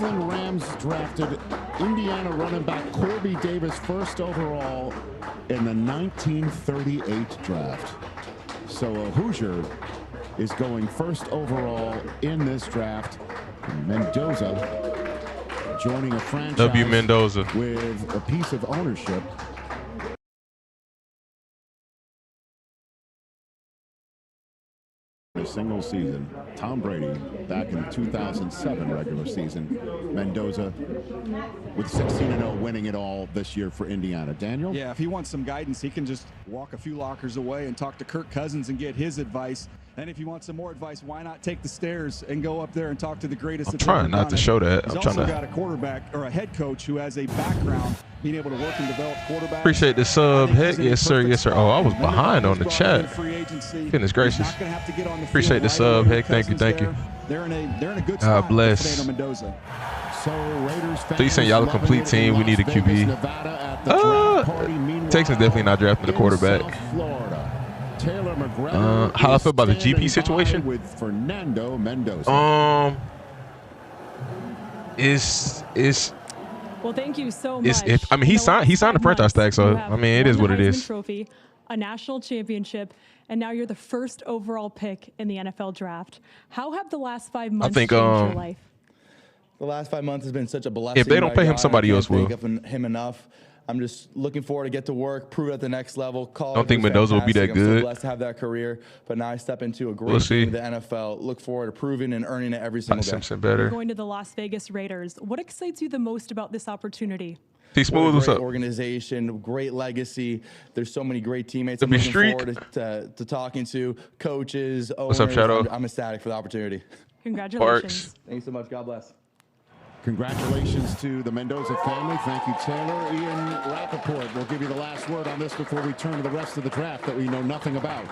Cleveland Rams drafted Indiana running back Corby Davis first overall in the 1938 draft. So a Hoosier is going first overall in this draft. Mendoza joining a franchise W. Mendoza with a piece of ownership. A single season. Tom Brady back in the 2007 regular season. Mendoza with 16-0 winning it all this year for Indiana. Daniel? Yeah, if he wants some guidance, he can just walk a few lockers away and talk to Kirk Cousins and get his advice. And if you want some more advice, why not take the stairs and go up there and talk to the greatest? I'm trying not to show that. He's I'm also trying to got a quarterback or a head coach who has a background being able to work and develop quarterbacks. Appreciate the sub. Heck, yes, sir. Yes, sir. Oh, I was behind on the chat. Goodness gracious. Appreciate the sub. Heck, thank you. Thank you. They're in a good spot. God bless. So you saying y'all a complete team? We need a QB. Texans definitely not drafting a quarterback. How I feel about the GP situation? With Fernando Mendoza. Well, thank you so much. I mean, he signed the franchise tag, so I mean, it is what it is. Trophy, a national championship, and now you're the first overall pick in the NFL draft. How have the last 5 months changed your life? The last 5 months has been such a blessing. If they don't pay him, somebody else will. Him enough. I'm just looking forward to get to work, prove at the next level. Don't think Mendoza will be that good. I'm so blessed to have that career, but now I step into a great team, the NFL. Look forward to proving and earning it every single day. Simpson better. You're going to the Las Vegas Raiders. What excites you the most about this opportunity? T-Smooth, what's up? Organization, great legacy. There's so many great teammates. I'm looking forward to talking to coaches, owners. What's up, Shadow? I'm ecstatic for the opportunity. Congratulations. Parks. Thank you so much. God bless. Congratulations to the Mendoza family. Thank you, Taylor. Ian Rappaport will give you the last word on this before we turn to the rest of the draft that we know nothing about.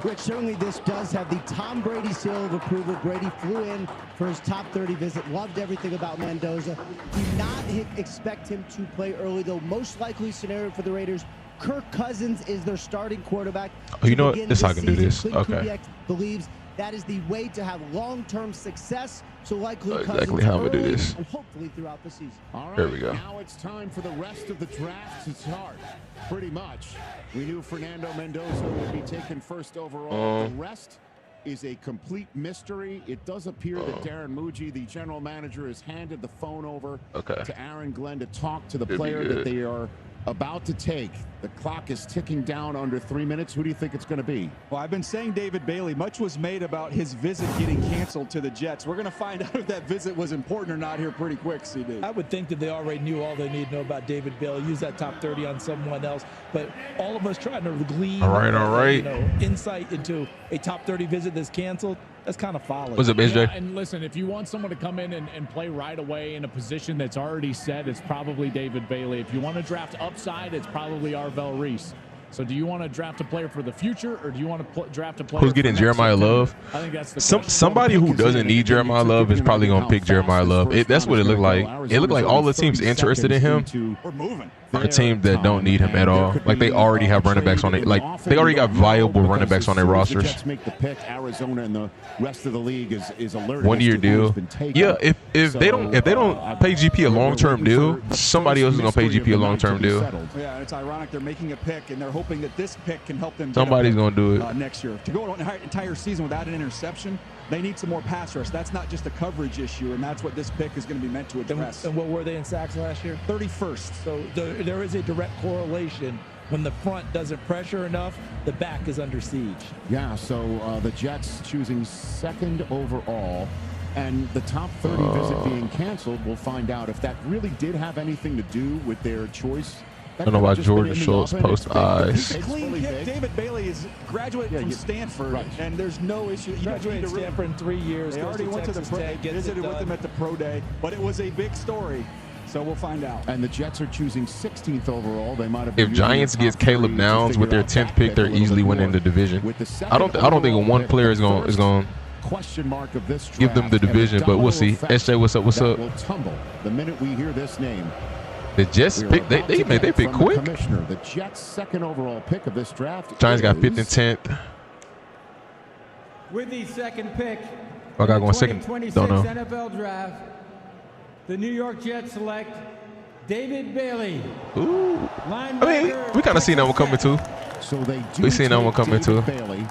Rich, certainly this does have the Tom Brady seal of approval. Brady flew in for his top 30 visit, loved everything about Mendoza. Do not expect him to play early, though. Most likely scenario for the Raiders, Kirk Cousins is their starting quarterback. Oh, you know what? This is how I can do this. Clint Okay. Kubiak believes that is the way to have long-term success. So likely exactly how I'm gonna do this. And hopefully throughout the season. All right, there we go. Now it's time for the rest of the draft to start. Pretty much. We knew Fernando Mendoza would be taken first overall. The rest is a complete mystery. It does appear that Darren Muji, the general manager, has handed the phone over to Aaron Glenn to talk to the player that they are about to take. The clock is ticking down under 3 minutes. Who do you think it's going to be? Well, I've been saying David Bailey. Much was made about his visit getting canceled to the Jets. We're going to find out if that visit was important or not here pretty quick, CD. I would think that they already knew all they need to know about David Bailey. Use that top 30 on someone else. But all of us trying to glean insight into a top 30 visit that's canceled, that's kind of folly. What's up, SJ? Yeah, and listen, if you want someone to come in and play right away in a position that's already set, it's probably David Bailey. If you want to draft upside, it's probably Arvell Reese. So do you want to draft a player for the future, or do you want to draft a player who's getting Jeremiah Love? I think that's the somebody who doesn't need Jeremiah Love is probably going to pick Jeremiah Love. That's what it looked like. It looked like all the teams interested in him are teams that don't need him at all. Like they already have running backs on it. Like they already got viable running backs on their rosters. Jets make the pick. Arizona and the rest of the league is alerted. 1 year deal. Yeah, if they don't pay GP a long-term deal, somebody else is going to pay GP a long-term deal. Yeah, it's ironic they're making a pick and they're hoping that this pick can help them. Somebody's going to do it next year. To go an entire season without an interception, they need some more pass rush. That's not just a coverage issue, and that's what this pick is going to be meant to address. And what were they in sacks last year? 31st. So there is a direct correlation. When the front doesn't pressure enough, the back is under siege. Yeah, so the Jets choosing second overall, and the top 30 visit being canceled. We'll find out if that really did have anything to do with their choice. I don't know why Jordan Schultz post eyes. It's a clean kick. David Bailey is graduated from Stanford, and there's no issue. He graduated Stanford in 3 years. They already went to the pro day, visited with him at the pro day, but it was a big story. So we'll find out. And the Jets are choosing 16th overall. They might have. If Giants gets Caleb Nouns with their 10th pick, they're easily winning the division. I don't think one player is going question mark of this draft, give them the division, but we'll see. SJ, what's up? What's up? Will tumble the minute we hear this name. The Jets pick. They pick quick. The Jets' second overall pick of this draft. Giants got 5th and 10th. With the second pick, I got going second. Don't know. NFL draft, the New York Jets select David Bailey. Ooh. I mean, we kind of seen that one coming too. So we seen that one coming too. Bailey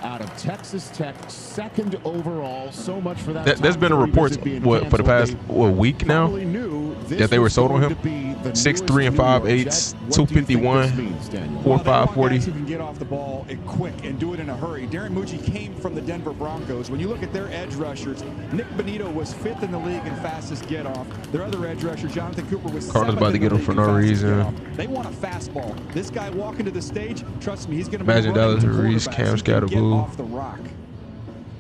out of Texas Tech, 2nd overall. So much for that. There's been a report for the past week now that they were sold on him. 6'3" and 5'8", 251, 4'5", 40. Who can get off the ball quick and do it in a hurry. Darren Mucci came from the Denver Broncos. When you look at their edge rushers, Nick Bonito was 5th in the league in fastest get off. Their other edge rusher, Jonathan Cooper, was Cardinals about to get him for no reason. They want a fastball. This guy walking to the stage, trust me, he's going to imagine Dallas Reese, Cam Scatterboo. Off the rock.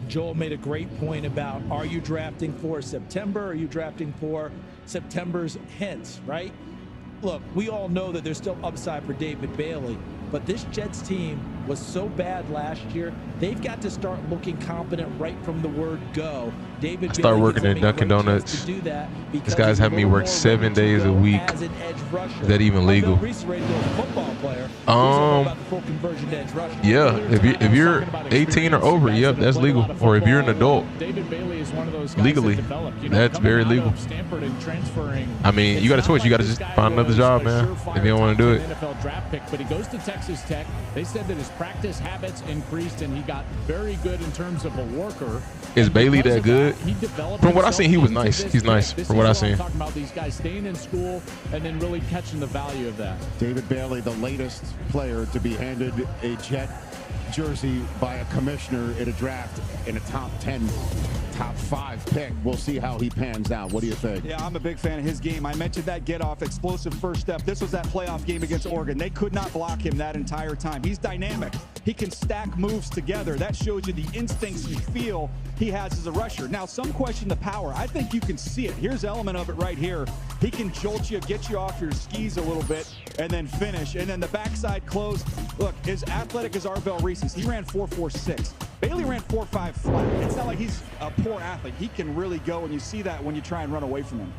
Joel made a great point about, are you drafting for September? Or are you drafting for September's hence, right? Look, we all know that there's still upside for David Bailey, but this Jets team was so bad last year. They've got to start looking competent right from the word go. David I started working at Dunkin' Donuts. This guy's having me work 7 days a week. Is that even legal? Yeah, if you're 18 or over, yep, that's legal. Or if you're an adult, legally, that's very legal. I mean, you got a choice. You got to just find another job, man, if you don't want to do it. NFL draft pick, but he goes to Texas Tech. They said that his practice habits increased and he got very good in terms of a worker. Is Bailey that good? From what I've seen, he was nice. He's nice from what I've seen. Talking about these guys staying in school and then really catching the value of that. David Bailey, the latest player to be handed a Jet jersey by a commissioner in a draft in a top 10, top 5 pick. We'll see how he pans out. What do you think? Yeah, I'm a big fan of his game. I mentioned that get-off, explosive first step. This was that playoff game against Oregon. They could not block him that entire time. He's dynamic. He can stack moves together. That shows you the instincts you feel he has as a rusher. Now, some question the power. I think you can see it. Here's an element of it right here. He can jolt you, get you off your skis a little bit, and then finish. And then the backside close. Look, as athletic as Arvell Reese, he ran 4.46. Bailey ran 4.5 flat. It's not like he's a poor athlete. He can really go, and you see that when you try and run away from him.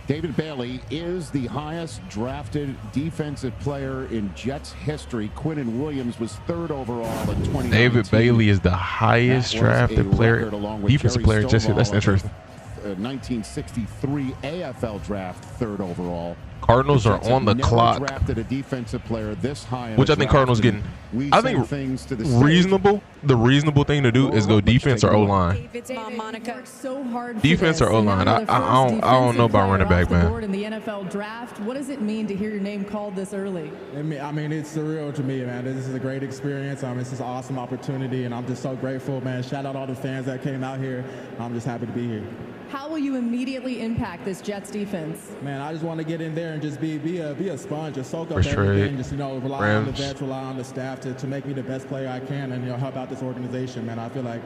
David Bailey is the highest drafted defensive player in Jets history. Quinnen Williams was 3rd overall in 2019. David Bailey is the highest drafted player, defensive player in Jets. That's interesting. 1963 AFL draft, 3rd overall. Cardinals are on the clock, drafted a defensive player this high, which I think Cardinals getting. I think reasonable. The reasonable thing to do is go defense or O-line. Defense or O-line. I don't know about running back, man. In the NFL draft, what does it mean to hear your name called this early? I mean, it's surreal to me, man. This is a great experience. This is an awesome opportunity, and I'm just so grateful, man. Shout out all the fans that came out here. I'm just happy to be here. How will you immediately impact this Jets defense? Man, I just want to get in there and just be a sponge, just soak up everything, just rely on the vets, rely on the staff to make me the best player I can, and help out this organization, man. I feel like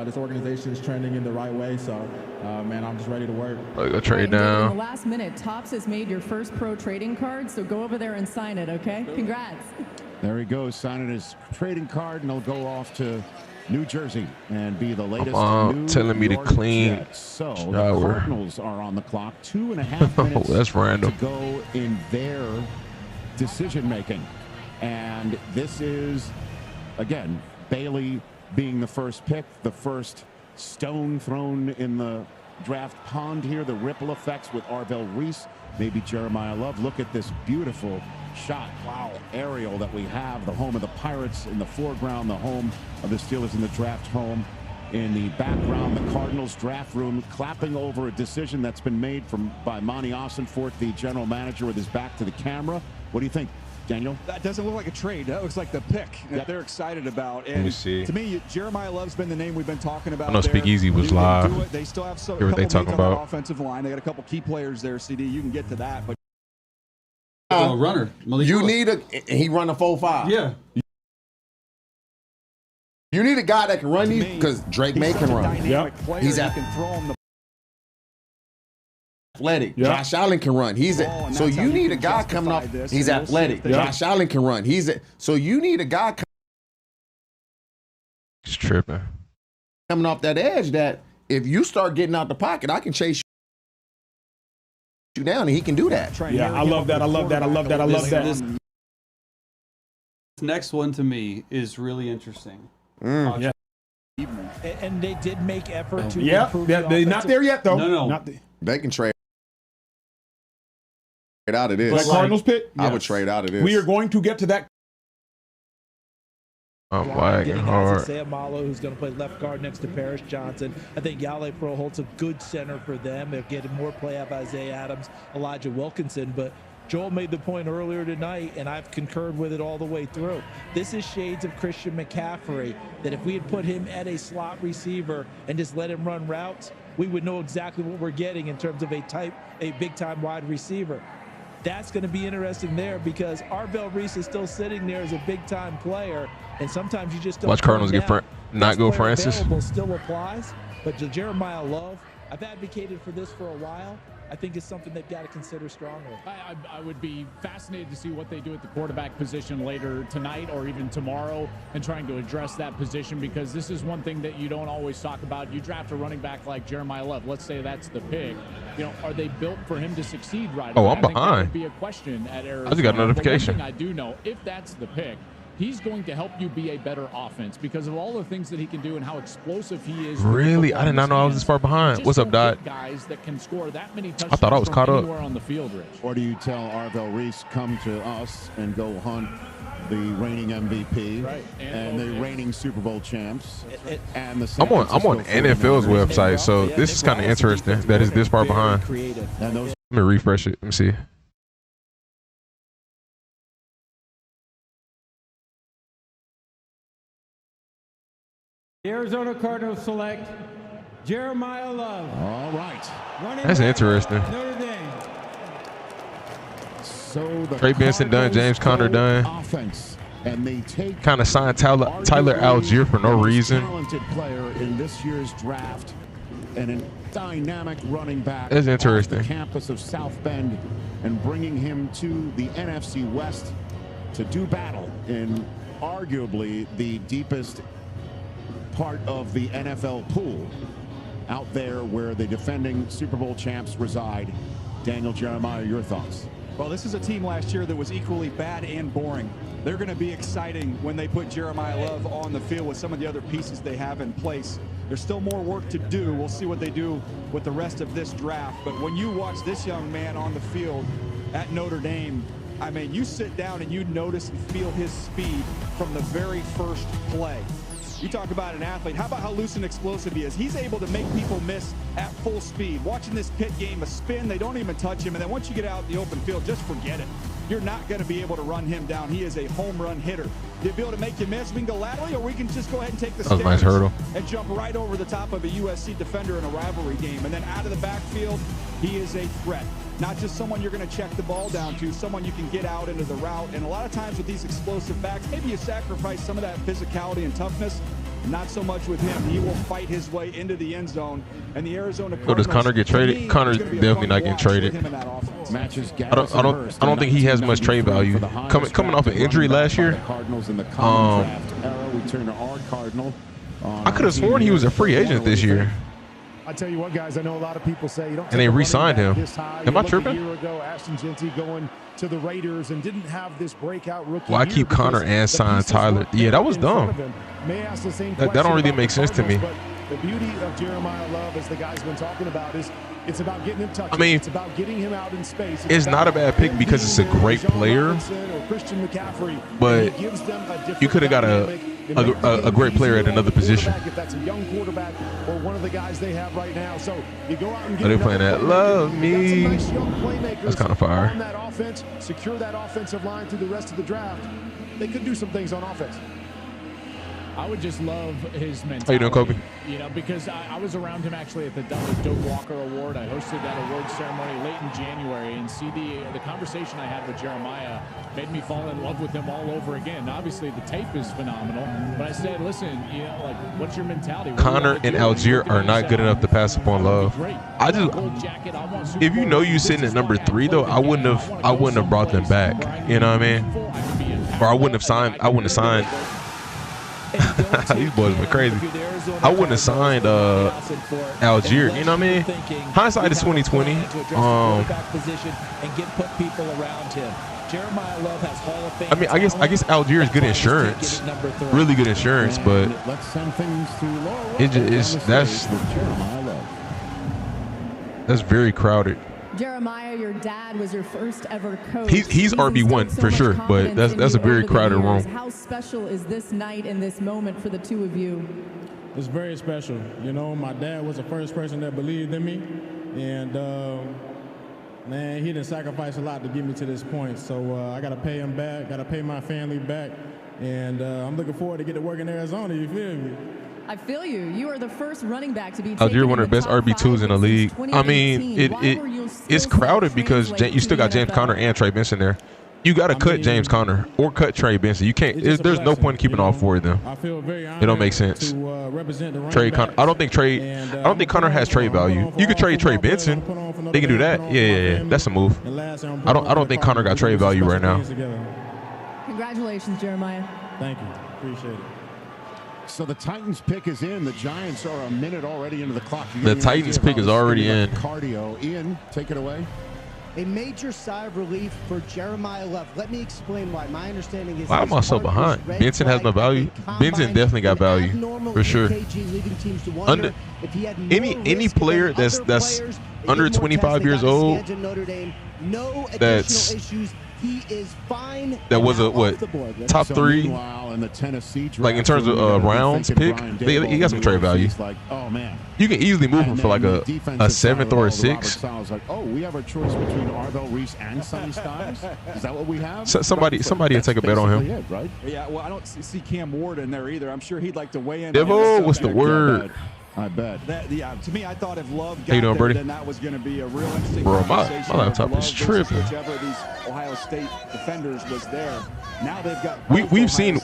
this organization is trending in the right way, so man, I'm just ready to work. Go trade down. In the last minute, Topps has made your first pro trading card, so go over there and sign it, okay? Congrats. There he goes, signing his trading card, and he'll go off to New Jersey and be the latest telling me to clean Jets. So the Cardinals are on the clock. 2.5 minutes that's random. to go in their decision making. And this is, again, Bailey being the first pick, the first stone thrown in the draft pond here. The ripple effects with Arvell Reese, maybe Jeremiah Love. Look at this beautiful shot, wow, aerial that we have. The home of the Pirates in the foreground, the home of the Steelers in the draft home in the background. The Cardinals draft room clapping over a decision that's been made by Monty Ossenfort, the general manager, with his back to the camera. What do you think, Daniel? That doesn't look like a trade. That looks like the pick that they're excited about. And let me see. To me, Jeremiah Love's been the name we've been talking about. I know Speakeasy was live. They still have a what they talking about. On offensive line. They got a couple key players there, CD. You can get to that, but runner. You need he run a 4.5. Yeah. You need a guy that can run these because Drake May can run. He's athletic. Yep. Josh Allen can run. So you need a guy coming off. He's athletic. Josh Allen can run. So you need a guy He's tripping. Coming off that edge that if you start getting out the pocket, I can chase you down, and he can do that. Yeah, I love that. I love that. I love that. I love that. This next one to me is really interesting. Yeah. And they did make effort to improve. Yeah, they're not there yet, though. No. They can trade. Trade out of this. That Cardinals pick? I would trade out of this. We are going to get to that. I'm lagging hard. Isaiah Malo, who's going to play left guard next to Paris Johnson. I think Yale Froholt's a good center for them. They're getting more play out of Isaiah Adams, Elijah Wilkinson. But Joel made the point earlier tonight, and I've concurred with it all the way through. This is shades of Christian McCaffrey, that if we had put him at a slot receiver and just let him run routes, we would know exactly what we're getting in terms of a big-time wide receiver. That's going to be interesting there because Arvell Reese is still sitting there as a big-time player, and sometimes you just don't watch Cardinals get not go Francis. Still applies, but to Jeremiah Love, I've advocated for this for a while. I think it's something they've got to consider strongly. I would be fascinated to see what they do at the quarterback position later tonight or even tomorrow and trying to address that position, because this is one thing that you don't always talk about. You draft a running back like Jeremiah Love. Let's say that's the pick. You know, are they built for him to succeed right away? I'm behind. That would be a question at Arizona. I just got a notification. But one thing I do know, if that's the pick, he's going to help you be a better offense because of all the things that he can do and how explosive he is. Really? I did not know I was this far behind. What's up, Dot? Guys that can score that many touchdowns. I thought I was caught up. On the field, Rich. Or do you tell Arvell Reese, come to us and go hunt the reigning MVP and the reigning Super Bowl champs? And the I'm on NFL's website, so this is kind of interesting that is this far behind. Let me refresh it. Let me see. The Arizona Cardinals select Jeremiah Love. All right. That's interesting. Notre Dame. So the Trey Benson done, James Conner done. Offense, and they take kind of signed Tyler Algier for no reason. Talented player in this year's draft and a dynamic running back. That's interesting. Off the campus of South Bend and bringing him to the NFC West to do battle in arguably the deepest part of the NFL pool out there where the defending Super Bowl champs reside. Daniel Jeremiah, your thoughts? Well, this is a team last year that was equally bad and boring. They're going to be exciting when they put Jeremiah Love on the field with some of the other pieces they have in place. There's still more work to do. We'll see what they do with the rest of this draft. But when you watch this young man on the field at Notre Dame, I mean, you sit down and you notice and feel his speed from the very first play. You talk about an athlete. How about how loose and explosive he is? He's able to make people miss at full speed. Watching this Pitt game, a spin, they don't even touch him. And then once you get out in the open field, just forget it. You're not going to be able to run him down. He is a home run hitter. The ability to make you miss, we can go laterally, or we can just go ahead and take the stairs nice hurdle and jump right over the top of a USC defender in a rivalry game. And then out of the backfield, he is a threat. Not just someone you're going to check the ball down to, someone you can get out into the route. And a lot of times with these explosive backs, maybe you sacrifice some of that physicality and toughness. Not so much with him. He will fight his way into the end zone. And the Arizona Cardinals. So does Conner get traded? Conner's definitely not getting traded. I don't think he has much trade value. Coming off an injury last year. I could have sworn he was a free agent this year. I tell you what, guys, I know a lot of people say you don't. And they re-signed him. Am I tripping? A year ago, Ashton Jeanty going to the Raiders and didn't have this breakout rookie. Well, I keep Conner and sign Tyler. Yeah, that was dumb. That don't really make sense to me. But the beauty of Jeremiah Love, as the guy's been talking about, is it's about getting him touches. I mean, it's about getting him out in space. It's not a bad pick because it's a great player. But you could have got a great player at another position. If that's a young quarterback or one of the guys they have right now, so you go out and get. Are they playing that "Love Me"? That's kind of fire. On that offense, secure that offensive line through the rest of the draft. They could do some things on offense. I would just love his mentality. How you doing, Kobe? You know, because I was around him actually at the Doak Walker Award. I hosted that award ceremony late in January, and see the conversation I had with Jeremiah made me fall in love with him all over again. Obviously, the tape is phenomenal, but I said, listen, you know, like, what's your mentality? Conner and Algier are not good enough to pass up on Love. If you know you sitting at number 3 though, I wouldn't have brought them back. You know what I mean? Or I wouldn't have signed. These boys went crazy. I wouldn't have signed Algier. You know what I mean? Hindsight is 2020. I mean, I guess Algier is good insurance, really good insurance, but that's very crowded. Jeremiah, your dad was your first ever coach. He's RB1 for sure, but that's a very crowded room. How special is this night and this moment for the two of you? It's very special. You know, my dad was the first person that believed in me, and man, he didn't sacrifice a lot to get me to this point. So I got to pay him back, got to pay my family back, and I'm looking forward to get to work in Arizona. You feel me? I feel you. You are the first running back to be You're one of the best RB2s in the league. I mean, it's crowded because you still got James Conner and Trey Benson there. You got to cut James Conner or cut Trey Benson. You can't. There's no point in keeping all four of them. It don't make sense. Trey Conner. I don't think Conner has trade value. You could trade Trey Benson. They can do that. Yeah. That's a move. I don't think Conner got trade value right now. Congratulations, Jeremiah. Thank you. Appreciate it. So the Titans pick is in. The Giants are a minute already into the clock. The Titans pick is already in. Cardio. Ian, take it away. A major sigh of relief for Jeremiah Love. Let me explain why. My understanding is why am I so behind? Benson has no value. Benson definitely got value for sure. Any player that's under 25 years old, he is fine. That was top 3, like in terms of rounds pick. He got some trade value. You can easily move him for like a 7th or a 6th. Oh, we have a choice between Arvell Reese and Sonny Styles. Is that what we have? Somebody will take a bet on him. Right? Yeah. Well, I don't see Cam Ward in there either. I'm sure he'd like to weigh in. Devo, what's the word? I bet. To me, I thought if Love got there, then that was going to be a real interesting conversation. My laptop is tripping. Whichever of these Ohio State defenders was there. Now they've got. We've seen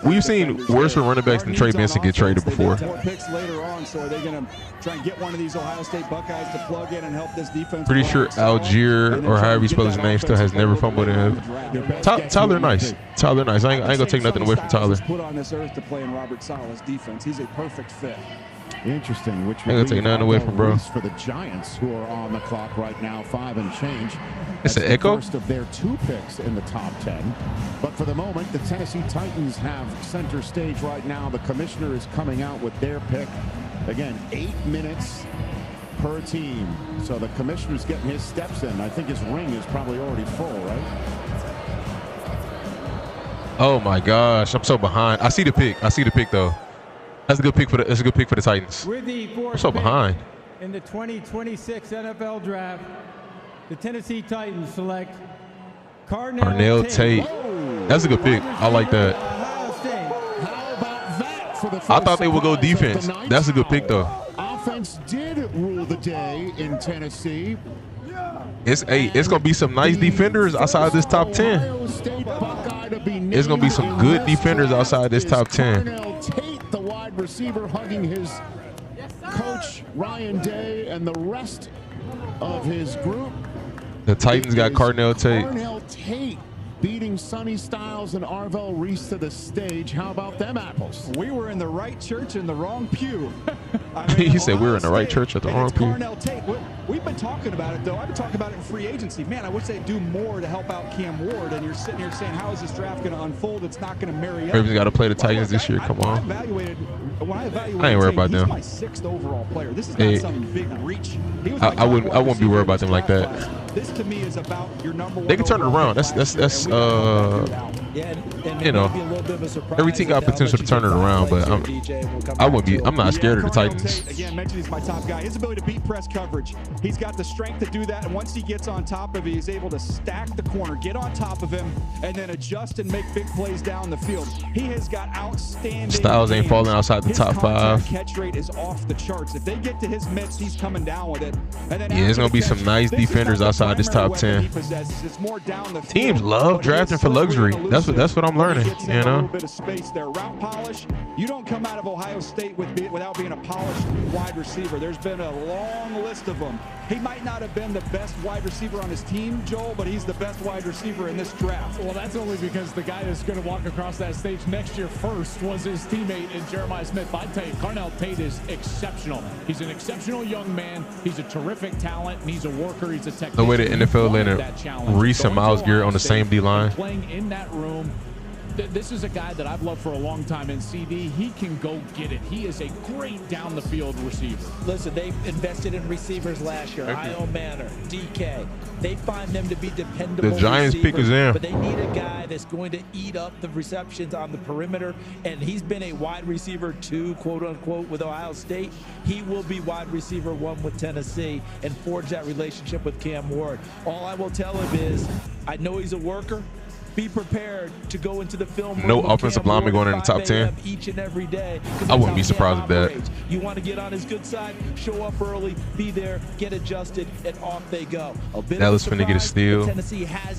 worse running backs than Trey Benson get traded before. More picks later on, so are they going to try and get one of these Ohio State Buckeyes to plug in and help this defense? Pretty sure Algier, or however you spell his name, still has never fumbled in him. Tyler Nice. Tyler Nice. I ain't gonna take nothing away from Tyler. Put on this earth to play in Robert Saleh's defense. He's a perfect fit. Interesting. Which I ain't gonna take nothing away from bro. For the Giants, who are on the clock right now, 5 and change. It's an echo. First of their 2 picks in the top 10. But for the moment, the Tennessee Titans have center stage right now. The commissioner is coming out with their pick. Again, 8 minutes per team. So the commissioner's getting his steps in. I think his ring is probably already full, right? Oh my gosh, I'm so behind. I see the pick though. That's a good pick for the Titans. With the I'm so behind. In the 2026 NFL Draft, the Tennessee Titans select Carnell Tate. That's a good pick. I like that. I thought they would go defense. That's a good pick though. Offense did rule the day in Tennessee. It's gonna be some nice defenders outside this top 10. It's gonna be some good defenders outside this top 10. The wide receiver hugging his coach Ryan Day and the rest of his group. The Titans got Carnell Tate. Carnell Tate beating Sonny Styles and Arvell Reese to the stage. How about them apples? We were in the right church in the wrong pew. He said we were in the right church at the wrong pew. Carnell Tate. We've been talking about it, though. I've been talking about it in free agency. Man, I wish they'd do more to help out Cam Ward. And you're sitting here saying, how is this draft going to unfold? It's not going to marry up. Ravens got to play the Titans this year. Come on. I ain't worried about them. He's my 6th overall player. This is not some big reach. I wouldn't be worried about them like that. This to me is about your number 1. They can turn it around. That's you know, every team got potential to turn it around, but I'm not scared of the Titans. Again, mentioned he's my top guy. His ability to beat press coverage. He's got the strength to do that, and once he gets on top of it, he's able to stack the corner, get on top of him, and then adjust and make big plays down the field. He has got outstanding. Styles ain't falling outside the top 5. His catch rate is off the charts. If they get to his mitts, he's coming down with it. And then there's gonna be some nice defenders outside this top 10. Teams love drafting for luxury. That's what I'm learning. You know. A little bit of space there. Route polish. You don't come out of Ohio State without being a polished wide receiver. There's been a long list of them. He might not have been the best wide receiver on his team, Joel, but he's the best wide receiver in this draft. Well, that's only because the guy that's going to walk across that stage next year first was his teammate in Jeremiah Smith. I'd tell you, Carnell Tate is exceptional. He's an exceptional young man. He's a terrific talent, and he's a worker. He's a technician. The way the NFL landed Reese and Myles Garrett on the same D-line. Playing in that room. This is a guy that I've loved for a long time in CD. He can go get it. He is a great down-the-field receiver. Listen, they invested in receivers last year. Io Manor, DK. They find them to be dependable. The Giants pick is in. But they need a guy that's going to eat up the receptions on the perimeter. And he's been a wide receiver 2, quote unquote, with Ohio State. He will be wide receiver 1 with Tennessee and forge that relationship with Cam Ward. All I will tell him is, I know he's a worker. Be prepared to go into the film. No offensive lineman going in the top 10. Each and every day. I wouldn't be surprised with that. You want to get on his good side, show up early, be there, get adjusted, and off they go. Dallas finna get a steal.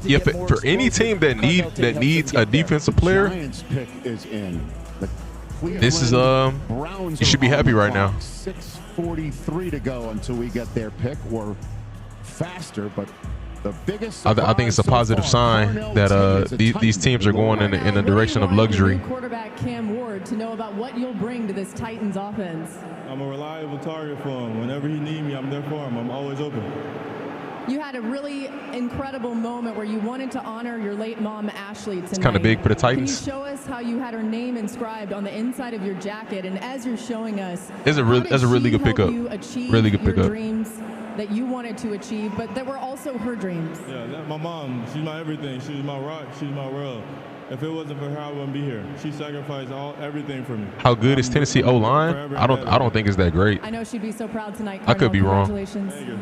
Yeah, for any team that needs a defensive player, this is you should be happy right now. 6:43 to go until we get their pick, or faster, but. I think it's a positive sign that these teams are going in the direction of luxury. Quarterback Cam Ward to know about what you'll bring to this Titans offense. I'm a reliable target for him. Whenever he needs me, I'm there for him. I'm always open. You had a really incredible moment where you wanted to honor your late mom, Ashley, tonight. It's kind of big for the Titans. Can you show us how you had her name inscribed on the inside of your jacket? And as you're showing us, that's a really good pickup. Really good pickup. Dreams that you wanted to achieve, but that were also her dreams. Yeah, my mom, she's my everything. She's my rock. She's my world. If it wasn't for her, I wouldn't be here. She sacrificed everything for me. How good is Tennessee O-line? I don't think it's that great. I know she'd be so proud tonight. I could be wrong. Congratulations. Thank you.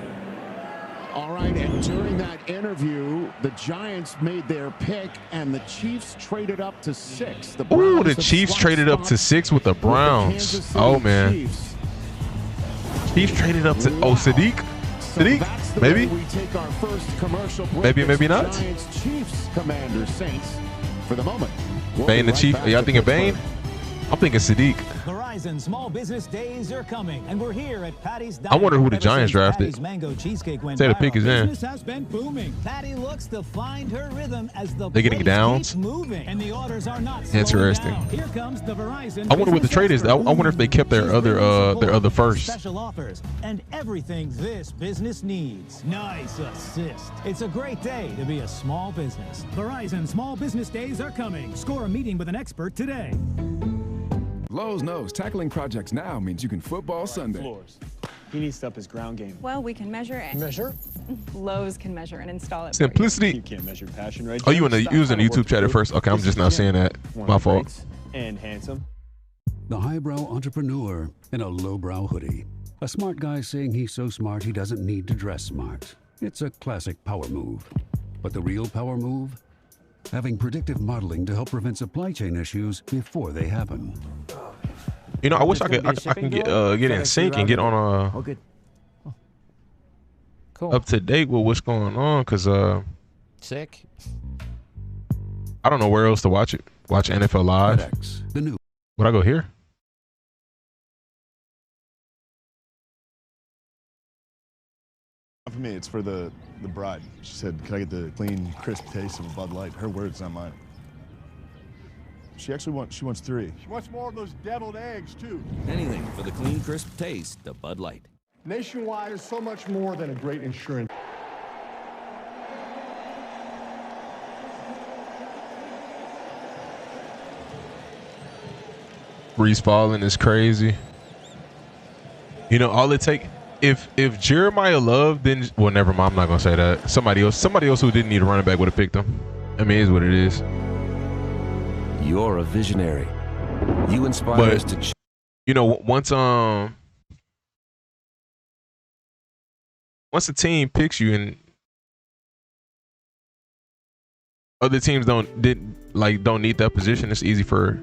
All right, and during that interview, the Giants made their pick, and the Chiefs traded up to 6. Ooh, the Chiefs traded up to 6 with the Browns. Oh, man. Chiefs traded up to Sadiq. Sadiq, maybe. We take our first commercial break. Maybe not. Giants, Chiefs, Commanders, Saints. For the moment, Bane the Chief. Y'all thinking Bane? I'm thinking Sadiq. Verizon Small Business Days are coming, and we're here at Patty's Diner. I wonder who the Giants drafted. Patty's Mango Cheesecake went Say the pick is in. Business has been booming. Patty looks to find her rhythm as the They're getting downs. moving, and the orders are not interesting. down. Here comes the Verizon. I wonder what the trade is. I wonder if they kept their other first. Special offers and everything this business needs. Nice assist. It's a great day to be a small business. Verizon Small Business Days are coming. Score a meeting with an expert today. Lowe's knows tackling projects now means you can football Sunday. Floors. He needs to up his ground game. Well, we can measure it. Measure? Lowe's can measure and install it. Simplicity. You can't measure passion, right? Oh, you was in the YouTube chat at first? Okay, I'm just now seeing that. My fault. And handsome. The highbrow entrepreneur in a lowbrow hoodie. A smart guy saying he's so smart he doesn't need to dress smart. It's a classic power move. But the real power move? Having predictive modeling to help prevent supply chain issues before they happen. You know, I wish I can get in sync and get on up to date with what's going on, cause sick. I don't know where else to watch it. Watch NFL Live. The new. Would I go here? For me, it's for the bride. She said, "Can I get the clean, crisp taste of a Bud Light?" Her words, not mine. She wants 3. She wants more of those deviled eggs, too. Anything for the clean, crisp taste of Bud Light. Nationwide is so much more than a great insurance. Brees falling is crazy. You know, all it take if Jeremiah Love didn't, well, never mind. I'm not gonna say that. Somebody else who didn't need a running back would have picked him. I mean, it is what it is. You're a visionary. You inspire us to. You know, once a team picks you and other teams don't need that position, it's easy for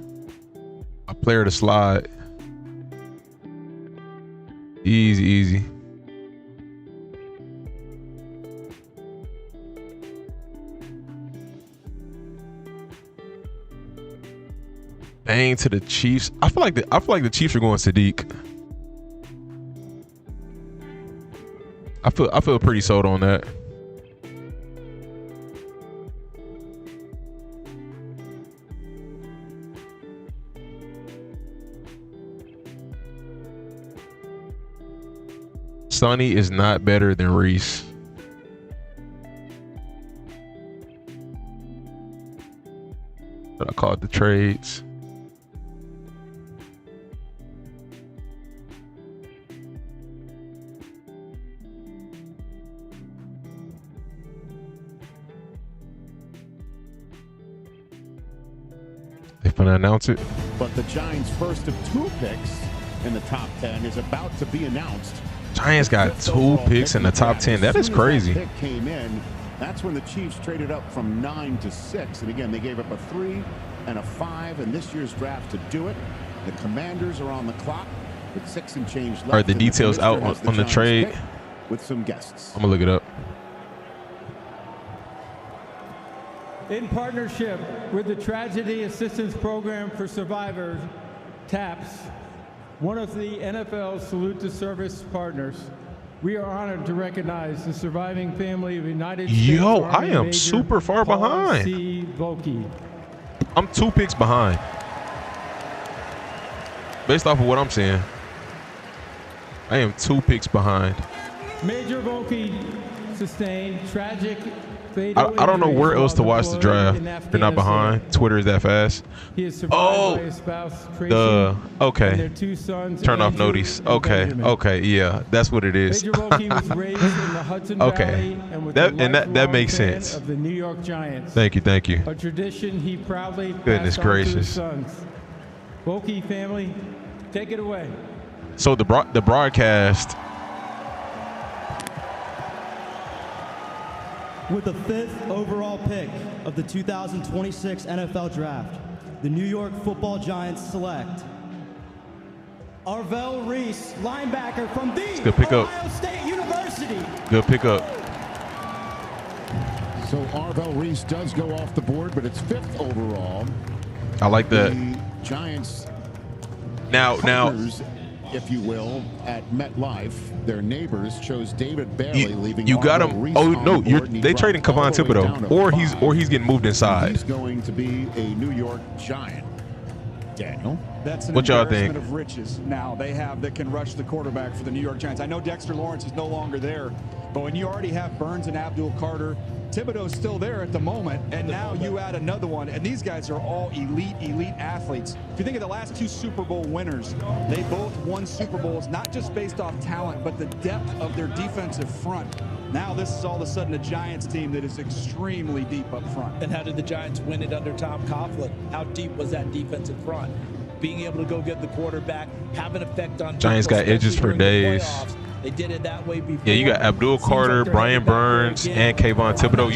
a player to slide. Easy. Bang to the Chiefs. I feel like the Chiefs are going Sadiq. I feel pretty sold on that. Sonny is not better than Reese. But I call it the trades. They finna announce it. But the Giants' first of 2 picks in the top 10 is about to be announced. Giants got 2 picks in the top 10. That is crazy. That pick came in. That's when the Chiefs traded up from 9 to 6. And again, they gave up a 3 and a 5 in this year's draft to do it. The Commanders are on the clock with 6 and change left. Are the details out on the trade? With some guests. I'm gonna look it up. In partnership with the Tragedy Assistance Program for Survivors, TAPS, one of the NFL's Salute to Service partners, we are honored to recognize the surviving family of United States Yo, Army I am Major super far Paul behind. C. Volke. I'm 2 picks behind. Based off of what I'm seeing, I am 2 picks behind. Major Volke sustained tragic I don't know where else to watch the draft. You're not behind. Twitter is that fast. He is survived by his spouse, Tracy, okay. and their 2 sons, Turn off Andrew notice. and Okay, Benjamin. okay, yeah, that's what it is. Major Volke was raised in the Hudson Okay. Valley and was that makes fan sense. of the New York Giants. Thank you. A tradition he proudly Goodness passed on to his gracious. sons. Volke family, take it away. So the broadcast. With the 5th overall pick of the 2026 NFL Draft, the New York Football Giants select Arvell Reese, linebacker from the Good pickup. Ohio State University. Good pickup. So Arvell Reese does go off the board, but it's 5th overall. I like that. The Giants Now, partners, if you will, at MetLife, their neighbors chose David Bailey, leaving you got Arvell him. Reese Oh on no, the board, and he they trading dropped all Kayvon the way down Thibodeau, to or he's 5. getting moved inside. He's going to be a New York Giant. Daniel, that's an what y'all embarrassment think? of riches now they have that can rush the quarterback for the New York Giants. I know Dexter Lawrence is no longer there, but when you already have Burns and Abdul Carter, Thibodeau's still there at the moment, and now you add another one, and these guys are all elite athletes. If you think of the last 2 Super Bowl winners, they both won Super Bowls, not just based off talent, but the depth of their defensive front. Now this is all of a sudden a Giants team that is extremely deep up front. And how did the Giants win it under Tom Coughlin? How deep was that defensive front? Being able to go get the quarterback, have an effect on Giants got edges for days. They did it that way before. Yeah, you got Abdul Carter, Brian Burns, and Kayvon Thibodeau.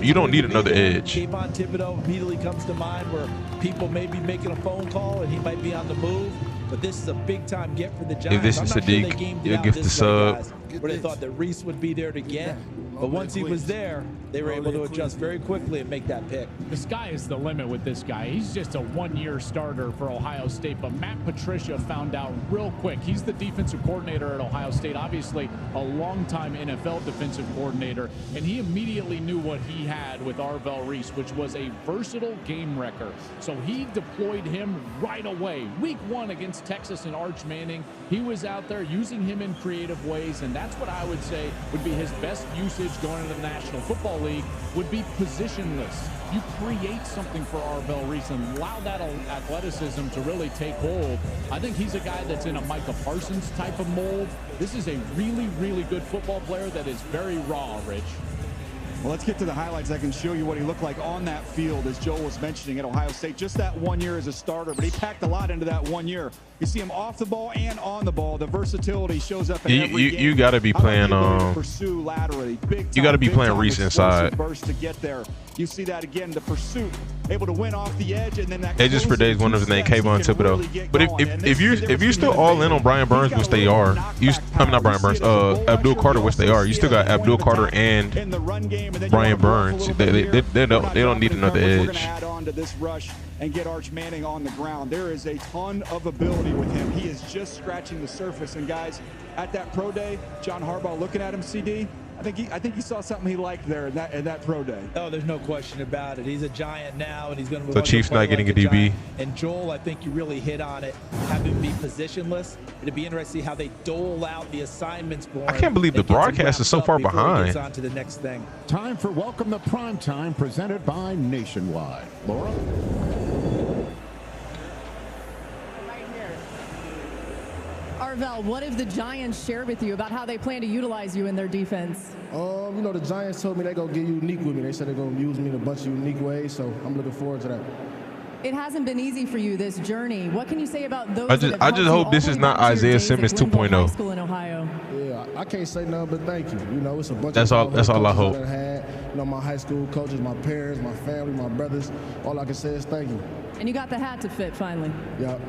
You don't need another edge. Kayvon Thibodeau immediately comes to mind, where people may be making a phone call and he might be on the move. But this is a big-time get for the Giants. If this is Sadiq, you'll gift the sub. Where they thought that Reese would be there to get. But once he was there, they were able to adjust very quickly and make that pick. The sky is the limit with this guy. He's just a one-year starter for Ohio State, but Matt Patricia found out real quick. He's the defensive coordinator at Ohio State, obviously a longtime NFL defensive coordinator, and he immediately knew what he had with Arvell Reese, which was a versatile game wrecker. So he deployed him right away. Week 1 against Texas and Arch Manning, he was out there using him in creative ways, and that's what I would say would be his best usage going into the National Football League, would be positionless. You create something for Arvell Reese and allow that athleticism to really take hold. I think he's a guy that's in a Micah Parsons type of mold. This is a really, really good football player that is very raw, Rich. Well, let's get to the highlights. I can show you what he looked like on that field, as Joel was mentioning, at Ohio State. Just that 1 year as a starter, but he packed a lot into that 1 year. You see him off the ball and on the ball. The versatility shows up in every game. You got to be playing. Pursue laterally, big you got to be playing time Reese inside. Burst to get there. You see that again, the pursuit, able to win off the edge, and then that Edges for days, one of his name, Kayvon Thibodeau. But if you're still all in on Brian Burns, which they are, not Brian Burns, Abdul Carter, which they are, you still got Abdul Carter and Brian Burns. They don't need another edge. Add on to this rush and get Arch Manning on the ground. There is a ton of ability with him. He is just scratching the surface. And guys, at that pro day, John Harbaugh looking at him, CD, I think he saw something he liked there in that pro day. Oh, there's no question about it. He's a giant now, and he's going to move So on to Chiefs play not getting like a DB. giant. And Joel, I think you really hit on it. Have him be positionless. It'd be interesting to see how they dole out the assignments for him. I can't believe the broadcast is so far behind. On to the next thing. Time for Welcome to Prime Time, presented by Nationwide. Laura? Arvell, what have the Giants shared with you about how they plan to utilize you in their defense? You know, the Giants told me they're going to get unique with me. They said they're going to use me in a bunch of unique ways, so I'm looking forward to that. It hasn't been easy for you, this journey. What can you say about those? I just hope this is not Isaiah Simmons 2.0. School in Ohio. Yeah, I can't say nothing but thank you. You know, it's a bunch That's of all I hope. that I had. You know, my high school coaches, my parents, my family, my brothers. All I can say is thank you. And you got the hat to fit finally. Yeah.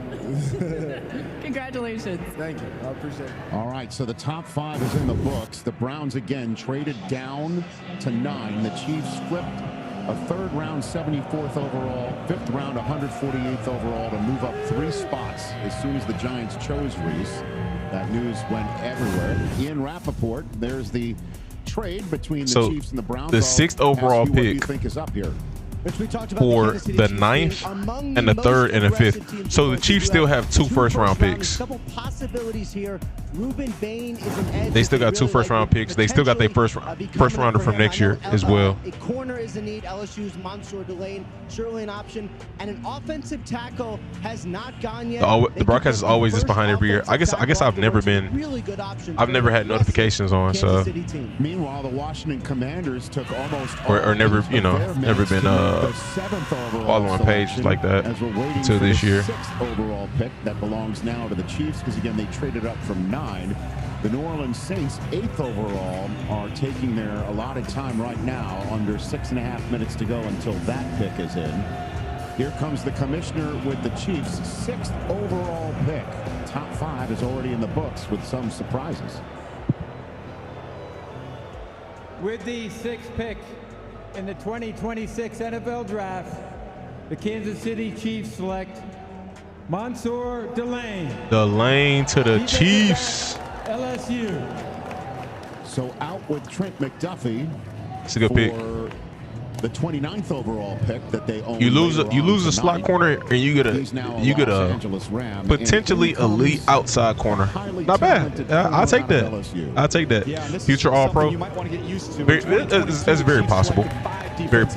Congratulations. Thank you. I appreciate it. All right, so the top 5 is in the books. The Browns again traded down to 9. The Chiefs flipped a 3rd round 74th overall, 5th round 148th overall to move up 3 spots as soon as the Giants chose Reese. That news went everywhere. Ian Rappaport, there's the trade between the Chiefs and the Browns. The 6th overall pick what you think is up here. For the 9th and the 3rd and the 5th. So the Chiefs still have 2 first-round picks. Couple possibilities here. Ruben Bain is an edge. They still got 2 first-round picks. They still got their first rounder from next year as well. A corner is a need. LSU's Mansour Delane, surely an option. And an offensive tackle has not gone yet. The broadcast is always just behind every year. I guess I've never had notifications on. So meanwhile, the Washington Commanders took almost or never been following pages like that until this year. 6th overall pick that belongs now to the Chiefs because again they traded up from 9. The New Orleans Saints 8th overall are taking their allotted time right now, under 6.5 minutes to go until that pick is in. Here comes the commissioner with the Chiefs 6th overall pick. Top 5 is already in the books with some surprises. With the 6th pick in the 2026 NFL Draft, the Kansas City Chiefs select Mansour Delane. Delane to the Chiefs. LSU. So out with Trent McDuffie. It's a good pick. The 29th overall pick that they own. You lose a slot corner and you get a potentially elite outside corner. Not bad. I'll take that. I'll take that. Future All-Pro. That's very possible.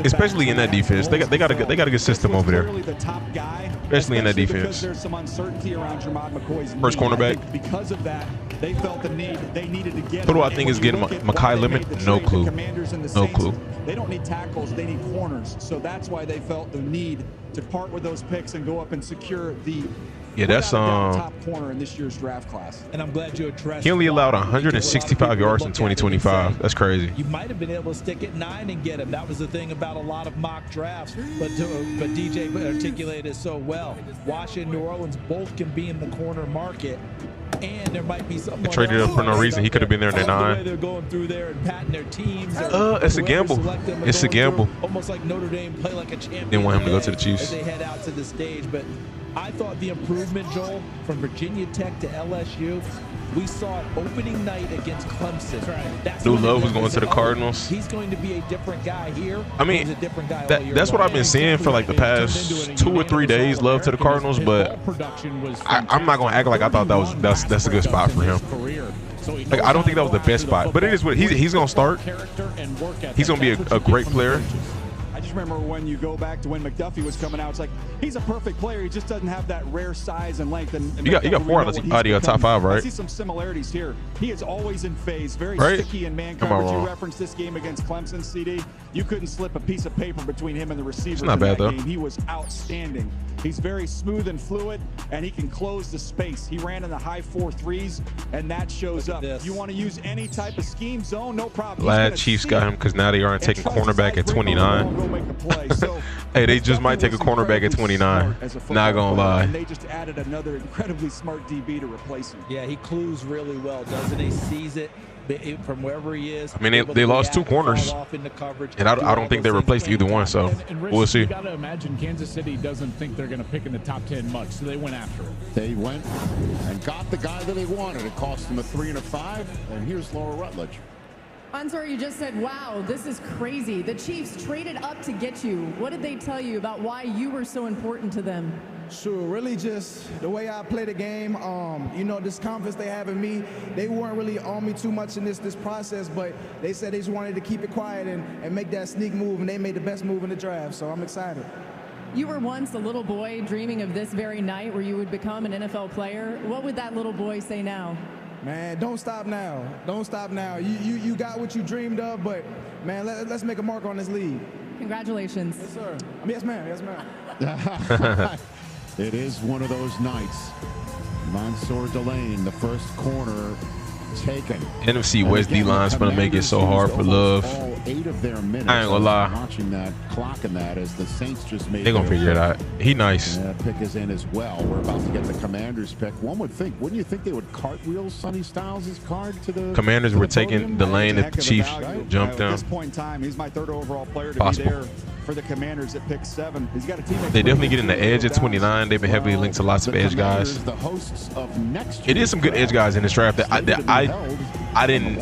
Especially in that defense. They got a good system over there. Especially in that defense. There's some uncertainty around Jermod McCoy's first cornerback. Because of that, they felt the need. They needed to get. Who do I think is getting Mekhi Lemon? No clue. No clue. They don't need tackles. They need corners. So that's why they felt the need to part with those picks and go up and secure the top corner in this year's draft class. And I'm glad you addressed. He only allowed 165 yards in 2025. That's crazy. You might have been able to stick at 9 and get him. That was the thing about a lot of mock drafts. But DJ articulated it so well. Washington, New Orleans both can be in the corner market. And there might be someone they traded up for no reason. He could have been there in the 9. They're going through there and patting their teams. It's a gamble. It's a gamble. Almost like Notre Dame play like a champion. Didn't want him to go to the Chiefs. As they head out to the stage, but I thought the improvement, Joel, from Virginia Tech to LSU, we saw it opening night against Clemson. That's New Love was going to the Cardinals. He's going to be a different guy here. I mean, that's what I've been seeing for like the past 2 or 3 days. Love to the Cardinals, but I'm not going to act like I thought that's a good spot for him. Like, I don't think that was the best spot, but it is what he's going to start. He's going to be a great player. I just remember when you go back to when McDuffie was coming out, it's like he's a perfect player. He just doesn't have that rare size and length. And you got 4 out of your top 5, right? I see some similarities here. He is always in phase, very sticky in man coverage. You referenced this game against Clemson, CD. You couldn't slip a piece of paper between him and the receivers. Not bad, though. Game. He was outstanding. He's very smooth and fluid, and he can close the space. He ran in the high 4.3s, and that shows up. You want to use any type of scheme zone, no problem. Glad Chiefs got him because now they aren't taking cornerback at 29. Hey, they just might take a cornerback at 29. Not gonna lie. And they just added another incredibly smart DB to replace him. Yeah, he clues really well, doesn't he? Sees it from wherever he is. I mean, they lost 2 corners, and I don't think they replaced either one. So Rich, we'll see. You got to imagine Kansas City doesn't think they're going to pick in the top 10 much, so they went after it. They went and got the guy that they wanted. It cost them a 3 and a 5. And here's Laura Rutledge. Answer, you just said, wow, this is crazy. The Chiefs traded up to get you. What did they tell you about why you were so important to them? Sure, really just the way I play the game. You know, this confidence they have in me, they weren't really on me too much in this process, but they said they just wanted to keep it quiet and make that sneak move, and they made the best move in the draft, so I'm excited. You were once a little boy dreaming of this very night where you would become an NFL player. What would that little boy say now? Man, don't stop now. Don't stop now. You got what you dreamed of, but, man, let's make a mark on this league. Congratulations. Yes, sir. Yes, ma'am. Yes, ma'am. It is one of those nights. Mansour Delane, the first corner taken. NFC West D-line's going to make it so hard for Love. All 8 of their minutes. I ain't going to lie. Watching that clock and that as the Saints just made. They're going to figure it out. He nice. That pick is in as well. We're about to get the Commanders pick. One would think, wouldn't you think they would cartwheel Sonny Styles' card to the Commanders were taking the lane that the Chiefs jumped down. At this point in time, he's my 3rd overall player to be there for the Commanders at pick 7. He's got a team. They definitely getting the edge at 29. They've been heavily linked to lots of edge guys. It is some good edge guys in this draft that I didn't.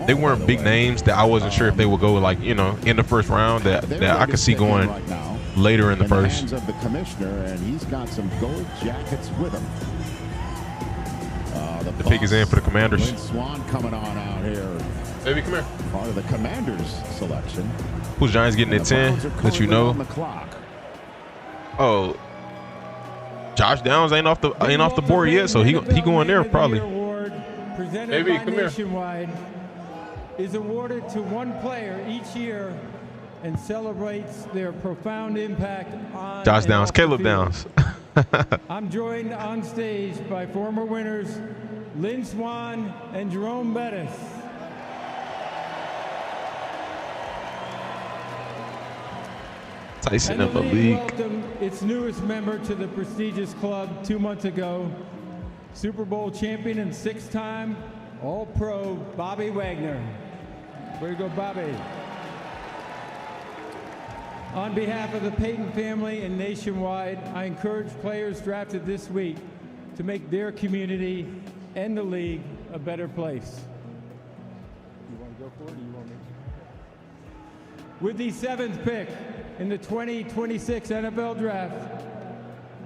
They weren't big names that I wasn't sure if they would go like in the first round that I could see going later in the first. Hands of the commissioner, and he's got some gold jackets with him. The pick is in for the Commanders. Lynn Swann coming on out here. Baby, come here. Part of the Commanders selection. Who's Giants getting at 10? That you know. Oh, Josh Downs ain't off the board yet, so he going there probably. Baby, come here. Nationwide is awarded to one player each year and celebrates their profound impact on Josh Downs, Caleb Downs. I'm joined on stage by former winners Lynn Swann and Jerome Bettis. Tyson and Malik welcomed its newest member to the prestigious club 2 months ago, Super Bowl champion and 6-time All-Pro Bobby Wagner. Way to go, Bobby. On behalf of the Payton family and nationwide, I encourage players drafted this week to make their community and the league a better place. You want to go for it, or you want me? With the 7th pick in the 2026 NFL Draft,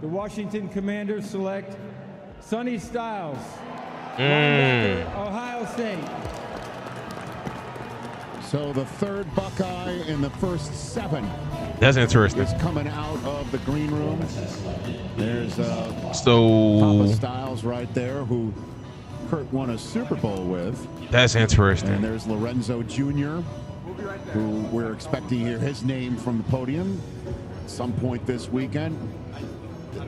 the Washington Commanders select Sonny Styles, linebacker, Ohio State. So the 3rd Buckeye in the first 7. That's interesting. Is coming out of the green room. There's Papa Styles right there, who Kurt won a Super Bowl with. That's interesting. And there's Lorenzo Jr., who we're expecting to hear his name from the podium at some point this weekend.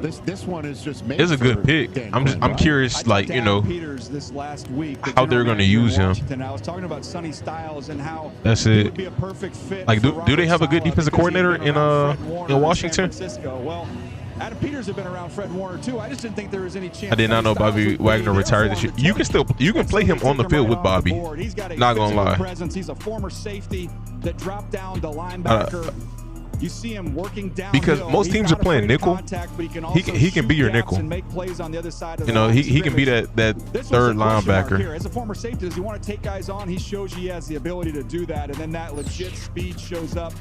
This one is just made. It's a good pick. I'm curious, like, Peters this last week, how they're going to use him. I was talking about Sonny Styles and how that's it it. would be a perfect fit. Like, do they have a good defensive coordinator in Washington? Well, Adam Peters had been around Fred Warner too. I just didn't think there was any chance. I did not know Bobby Wagner retired this year. You can play him on the field with Bobby. Not gonna lie. Presence. He's a former safety that dropped down to linebacker. You see him working down because most teams are playing nickel. He can be your nickel. Make plays on the other side of he can be that 3rd linebacker. As a former safety, does he want to take guys on? He shows you he has the ability to do that, and then that legit speed shows up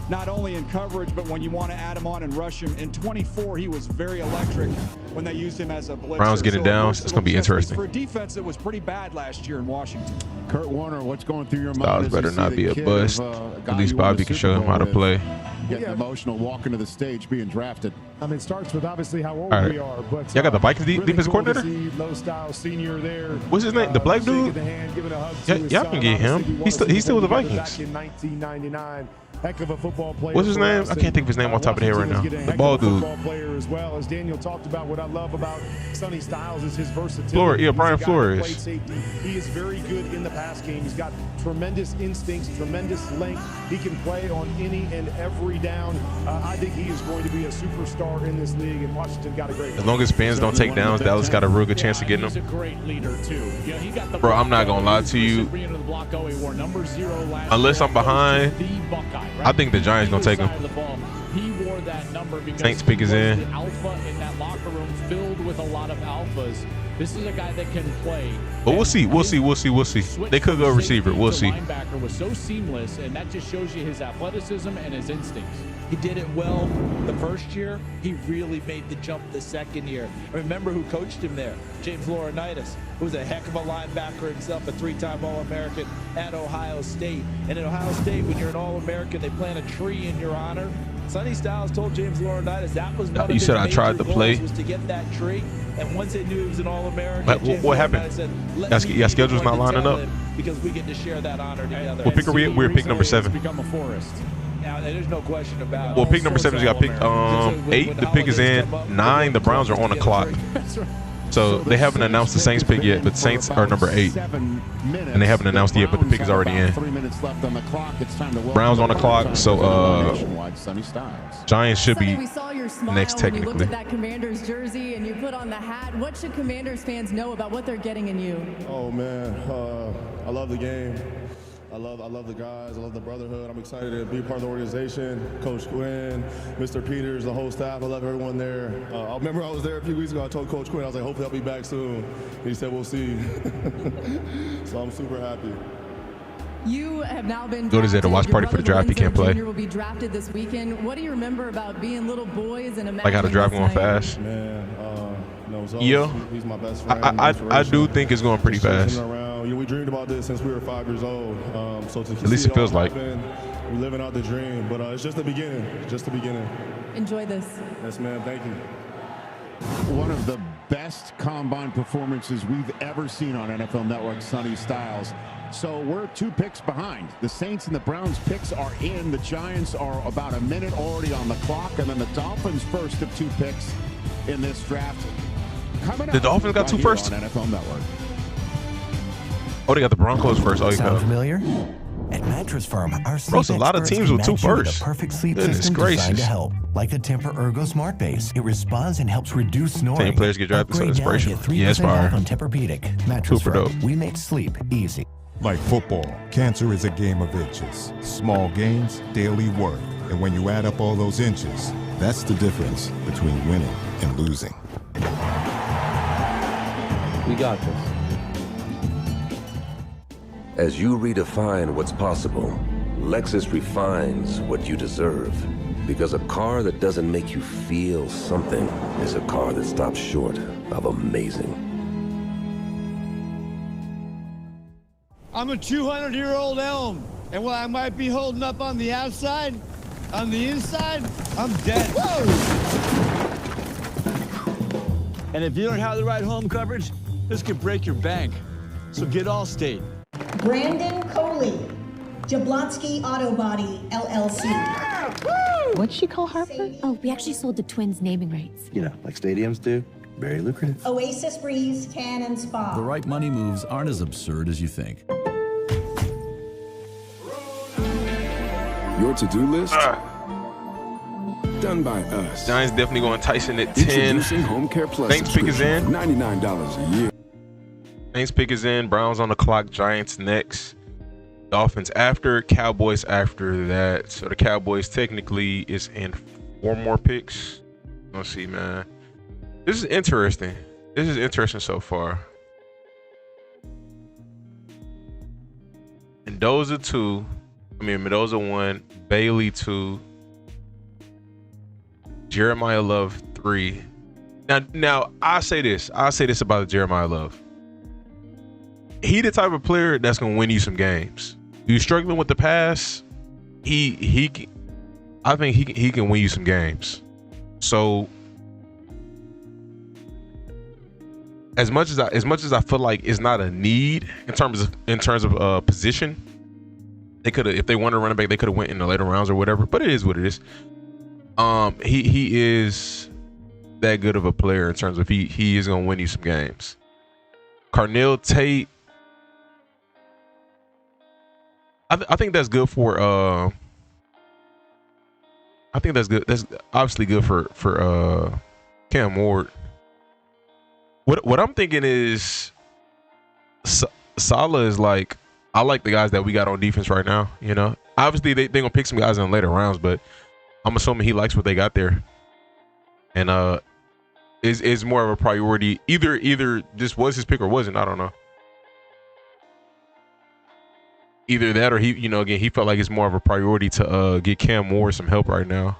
not only in coverage, but when you want to add him on and rush him. In 24, he was very electric when they used him as a blitzer. Browns getting down. It's going to be interesting. For a defense that was pretty bad last year in Washington. Kurt Warner, what's going through your Styles mind? better not be a bust. At least Bobby can show him how to play. Getting emotional walking to the stage being drafted. I mean, it starts with obviously how old we are. But y'all got the Vikings defensive coordinator? Low Style Senior there. What's his name? The black dude? Y'all can get him. He's still with the Vikings. Back in 1999. Heck of a football player. What's his name? I can't think of his name on top of the head right now. The bald dude. Player as well. As Daniel talked about, what I love about Sonny Styles is his versatility. Brian Flores. He is very good in the pass game. He's got tremendous instincts, tremendous length. He can play on any and every down. I think he is going to be a superstar in this league, and Washington got a great. As long as fans don't take downs, Dallas got a real good chance of getting him. He's a great leader too. Bro, I'm not gonna lie to you. Unless I'm behind, I think the Giants gonna take him. He wore that number because Saints pick is in. The alpha in that locker room filled with a lot of alphas. This is a guy that can play. But we'll see. We'll see. They could go receiver. We'll see. Linebacker was so seamless, and that just shows you his athleticism and his instincts. He did it well the first year. He really made the jump the second year. Remember who coached him there? James Laurinaitis, who was a heck of a linebacker himself, a 3-time All-American at Ohio State. And at Ohio State, when you're an All-American, they plant a tree in your honor. Sonny Styles told James Laurinaitis that was one of his major goals, was to get that tree. And once they knew he was an All-American, what happened? Your schedule's not lining up. Because we get to share that honor together. What pick are we? We're pick number 7. Become a forest. Now, there's no question about it. Well, pick number 7 is got pick 8. The pick is in 9. The Browns are on the clock. So they haven't announced the Saints pick yet, but Saints are number 8. And they haven't announced yet, but the pick is already in. 3 minutes left on the clock. It's time to Browns on the clock, so Giants should be we saw your smile next when you looked technically. at that Commanders jersey and you put on the hat. What should Commanders fans know about what they're getting in you? Oh man, I love the game. I love the guys. I love the brotherhood. I'm excited to be part of the organization. Coach Quinn, Mr. Peters, the whole staff. I love everyone there. I remember I was there a few weeks ago. I told Coach Quinn, I was like, hopefully I'll be back soon. And he said, we'll see. So I'm super happy. You have now been Go to Zeta, watch party for the draft. He can't play. Jr. will be drafted this weekend. What do you remember about being little boys and Like how the draft going fast. Man, Yo, he's my best friend. I do think it's going pretty fast. We dreamed about this since we were 5 years old. So to At least it feels like. We're living out the dream, but it's just the beginning. Just the beginning. Enjoy this. Yes, man. Thank you. One of the best combine performances we've ever seen on NFL Network, Sonny Styles. So we're 2 picks behind. The Saints and the Browns picks are in. The Giants are about a minute already on the clock, and then the Dolphins first of 2 picks in this draft. The Dolphins got 2 first. On NFL Network. Oh, they got the Broncos first. Oh, you Sound got familiar? At Mattress Firm, our sleep Bro, it's a lot of experts teams with can 2 match you with first. a perfect sleep Goodness system gracious. designed to help, like the Tempur Ergo Smart Base. It responds and helps reduce snoring. 10 players get drafted, so Upgrade now and inspirational. get 3% Yeah, it's fire. off on Tempur-Pedic. Mattress Super Firm. dope. We make sleep easy. Like football, cancer is a game of inches. Small gains, daily work. And when you add up all those inches, that's the difference between winning and losing. We got this. As you redefine what's possible, Lexus refines what you deserve. Because a car that doesn't make you feel something is a car that stops short of amazing. I'm a 200-year-old elm, and while I might be holding up on the outside, on the inside, I'm dead. Whoa! And if you don't have the right home coverage, this could break your bank. So get Allstate. Brandon Coley, Jablonski Auto Body, LLC. What'd she call Harper? Oh, we actually sold the Twins naming rights. You know, like stadiums do. Very lucrative. Oasis Breeze Tan and Spa. The right money moves aren't as absurd as you think. Your to-do list? Done by us. Giants definitely going Tyson at 10. Introducing Home Care Plus Saints pick is in. $99 a year. Saints pick is in. Browns on the clock. Giants next. Dolphins after. Cowboys after that. So the Cowboys technically is in 4 more picks. Let's see, man. This is interesting. This is interesting so far. Mendoza 2. Mendoza 1. Bailey 2. Jeremiah Love 3. Now I say this about Jeremiah Love. He the type of player that's gonna win you some games. You struggling with the pass, I think he can win you some games. So as much as I feel like it's not a need in terms of position, they could have, if they wanted a running back, they could have went in the later rounds or whatever. But it is what it is. He is that good of a player in terms of he is gonna win you some games. Carnell Tate, I think that's good for I think that's good. That's obviously good for Cam Ward. What I'm thinking is Saleh is like, I like the guys that we got on defense right now. You know, obviously they gonna pick some guys in later rounds, but I'm assuming he likes what they got there. And is more of a priority. Either this was his pick or wasn't. I don't know. Either that or he, you know, again, he felt like it's more of a priority to get Cam Moore some help right now.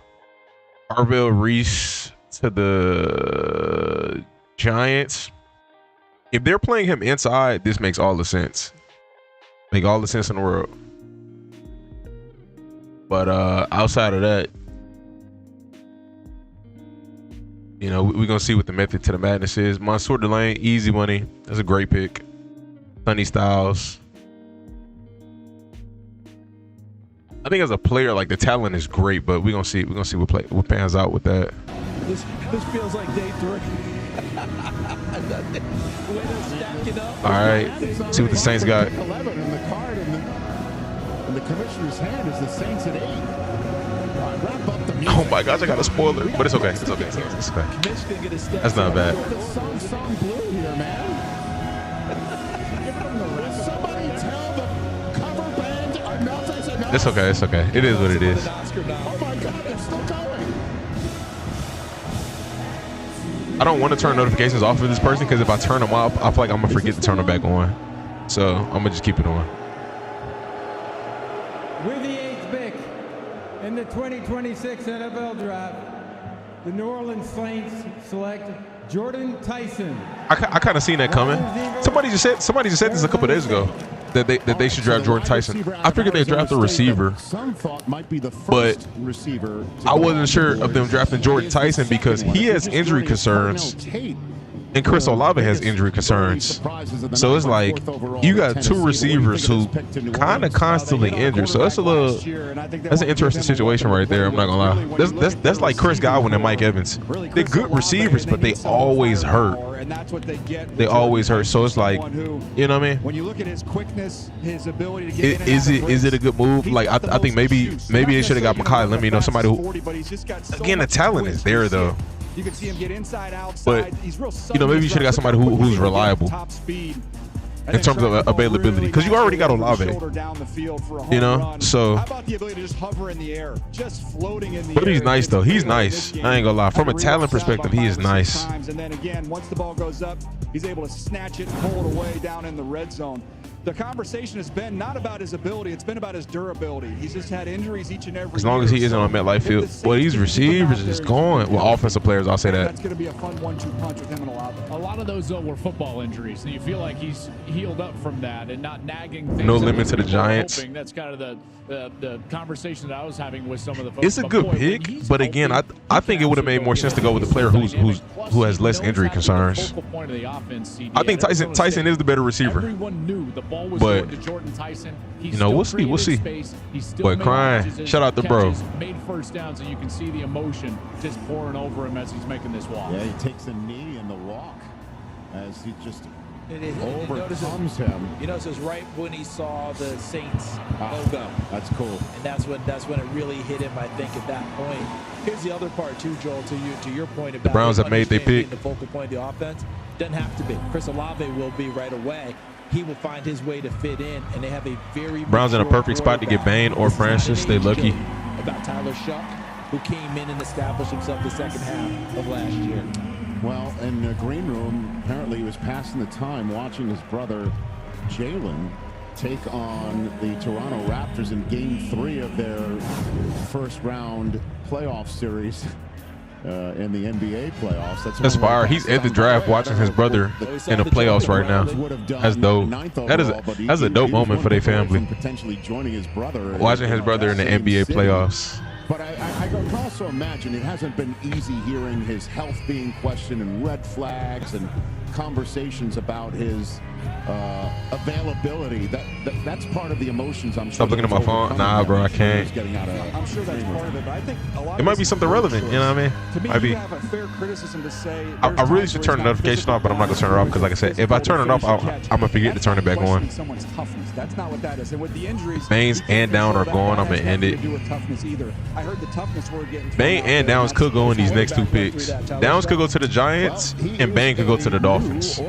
Arvell Reese to the Giants. If they're playing him inside, this makes all the sense. Make all the sense in the world. But outside of that, you know, we're going to see what the method to the madness is. Mansour Delane, easy money. That's a great pick. Sonny Styles. I think as a player, like, the talent is great, but we're gonna see what pans out with that. This feels like day 3. All right, see what the Saints got. 11 in the card, and the commissioner's hand is the Saints at 8. Wrap up the music. Oh my gosh, I got a spoiler, but it's okay. It's okay. It's okay. That's not bad. Song blue here, man. Somebody tell the cover band enough is enough. It's okay. It's okay. It is what it is. Oh my God, it's still going. I don't want to turn notifications off for this person because if I turn them off, I feel like I'm gonna forget to turn them back on. So I'm gonna just keep it on. With the 8th pick in the 2026 NFL Draft, the New Orleans Saints select Jordan Tyson. I kind of seen that coming. Somebody just said this a couple days ago that they should draft Jordan Tyson. I figured they'd draft a receiver, but I wasn't sure of them drafting Jordan Tyson because he has injury concerns and Chris Olave has injury concerns. So it's like you got 2 receivers who kind of constantly injured. So that's an interesting situation right there. I'm not gonna lie. That's like Chris Godwin and Mike Evans. They're good receivers, but they always hurt. They always hurt. So it's like, you know what I mean? When you look at his quickness, his ability to get is it a good move? Like I think maybe they should have got Mekhi. Let me know somebody who. Again, the talent is there though. You can see him get inside, outside. But you know, maybe you should have got somebody who's reliable in terms of availability, because you already got Olave. You know, so. How about the ability to just hover in the air, just floating in the air? But he's nice though. He's nice. I ain't gonna lie. From a talent perspective, he is nice. And then again, once the ball goes up, he's able to snatch it and pull it away down in the red zone. The conversation has been not about his ability, it's been about his durability. He's just had injuries each and every year. As long as he isn't on MetLife Field. Well, these receivers is going. Well, offensive players, I'll say that. That's going to be a fun 1-2 punch with him and Olave. A lot of those, though, were football injuries, and you feel like he's healed up from that and not nagging things. No limit to the Giants. That's kind of the conversation that I was having with some of the folks. It's a good pick, but again, I think it would have made more sense to go with a player who has less injury concerns. I think Tyson is the better receiver. Everyone knew the ball was but going to Jordan Tyson. You know, we'll see. But crying, shout out to bro. Made first downs, and you can see the emotion just pouring over him as he's making this walk. Yeah, he takes a knee in the walk as he just overcomes him. You know, it was right when he saw the Saints logo. That's cool. And that's when it really hit him, I think, at that point. Here's the other part too, Joel, to your point about the Browns have made their pick. The focal point of the offense doesn't have to be. Chris Olave will be right away. He will find his way to fit in, and they have a very Browns in a perfect spot to get Bain or Francis. They lucky. About Tyler Shuck, who came in and established himself the second half of last year. Well, in the green room, apparently he was passing the time watching his brother Jalen take on the Toronto Raptors in Game 3 of their first-round playoff series. In the NBA playoffs. That's fire. He's at the draft watching his brother in the playoffs right now. That's dope. That's a dope moment for their family. Potentially joining his brother. Watching his brother in the NBA playoffs. But I can also imagine it hasn't been easy hearing his health being questioned and red flags and conversations about his availability. That's part of the emotions, I'm sure. Stop looking at my phone. Nah, bro, I can't. I'm sure that's part of it, but I think a lot it might be something relevant, you know what I mean? To me, might be. You have a fair criticism to say. I really should turn the notification off, but I'm not gonna turn it off because, like I said, if I turn it off, I'm gonna forget to turn it back on. Someone's toughness. That's not what that is. And with the injuries, Baines and Down are gone. I'm gonna end it. I heard the toughness word getting. Bain and Downs could go in these next 2 picks. Downs could go to the Giants, and Bain could go to the Dolphins.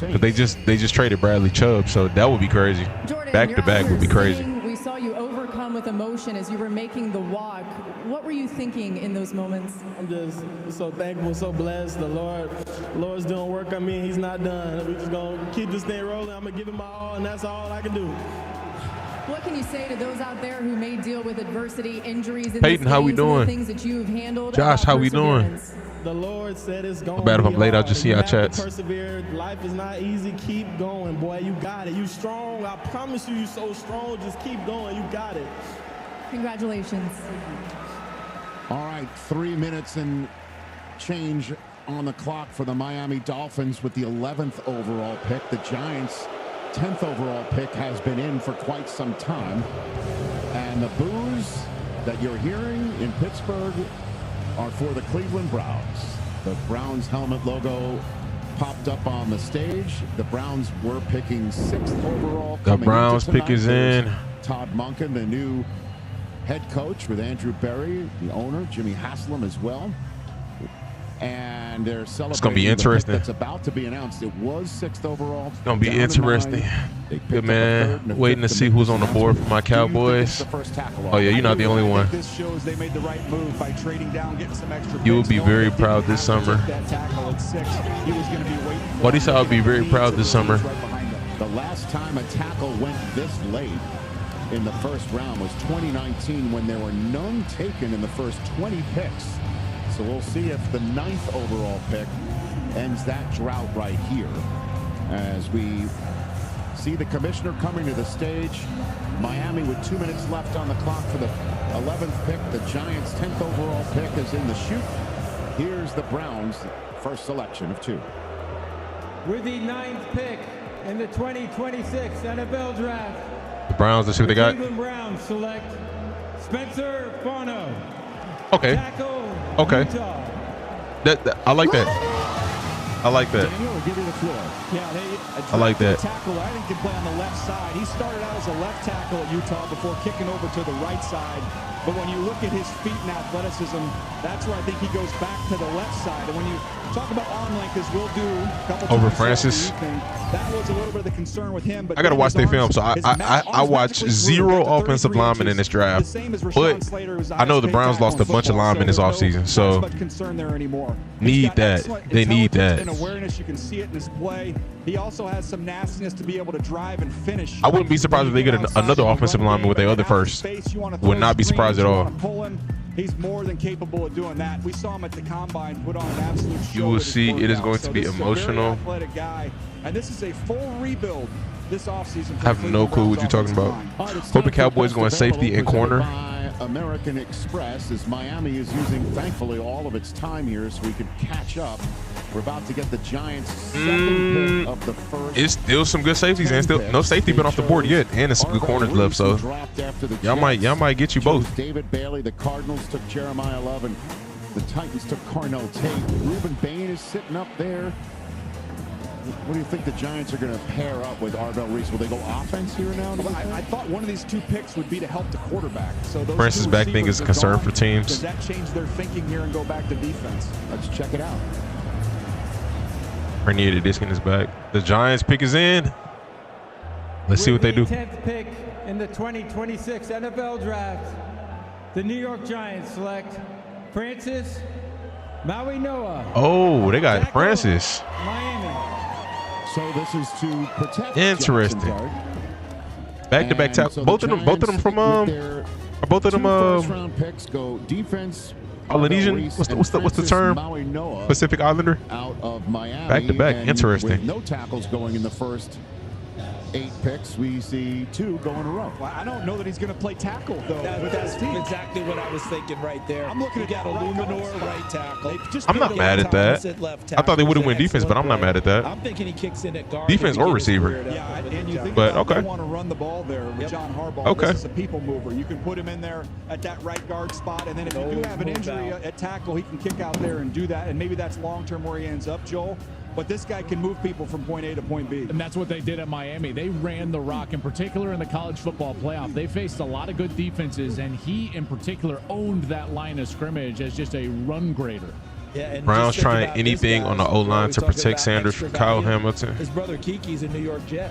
But they just traded Bradley Chubb, so that would be crazy. Back to back would be crazy. We saw you overcome with emotion as you were making the walk. What were you thinking in those moments? I'm just so thankful, so blessed. The Lord's doing work on me. He's not done. We're just going to keep this thing rolling. I'm going to give him my all, and that's all I can do. What can you say to those out there who may deal with adversity, injuries, in Peyton, how we doing? Things that you've handled? Josh, how we doing? The Lord said it's going. Bad if I'm late. I'll just see our chats. Persevere. Life is not easy. Keep going, boy. You got it. You strong. I promise you, you're so strong. Just keep going. You got it. Congratulations. All right, 3 minutes and change on the clock for the Miami Dolphins with the 11th overall pick. The Giants' 10th overall pick has been in for quite some time. And the boos that you're hearing in Pittsburgh are for the Cleveland Browns. The Browns helmet logo popped up on the stage. The Browns were picking 6th overall. The Browns pick is in. Todd Monken, the new head coach, with Andrew Berry, the owner, Jimmy Haslam as well. And they're celebrating. It's going to be interesting. That's about to be announced. It was 6th overall. It's going to be interesting. Good man. Waiting to see who's on the board for my Cowboys. Oh, yeah, you're not the only one. This shows they made the right move by trading down, getting some extra. You will be very proud this summer. What do you say? I'll be very proud this summer. The last time a tackle went this late in the first round was 2019, when there were none taken in the first 20 picks. So we'll see if the 9th overall pick ends that drought right here. As we see the commissioner coming to the stage. Miami with 2 minutes left on the clock for the 11th pick. The Giants' 10th overall pick is in the chute. Here's the Browns' first selection of 2. With the 9th pick in the 2026 NFL Draft. The Browns, let's see what they got. Cleveland Browns select Spencer Fano. Okay. Okay. That I like that. I like that. Daniel will give you the floor. Yeah, I like that. Tackle I think can play on the left side. He started out as a left tackle at Utah before kicking over to the right side. But when you look at his feet and athleticism, that's where I think he goes back to the left side. And when you talk about arm length, as we'll do a couple over times Francis, that was a little bit of the concern with him. But I gotta watch their film, so I watch 0 offensive linemen in this draft. But I know the Browns lost a bunch of linemen this offseason, so need that. They need that. And awareness, you can see it in his play. He also has some nastiness to be able to drive and finish. I wouldn't be surprised if they get another offensive lineman with their other first. Would not be surprised at all. He's more than capable of doing that. We saw him at the combine put on an absolute show. You will see it is going to be emotional. This is a very athletic guy, and this is a full rebuild this offseason. I have no clue what you're talking about. Hope the Cowboys going safety and corner. American Express, as Miami is using, thankfully, all of its time here so we can catch up. We're about to get the Giants' second pick of the first. It's still some good safeties, and still no safety been off the board yet, and it's some good corners left. So y'all might get you both. David Bailey, the Cardinals took Jeremiah Love, and the Titans took Carnell Tate. Ruben Bain is sitting up there. What do you think the Giants are going to pair up with Arvell Reese? Will they go offense here now? Well, I thought one of these 2 picks would be to help the quarterback. So those Francis back thing is a concern for teams. Does that change their thinking here and go back to defense? Let's check it out. Renier Diskin is back. The Giants pick is in. Let's see what they do. 10th pick in the 2026 NFL Draft, the New York Giants select Francis Mauigoa. Oh, they got Francis. Miami. So this is to protect. Interesting. Back-to-back tackle. Both of them from both of them first round picks go defense. Polynesian. What's the term? Pacific Islander. Out of Miami. Back-to-back. Interesting. With no tackles going in the first 8 picks, we see 2 go in a row. Well, I don't know that he's going to play tackle, though. That's exactly what I was thinking right there. I'm looking at a Luminor right tackle. I'm not mad at that. I thought they would have went defense, but I'm not mad at that. I'm thinking he kicks in at guard. Defense or receiver. Yeah, and you think but okay. want to run the ball there with John Harbaugh. Okay. This is a people mover. You can put him in there at that right guard spot, and then if you do have an injury at tackle, he can kick out there and do that, and maybe that's long-term where he ends up, Joel. But this guy can move people from point A to point B. And that's what they did at Miami. They ran the rock, in particular in the college football playoff. They faced a lot of good defenses, and he, in particular, owned that line of scrimmage as just a run grader. Yeah, and Browns trying anything on the O-line to protect Sanders from Kyle Hamilton. His brother Kiki's a New York Jet.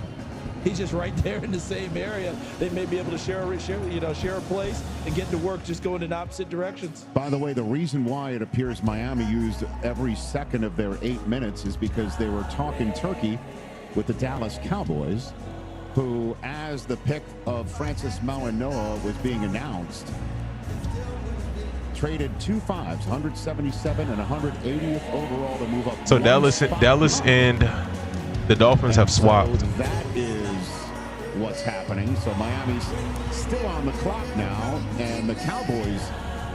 He's just right there in the same area. They may be able to share a place and get to work, just going in opposite directions. By the way, the reason why it appears Miami used every second of their 8 minutes is because they were talking turkey with the Dallas Cowboys, who, as the pick of Francis Mauigoa was being announced, traded 2 5s, 177 and 180th overall to move up. So Dallas and the Dolphins have swapped. So that is what's happening. So Miami's still on the clock now, and the Cowboys'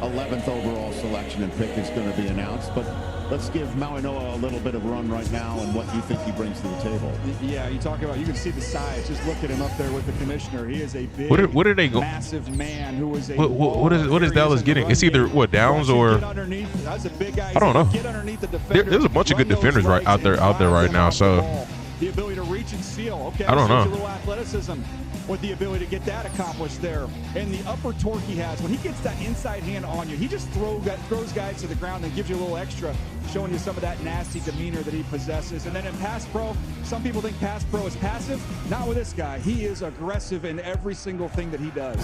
11th overall selection and pick is going to be announced. But let's give Mauigoa a little bit of a run right now and what you think he brings to the table. Yeah, you can see the size. Just look at him up there with the commissioner. He is a big, what are they massive man who is a what is Dallas getting? It's either Downs or that's a big guy. I don't know. Get underneath the defender, there's a bunch of good defenders right out there right now. So the ability to reach and seal. Okay, I don't know. A little athleticism with the ability to get that accomplished there, and the upper torque he has. When he gets that inside hand on you, he just throws guys to the ground and gives you a little extra, showing you some of that nasty demeanor that he possesses. And then in pass pro, some people think pass pro is passive. Not with this guy. He is aggressive in every single thing that he does.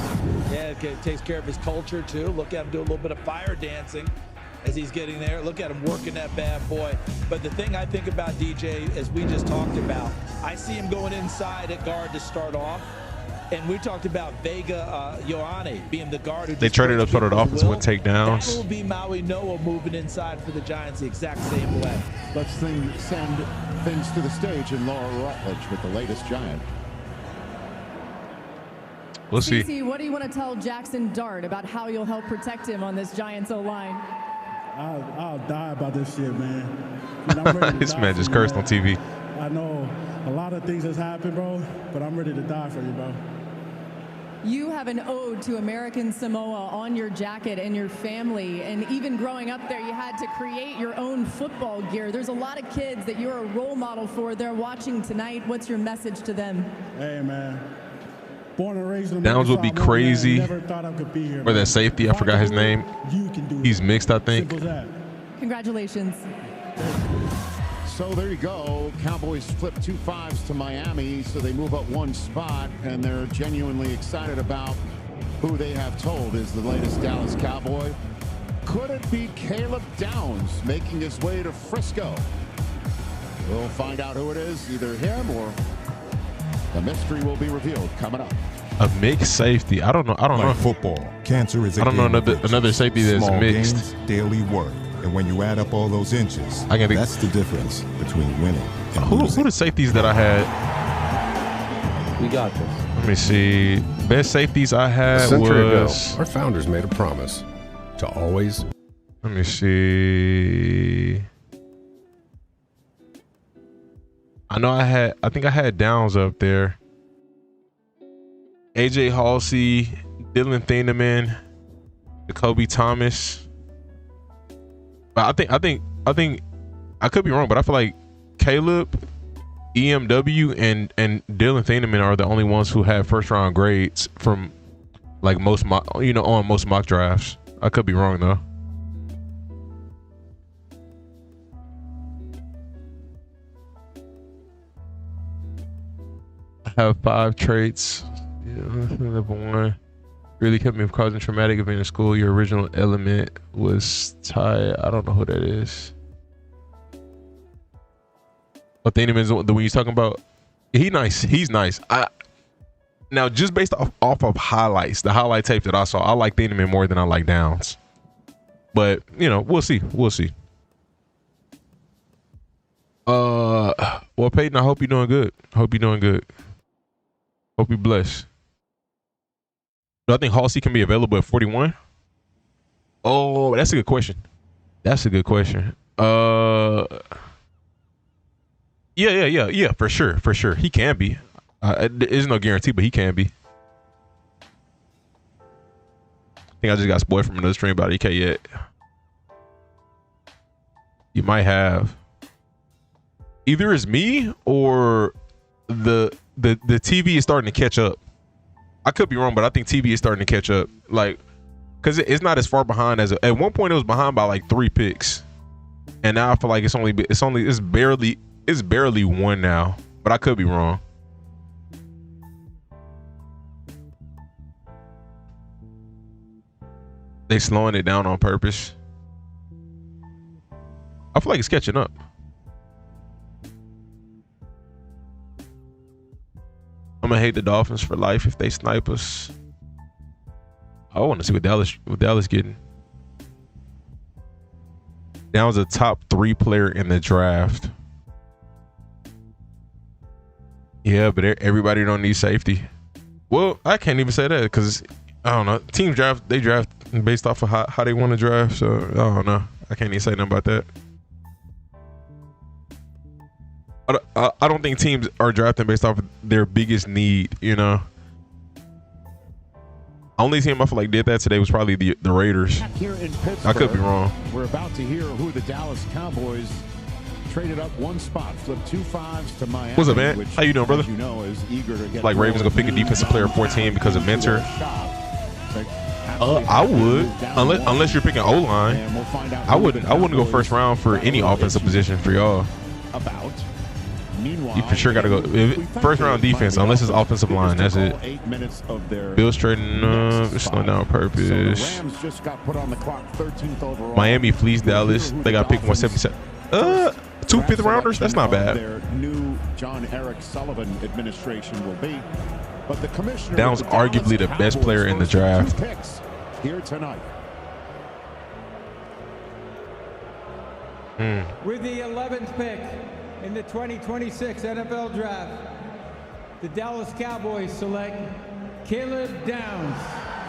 Yeah, it takes care of his culture too. Look at him do a little bit of fire dancing as he's getting there. Look at him working that bad boy. But the thing I think about DJ, as we just talked about, I see him going inside at guard to start off. And we talked about Vega Ioane being the guard who they traded up, started off with takedowns. That will be Mauigoa moving inside for the Giants the exact same way. Let's send things to the stage in Laura Rutledge with the latest Giant. We'll see. Stacey, what do you want to tell Jackson Dart about how you'll help protect him on this Giants O-line? I'll die about this shit, man. This man just cursed on TV. I know a lot of things has happened, bro, but I'm ready to die for you, bro. You have an ode to American Samoa on your jacket and your family, and even growing up there, you had to create your own football gear. There's a lot of kids that you're a role model for. They're watching tonight. What's your message to them? Hey, man. Born and raised in Downs would be crazy. Never thought I could be here, or that safety, I forgot his name. He's mixed, I think. Congratulations. So there you go. Cowboys flip 2 5s to Miami, so they move up 1 spot, and they're genuinely excited about who they have told is the latest Dallas Cowboy. Could it be Caleb Downs making his way to Frisco? We'll find out who it is, either him or the mystery will be revealed coming up. A mixed safety. I don't know. Football. Cancer is a I don't know another safety that's small mixed. Gains, daily work. And when you add up all those inches, that's the difference between winning and who the safeties that I had? We got this. Let me see. Best safeties I had a century was ago, our founders made a promise to always. Let me see. I think I had Downs up there. AJ Halsey, Dylan Thieneman, Jacoby Thomas. But I think I could be wrong, but I feel like Caleb, EMW, and Dylan Thieneman are the only ones who had first round grades from like most on most mock drafts. I could be wrong though. I have 5 traits. Level 1. Really kept me from causing traumatic event in school. Your original element was Ty. I don't know who that is. But Thieneman's the one you're talking about. He's nice. Now just based off of highlights, the highlight tape that I saw, I like Thieneman more than I like Downs. But we'll see. Well, Peyton, I hope you're doing good. Hope you're blessed. Do I think Halsey can be available at 41? Oh, that's a good question. Yeah, for sure. He can be. There's no guarantee, but he can be. I think I just got spoiled from another stream about EK yet. You might have. Either it's me or the TV is starting to catch up. I could be wrong, but I think TV is starting to catch up. Like, because it's not as far behind as at one point it was behind by like 3 picks, and now I feel like it's barely 1 now. But I could be wrong. They slowing it down on purpose. I feel like it's catching up. I'm gonna hate the Dolphins for life if they snipe us. I want to see what Dallas getting. Downs a top 3 player in the draft. Yeah, but everybody don't need safety. Well, I can't even say that because I don't know. Teams draft based off of how they want to draft. So I don't know. I can't even say nothing about that. I don't think teams are drafting based off of their biggest need. You know, only team I feel like did that today was probably the Raiders. Here in Pittsburgh, I could be wrong. We're about to hear who the Dallas Cowboys traded up one spot, flipped 2 5s to Miami. What's up, man? How you doing, brother? You know, is eager to get like Ravens gonna pick a defensive player 14 because of mentor. I would, unless you're picking O-line. I wouldn't go first round for any offensive position for y'all. You for sure got to go first round defense, unless it's offensive line. That's it. Bill's trading up, slowing down on purpose. Miami flees Dallas. They got picked 177. 2 5th rounders. That's not bad. Their new John Eric Sullivan administration will be, but the commissioner Downs arguably the best player in the draft. Here tonight. With the 11th pick in the 2026 NFL Draft, the Dallas Cowboys select Caleb Downs.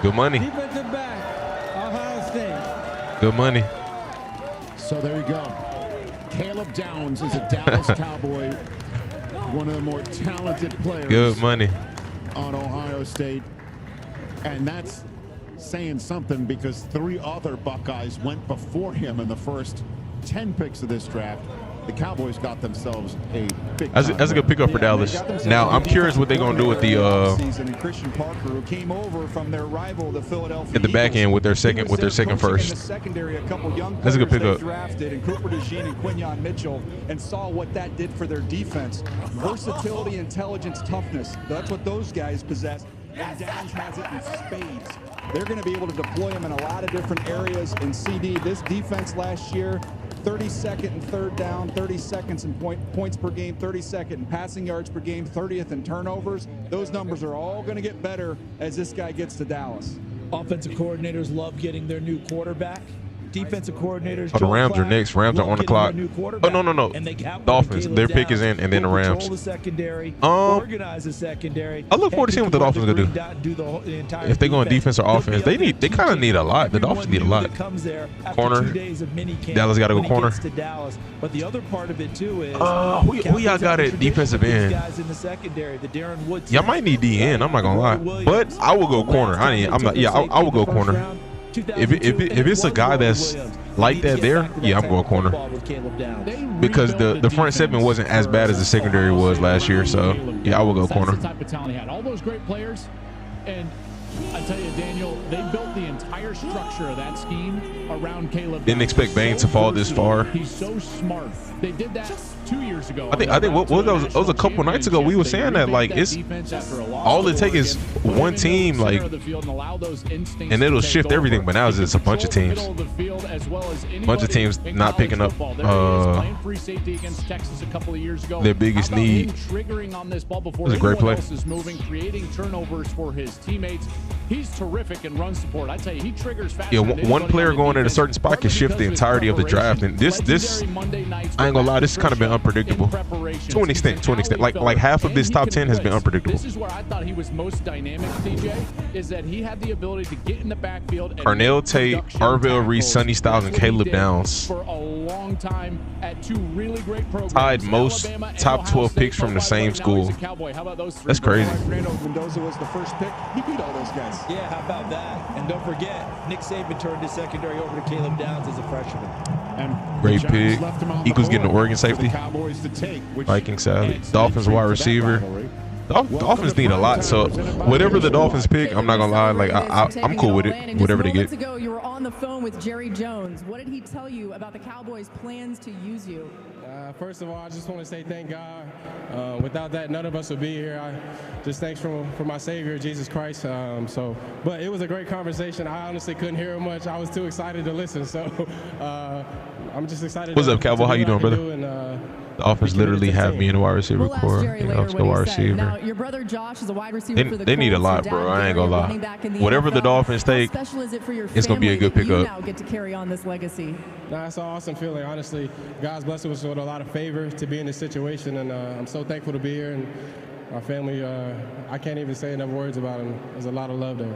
Good money. Defensive back, Ohio State. Good money. So there you go. Caleb Downs is a Dallas Cowboy, one of the more talented players. Good money. On Ohio State. And that's saying something because 3 other Buckeyes went before him in the first 10 picks of this draft. The Cowboys got themselves a big. That's a good pickup for Dallas. Now I'm curious what they're gonna do with the Christian Parker, who came over from their rival, the Philadelphia at the back end with their second first. Secondary, a couple young that's a good pickup. Drafted and Cooper DeJean and Quinyon Mitchell, and saw what that did for their defense. Versatility, intelligence, toughness. That's what those guys possess. And Downs has it in spades. They're going to be able to deploy him in a lot of different areas. In CD, this defense last year, 32nd in third down, 32nd in points per game, 32nd in passing yards per game, 30th in turnovers. Those numbers are all going to get better as this guy gets to Dallas. Offensive coordinators love getting their new quarterback. Defensive coordinators. Oh, the Rams are next. Rams are on the clock. Oh, no. Dolphins. Their pick is in, and then the Rams. Organize the secondary. I look forward to seeing what the Dolphins are gonna do. If they go on defense or offense, they kind of need a lot. The Dolphins need a lot. Corner. Dallas got to go corner. But the other part of it too is who y'all got at defensive end? Y'all might need DN. I'm not gonna lie, but I will go corner. I will go corner. If it's a guy that's like that there, yeah, I'm going corner. Because the front seven wasn't as bad as the secondary was last year, so yeah, I will go corner. That's the type of talent he had. All those great players, and I tell you, Daniel, they built the entire structure of that scheme around Caleb. Didn't expect Bain to fall this far. He's so smart. They did that 2 years ago. I think what that was a couple nights ago. We were saying that like it's all it takes is one team, like, and it'll shift everything. But now it's just a bunch of teams. Bunch of teams not picking up their biggest need. It was a great play. Creating turnovers for his teammates. He's terrific in run support. I tell you, he triggers fast. Yeah, one player going at a certain spot can shift the entirety of the draft. And this, I ain't gonna lie, this has kind of been unpredictable to an extent. Like half of this top 10 has been unpredictable. This is where I thought he was most dynamic, DJ, is that he had the ability to get in the backfield. Carnell Tate, Arvell Reese, Sonny Styles, and Caleb Downs. For a long time at 2 really great programs. Tied most top 12 picks from the same school. That's crazy. Mendoza was the first pick. He beat all those guys. Yeah, how about that? And don't forget, Nick Saban turned his secondary over to Caleb Downs as a freshman. And great pick. Equals getting the Oregon safety. Vikings salad. Dolphins wide receiver. Dolphins need a lot, so whatever the Dolphins pick, I'm not gonna lie, like I'm cool with it. Whatever they get. Ago, you were on the phone with Jerry Jones. What did he tell you about the Cowboys' plans to use you? First of all, I just want to say thank God. Without that, none of us would be here. Just thanks for my Savior, Jesus Christ. But it was a great conversation. I honestly couldn't hear it much. I was too excited to listen. So I'm just excited. What's up, Cowboy? How you doing, brother? The offense literally have me in the wide receiver core. The wide receiver. Now, your brother Josh is a wide receiver for the They need a lot, Colts. bro. I ain't gonna lie. Whatever the Dolphins take, it's gonna be a good pickup. You now get to carry on this legacy. It's an awesome feeling. Honestly, God's blessed us with a lot of favor to be in this situation, and I'm so thankful to be here. And our family, I can't even say enough words about them. There's a lot of love there.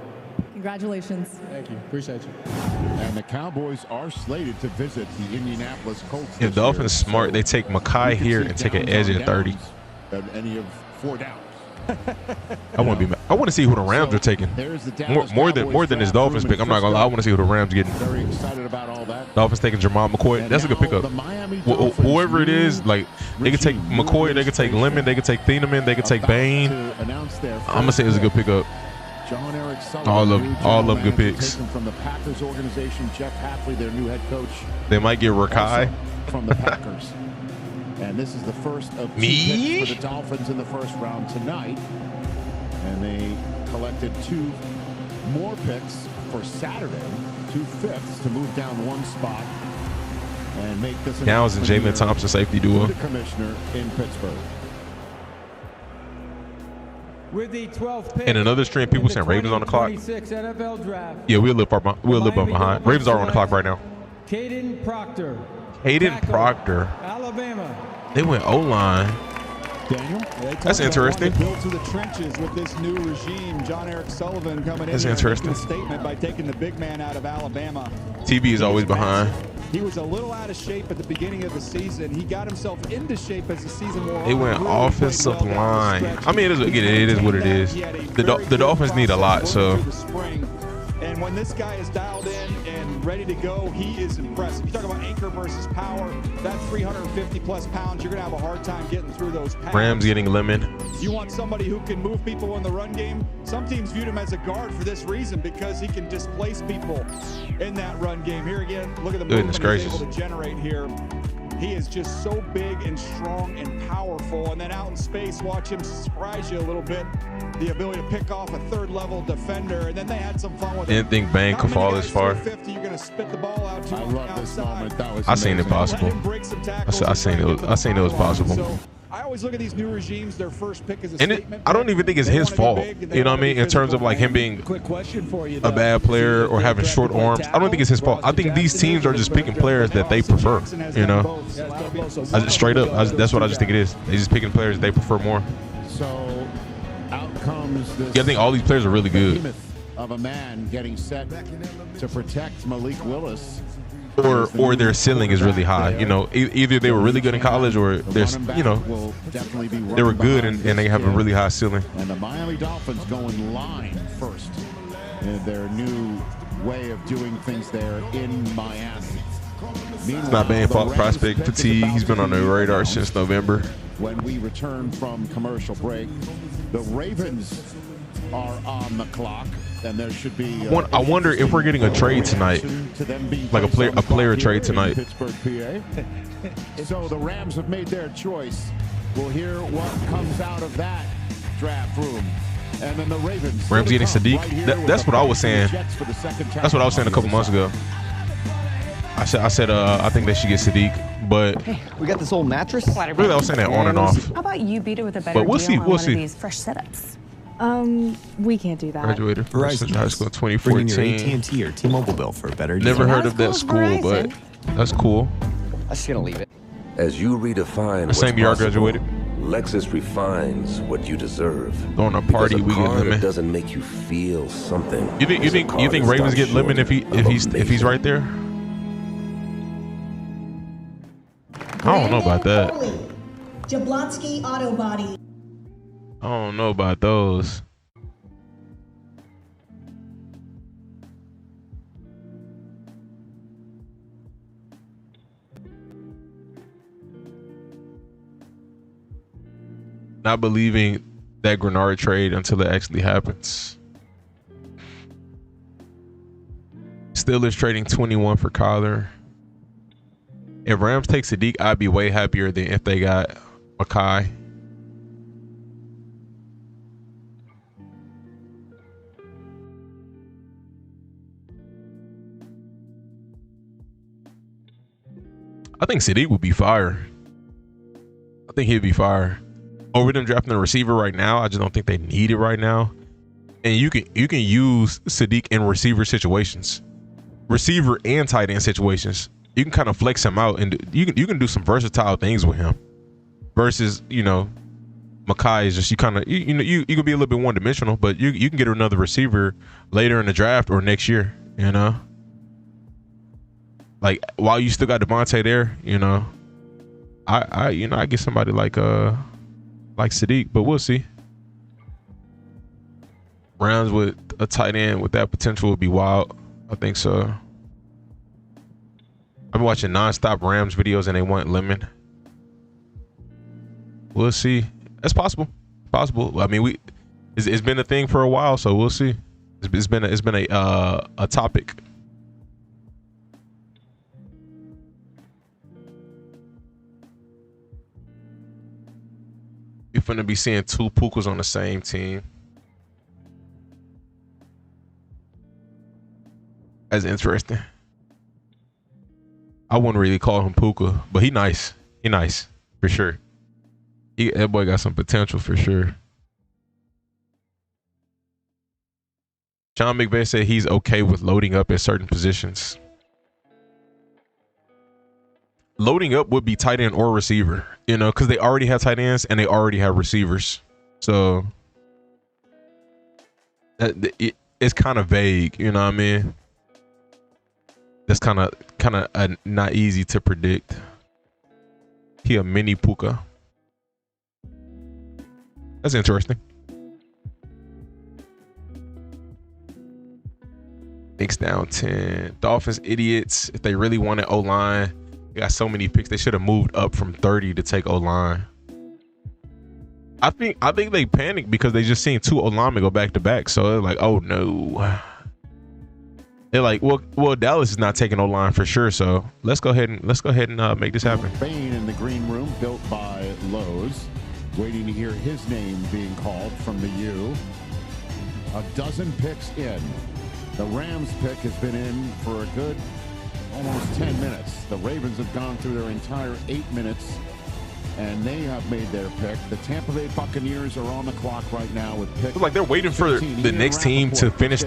Congratulations. Thank you. Appreciate you. And the Cowboys are slated to visit the Indianapolis Colts. If Dolphins smart, they take Mekhi here and take an edge at 30. Any of 4 downs. I want to see who the Rams are taking. More than this Dolphins pick. I'm not gonna lie. I want to see who the Rams getting. Very excited about all that. Dolphins taking Jamal McCoy. That's a good pickup. Whoever it is, like they could take McCoy, they could take Lemon, they could take Thieneman, they could take Bain. I'm gonna say it's a good pickup. John Eric Sullivan, all of them good picks. From the Packers organization, Jeff Hafley, their new head coach. They might get Rakai from the Packers. And this is the first of 2 picks for the Dolphins in the first round tonight. And they collected 2 more picks for Saturday, 2 fifths to move down 1 spot and make this Downs and Jalen Thompson safety duo. The commissioner in Pittsburgh. With the 12th pick and another stream, people saying Ravens on the clock. NFL draft. Yeah, we'll live up behind. Ravens are on the clock right now. Caden Proctor. Alabama. They went O-line. Daniel, that's interesting. Built to the trenches with this new regime. John Eric Sullivan coming in. That's interesting. A statement by taking the big man out of Alabama. TB is always behind. He was a little out of shape at the beginning of the season. He got himself into shape as the season wore on. They went offensive line. I mean, it is what it is. The Dolphins need a lot, so. And when this guy is dialed in and ready to go, he is impressive. You talk about anchor versus power, that 350-plus pounds, you're going to have a hard time getting through those pounds. Rams getting Lemon. You want somebody who can move people in the run game. Some teams viewed him as a guard for this reason, because he can displace people in that run game. Here again, look at the movement he's able to generate here. He is just so big and strong and powerful. And then out in space, watch him surprise you a little bit. The ability to pick off a third-level defender. And then they had some fun with it. Didn't think Bang could fall this far. 50, you're going to spit the ball out to him outside. I seen it possible. I seen it was possible. So I always look at these new regimes. Their first pick is a statement. I don't even think it's his fault. You know what I mean? In terms of like him being a bad player or having short arms. I don't think it's his fault. I think these teams are just picking players that they prefer. You know? Straight up. That's what I just think it is. They're just picking players they prefer more. So out comes this. Yeah, I think all these players are really good. Of a man getting set to protect Malik Willis. Or their ceiling is really high. You know, either they were really good in college or there's, you know, they were good and they have a really high ceiling. And the Miami Dolphins going line first in their new way of doing things there in Miami. It's not being prospect fatigue. He's been on the radar since November. When we return from commercial break, the Ravens are on the clock. And there should be. I wonder if we're getting a trade tonight, like a player trade tonight. Pittsburgh, PA. So the Rams have made their choice. We'll hear what comes out of that draft room. And then the Ravens. Rams getting Sadiq. That's what I was saying. That's what I was saying a couple months ago. I said I think they should get Sadiq, but hey, we got this old mattress. Really, I was saying that on and off. How about you beat it with a better deal on one of these fresh setups? We can't do that. Graduated from Verizon High School in 2014. Bring your AT&T or T-Mobile bill for a better deal. Never heard of that school, but that's cool. I'm just gonna leave it. As you redefine the same year I graduated, Lexus refines what you deserve. Going to a party, we get Lemon. It doesn't make you feel something. You think Ravens get Lemon if he's right there? I don't know about that. Jablonski Auto Body. I don't know about those. Not believing that Grenard trade until it actually happens. Steelers trading 21 for Kyler. If Rams take Sadiq, I'd be way happier than if they got Mekhi. I think Sadiq would be fire. I think he'd be fire. Over them drafting a receiver right now, I just don't think they need it right now. And you can use Sadiq in receiver situations, receiver and tight end situations. You can kind of flex him out, and you can do some versatile things with him. Versus, you know, Mekhi is just you can be a little bit one dimensional, but you can get another receiver later in the draft or next year. You know. Like while you still got Devontae there, you know, I get somebody like Sadiq, but we'll see. Rams with a tight end with that potential would be wild. I think so. I've been watching nonstop Rams videos and they want Lemon. We'll see. That's possible. Possible. I mean, it's been a thing for a while, so we'll see. It's been a topic. You're finna be seeing two Pukas on the same team. That's interesting. I wouldn't really call him Puka, but he nice. He nice for sure. That boy got some potential for sure. Sean McVay said he's okay with loading up at certain positions. Loading up would be tight end or receiver, you know, because they already have tight ends and they already have receivers. So it's kind of vague, you know what I mean? That's kind of not easy to predict. He a mini Puka. That's interesting. Knicks down 10. Dolphins idiots. If they really wanted O-line, they got so many picks. They should have moved up from 30 to take O-line. I think they panicked because they just seen two O-linemen go back to back. So they're like, oh no. They're like, well, Dallas is not taking O-line for sure. So let's go ahead and make this happen. Bain in the green room, built by Lowe's, waiting to hear his name being called from the U. A dozen picks in. The Rams pick has been in for a good almost 10 minutes. The Ravens have gone through their entire 8 minutes, and they have made their pick. The Tampa Bay Buccaneers are on the clock right now with pick. It's like they're waiting for the next team to finish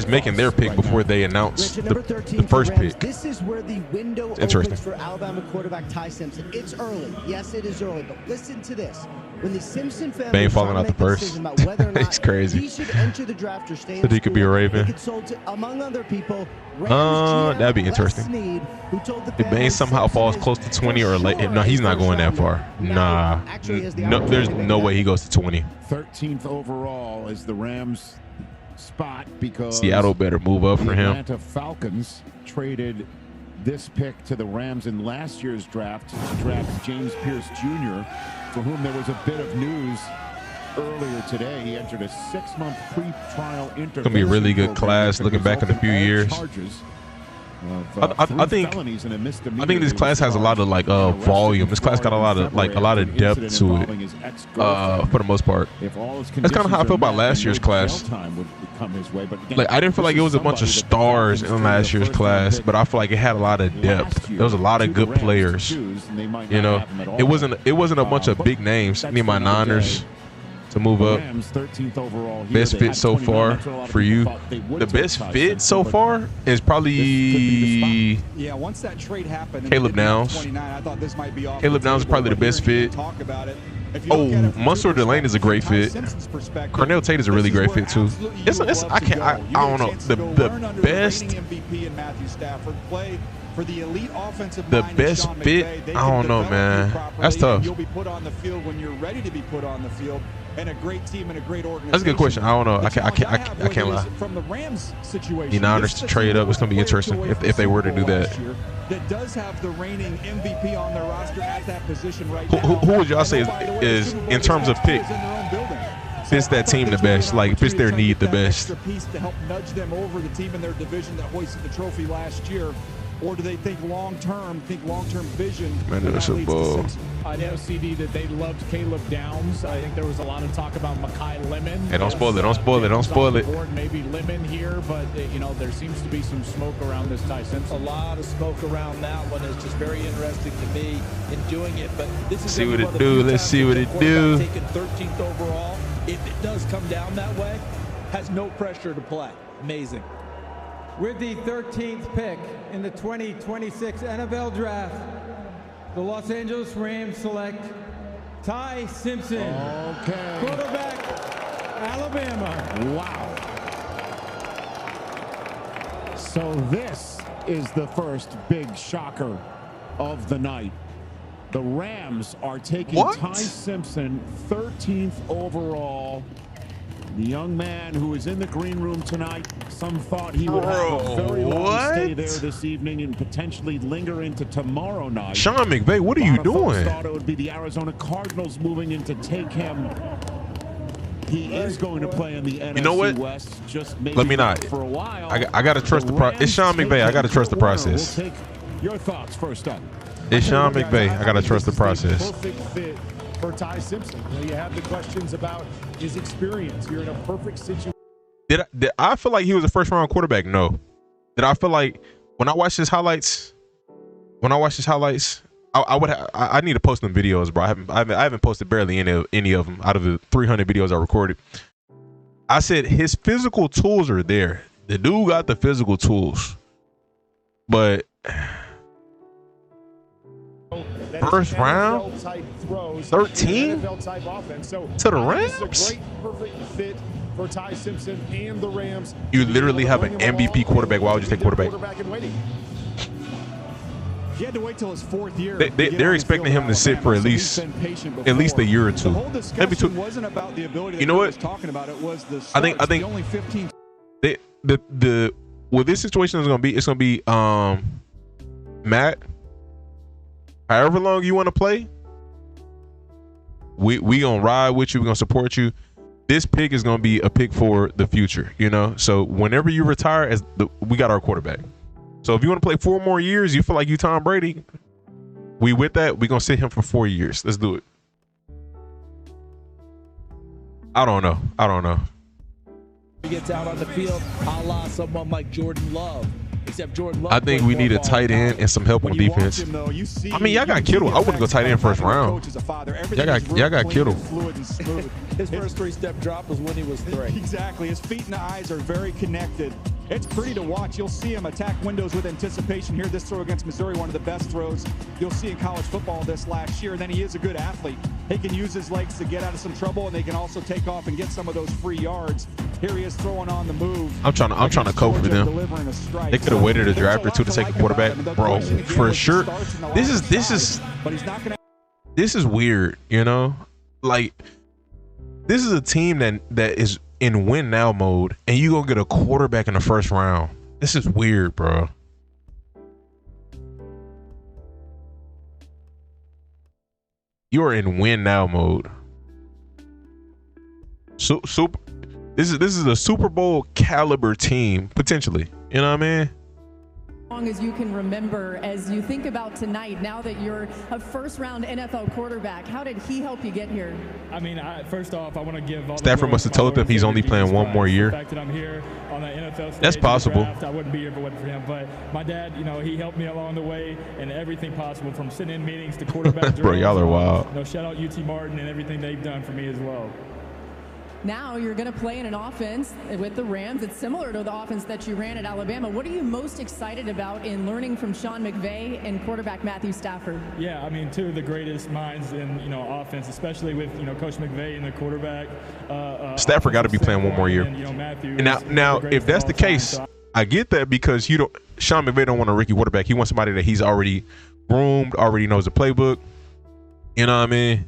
making their pick before they announce the first pick. This is where the window opens for Alabama quarterback Ty Simpson. It's early. Yes, it is early, but listen to this. When the Simpson family Bain falling out the first. It's crazy. He should enter the draft or stay so he could be a Raven. He could sold to, among other people, that'd be interesting. If Bain somehow falls close to 20 or late, no, he's not going that far. Nah, no, there's no way he goes to 20. 13th overall is the Rams spot because Seattle better move up for him. Atlanta Falcons traded this pick to the Rams in last year's draft to draft James Pierce Jr., for whom there was a bit of news earlier today. He entered a 6-month pre-trial intervention. It's gonna be a really good class looking back in a few years. I think this class has a lot of like volume. This class got a lot of depth to it for the most part. That's kind of how I feel about last year's class. Like I didn't feel like it was a bunch of stars in last year's class, but I feel like it had a lot of depth. There was a lot of good players. You know, it wasn't a bunch of big names. I need my Niners to move up. Best fit so far for you. The best fit so far is probably once that trade happened, Caleb Downs. Caleb Downs is probably the best fit. Oh, Monsieur Delane is a great fit. Cornell Tate is a really great fit too. I don't know. The best. For the elite offensive the best fit, I don't know, man. That's tough. You'll be put on the field when you're ready to be put on the field, and a great team and a great organization. That's a good question. I don't know. I can't lie. From the Rams situation, the Niners to trade up, it's gonna be interesting if they were to do that. That does have the reigning MVP on their roster at that position right now. Who would y'all say is in terms of pick fits that team the best? Like fits their need the best? Piece to help nudge them over the team in their division that hoisted the trophy last year. or do they think long-term vision? Man, that's a bull. I know, CD, that they loved Caleb Downs. I think there was a lot of talk about Makai Lemon. Hey, don't spoil it. Don't spoil it. Don't spoil it. Maybe Lemon here, but you know, there seems to be some smoke around this Ty Simpson. A lot of smoke around that one. Is just very interesting to me in doing it. But this is see what it do. Let's see what it do. Taken 13th overall. If it does come down that way, has no pressure to play. Amazing. With the 13th pick in the 2026 NFL Draft, the Los Angeles Rams select Ty Simpson, quarterback, Alabama. Wow. So this is the first big shocker of the night. The Rams are taking Ty Simpson, 13th overall. The young man who is in the green room tonight, some thought he would have a very long stay there this evening and potentially linger into tomorrow night. Sean McVay, what are you doing? Thought it would be the Arizona Cardinals moving in to take him. He is going to play in the NFC West. Just maybe let me not. For a while. I got to trust the process. It's Sean McVay. I got to trust the process. We'll take your thoughts first up. It's Sean McVay. I got to trust the process. Perfect fit for Ty Simpson. You have the questions about his experience. You're in a perfect situation. Did I feel like he was a first-round quarterback? No. Did I feel like when I watched his highlights? I need to post them videos, bro. I haven't posted barely any of them out of the 300 videos I recorded. I said his physical tools are there. The dude got the physical tools, but first round, 13 to the Rams. Perfect fit for Ty Simpson and the Rams. You literally have an MVP quarterback. Why would you take quarterback? He had to wait till his 4th year. They're expecting him to sit for at least a year or two. Maybe two. Wasn't about the ability. You know what? Talking about it was the. I think only 15. The what this situation is going to be. It's going to be Matt. However long you want to play, we gonna ride with you. We're gonna support you. This pick is gonna be a pick for the future, you know. So whenever you retire, we got our quarterback. So if you want to play 4 more years, you feel like you Tom Brady, we with that. We gonna sit him for 4 years. Let's do it. I don't know. He gets out on the field, a la someone like Jordan Love. Except Jordan Love. I think we need a tight end and some help on defense. I mean, y'all got Kittle. I wouldn't go tight end first round. Y'all got Kittle. His first 3-step drop was when he was 3. Exactly. His feet and eyes are very connected. It's pretty to watch. You'll see him attack windows with anticipation here. This throw against Missouri, one of the best throws you'll see in college football this last year. And then he is a good athlete. He can use his legs to get out of some trouble, and they can also take off and get some of those free yards. Here he is throwing on the move. I'm trying to cope for them. They could have waited a draft or two to take a quarterback, bro. For sure. This is weird, you know? Like, this is a team that is in win now mode, and you gonna get a quarterback in the first round. This is weird, bro. You are in win now mode. This is a Super Bowl caliber team potentially. You know what I mean? Long as you can remember, as you think about tonight, now that you're a first-round NFL quarterback, how did he help you get here? I mean, first off, I want to give all Stafford must have told him he's only playing 1 more year. The fact that I'm here on the NFL stage. That's possible. I wouldn't be here if it wasn't for him. But my dad, you know, he helped me along the way and everything possible, from sitting in meetings to quarterback drills. Bro, y'all are wild. You know, shout out UT Martin and everything they've done for me as well. Now you're going to play in an offense with the Rams. It's similar to the offense that you ran at Alabama. What are you most excited about in learning from Sean McVay and quarterback Matthew Stafford? Yeah, I mean, 2 of the greatest minds in, you know, offense, especially with, you know, Coach McVay and the quarterback. Stafford got to be playing 1 more year. And, you know, Matthew now if that's the case, I get that, because Sean McVay don't want a rookie quarterback. He wants somebody that he's already groomed, already knows the playbook. You know what I mean?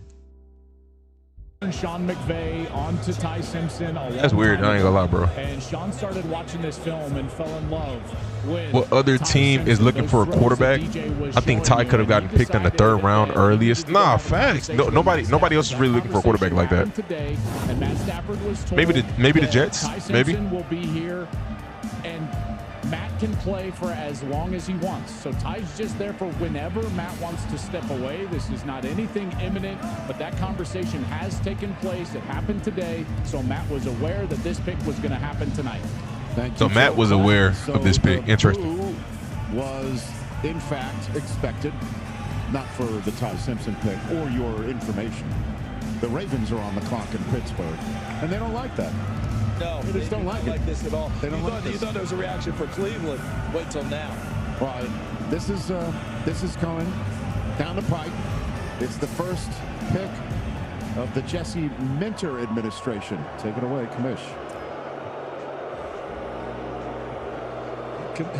Sean McVay onto Ty Simpson. That's weird. I ain't gonna lie, bro. And Sean started watching this film and fell in love with. What other team is looking for a quarterback? I think Ty could have gotten picked in the 3rd round earliest. Nah, facts. Nobody else is really looking for a quarterback like that. Maybe the Jets. Maybe. Will be here, and Matt can play for as long as he wants. So Ty's just there for whenever Matt wants to step away. This is not anything imminent, but that conversation has taken place. It happened today. So Matt was aware that this pick was going to happen tonight. So Matt was aware of this pick. Interesting. Was in fact expected, not for the Ty Simpson pick or your information. The Ravens are on the clock in Pittsburgh, and they don't like that. No, they just don't like this at all. They don't like this. You thought there was a reaction for Cleveland. Wait till now. Well, this is coming down the pipe. It's the first pick of the Jesse Minter administration. Take it away, Commish.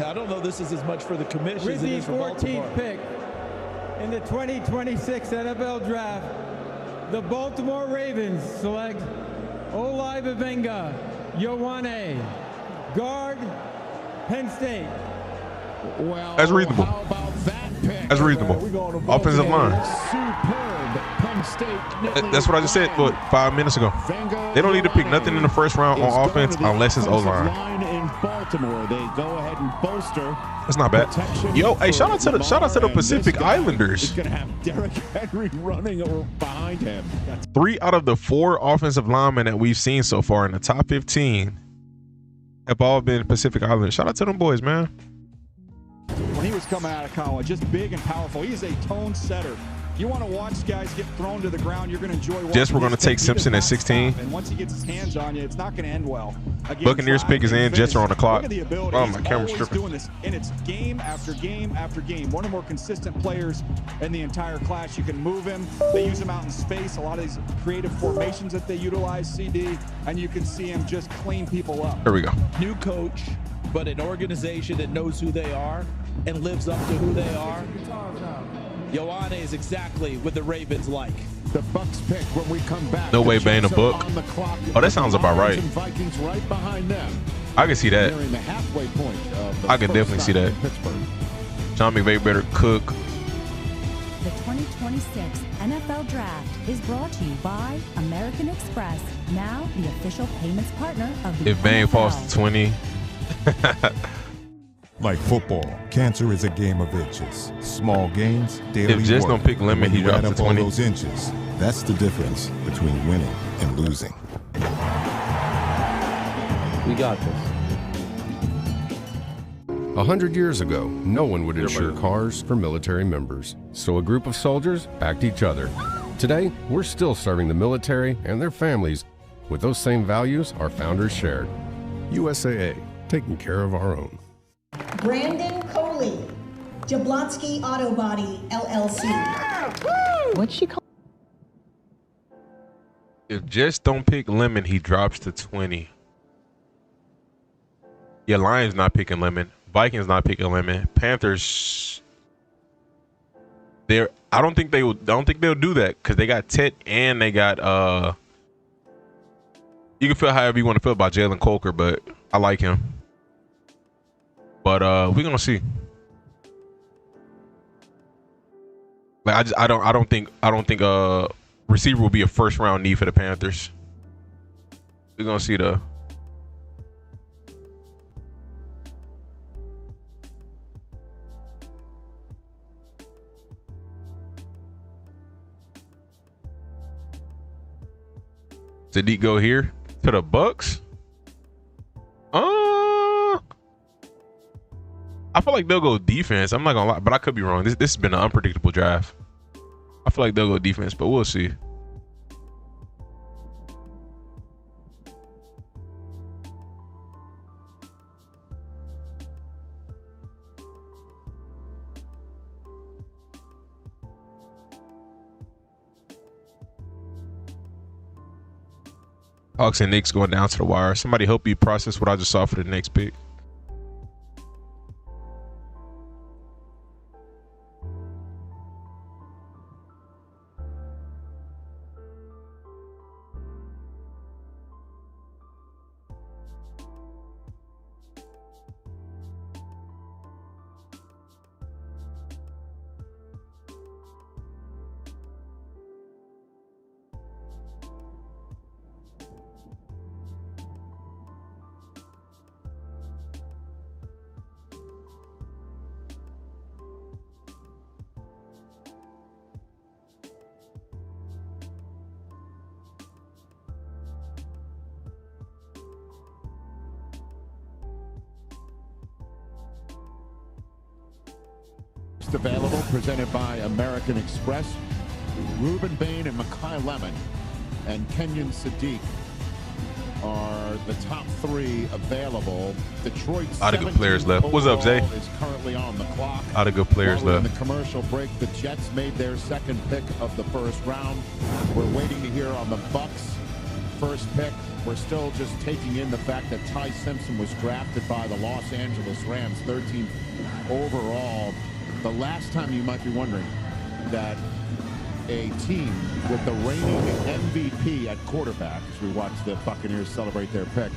I don't know this is as much for the commission With as it the is for Baltimore. 14th pick in the 2026 NFL Draft, the Baltimore Ravens select Olai Vivenga, Ioane, guard, Penn State. Well, that's reasonable. How about that pick? That's reasonable. Offensive line. Superb Penn State. That's what I just said, 5 minutes ago. They don't need to pick nothing in the first round on offense unless it's O-line. In Baltimore, they go ahead and bolster. That's not bad. Yo, hey, shout out to the Pacific Islanders. He's gonna have Derrick Henry running behind him. 3 out of the 4 offensive linemen that we've seen so far in the top 15 have all been Pacific Islanders. Shout out to them boys, man. When he was coming out of college, just big and powerful. He is a tone setter. You want to watch guys get thrown to the ground, you're going to enjoy watching. Jess, we're going to take Simpson at 16. And once he gets his hands on you, it's not going to end well. Buccaneers pick is in. Jets are on the clock. Oh, my camera's tripping. Doing this, and it's game after game after game. One of the more consistent players in the entire class. You can move him. They use him out in space. A lot of these creative formations that they utilize, CD, and you can see him just clean people up. There we go. New coach, but an organization that knows who they are and lives up to who they are. Ioane is exactly what the Ravens like. The Bucks pick when we come back. No way, Bane a book. Oh, that sounds about right. Vikings right behind them. I can see that. They're in the halfway point of the I can definitely see that. Sean McVay better cook. The 2026 NFL Draft is brought to you by American Express, now the official payments partner of the If Bane falls to 20. Like football, cancer is a game of inches. Small gains, daily work. If Jess don't pick Lemon, he drops to 20. Those inches, that's the difference between winning and losing. We got this. 100 years ago, no one would insure cars for military members, so a group of soldiers backed each other. Today, we're still serving the military and their families with those same values our founders shared. USAA, taking care of our own. Brandon Coley, Jablonski Auto Body, LLC. What's she called? If Jess don't pick Lemon, he drops to 20. Yeah, Lions not picking Lemon. Vikings not picking Lemon. Panthers. I don't think they'll do that because they got Tet and they got you can feel however you want to feel about Jalen Colker, but I like him. But we're gonna see. Like I don't think receiver will be a first round need for the Panthers. We're gonna see the Sadiq go here to the Bucks. I feel like they'll go defense. I'm not gonna lie, but I could be wrong. This has been an unpredictable draft. I feel like they'll go defense, but we'll see. Hawks and Knicks going down to the wire. Somebody help me process what I just saw for the next pick. Next available, presented by American Express. Ruben Bain and Makai Lemon and Kenyon Sadiq are the top 3 available. Detroit's a lot of good players left. What's up, Zay? Is currently on the clock. A lot of good players left. In the commercial break, the Jets made their second pick of the first round. We're waiting to hear on the Bucks' first pick. We're still just taking in the fact that Ty Simpson was drafted by the Los Angeles Rams, 13th overall. The last time, you might be wondering, that a team with the reigning MVP at quarterback, as we watch the Buccaneers celebrate their pick,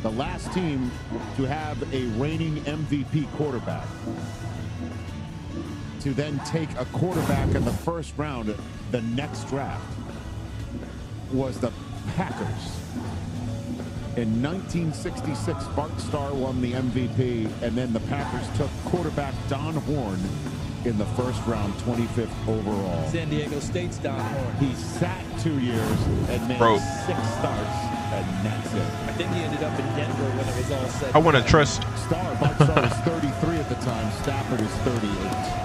the last team to have a reigning MVP quarterback to then take a quarterback in the first round the next draft was the Packers. In 1966, Bart Starr won the MVP, and then the Packers took quarterback Don Horn in the first round, 25th overall. San Diego State's Don Horn. He sat 2 years and made 6 starts, and that's it. I think he ended up in Denver when it was all said. I want to trust. Bart Starr was 33 at the time. Stafford is 38.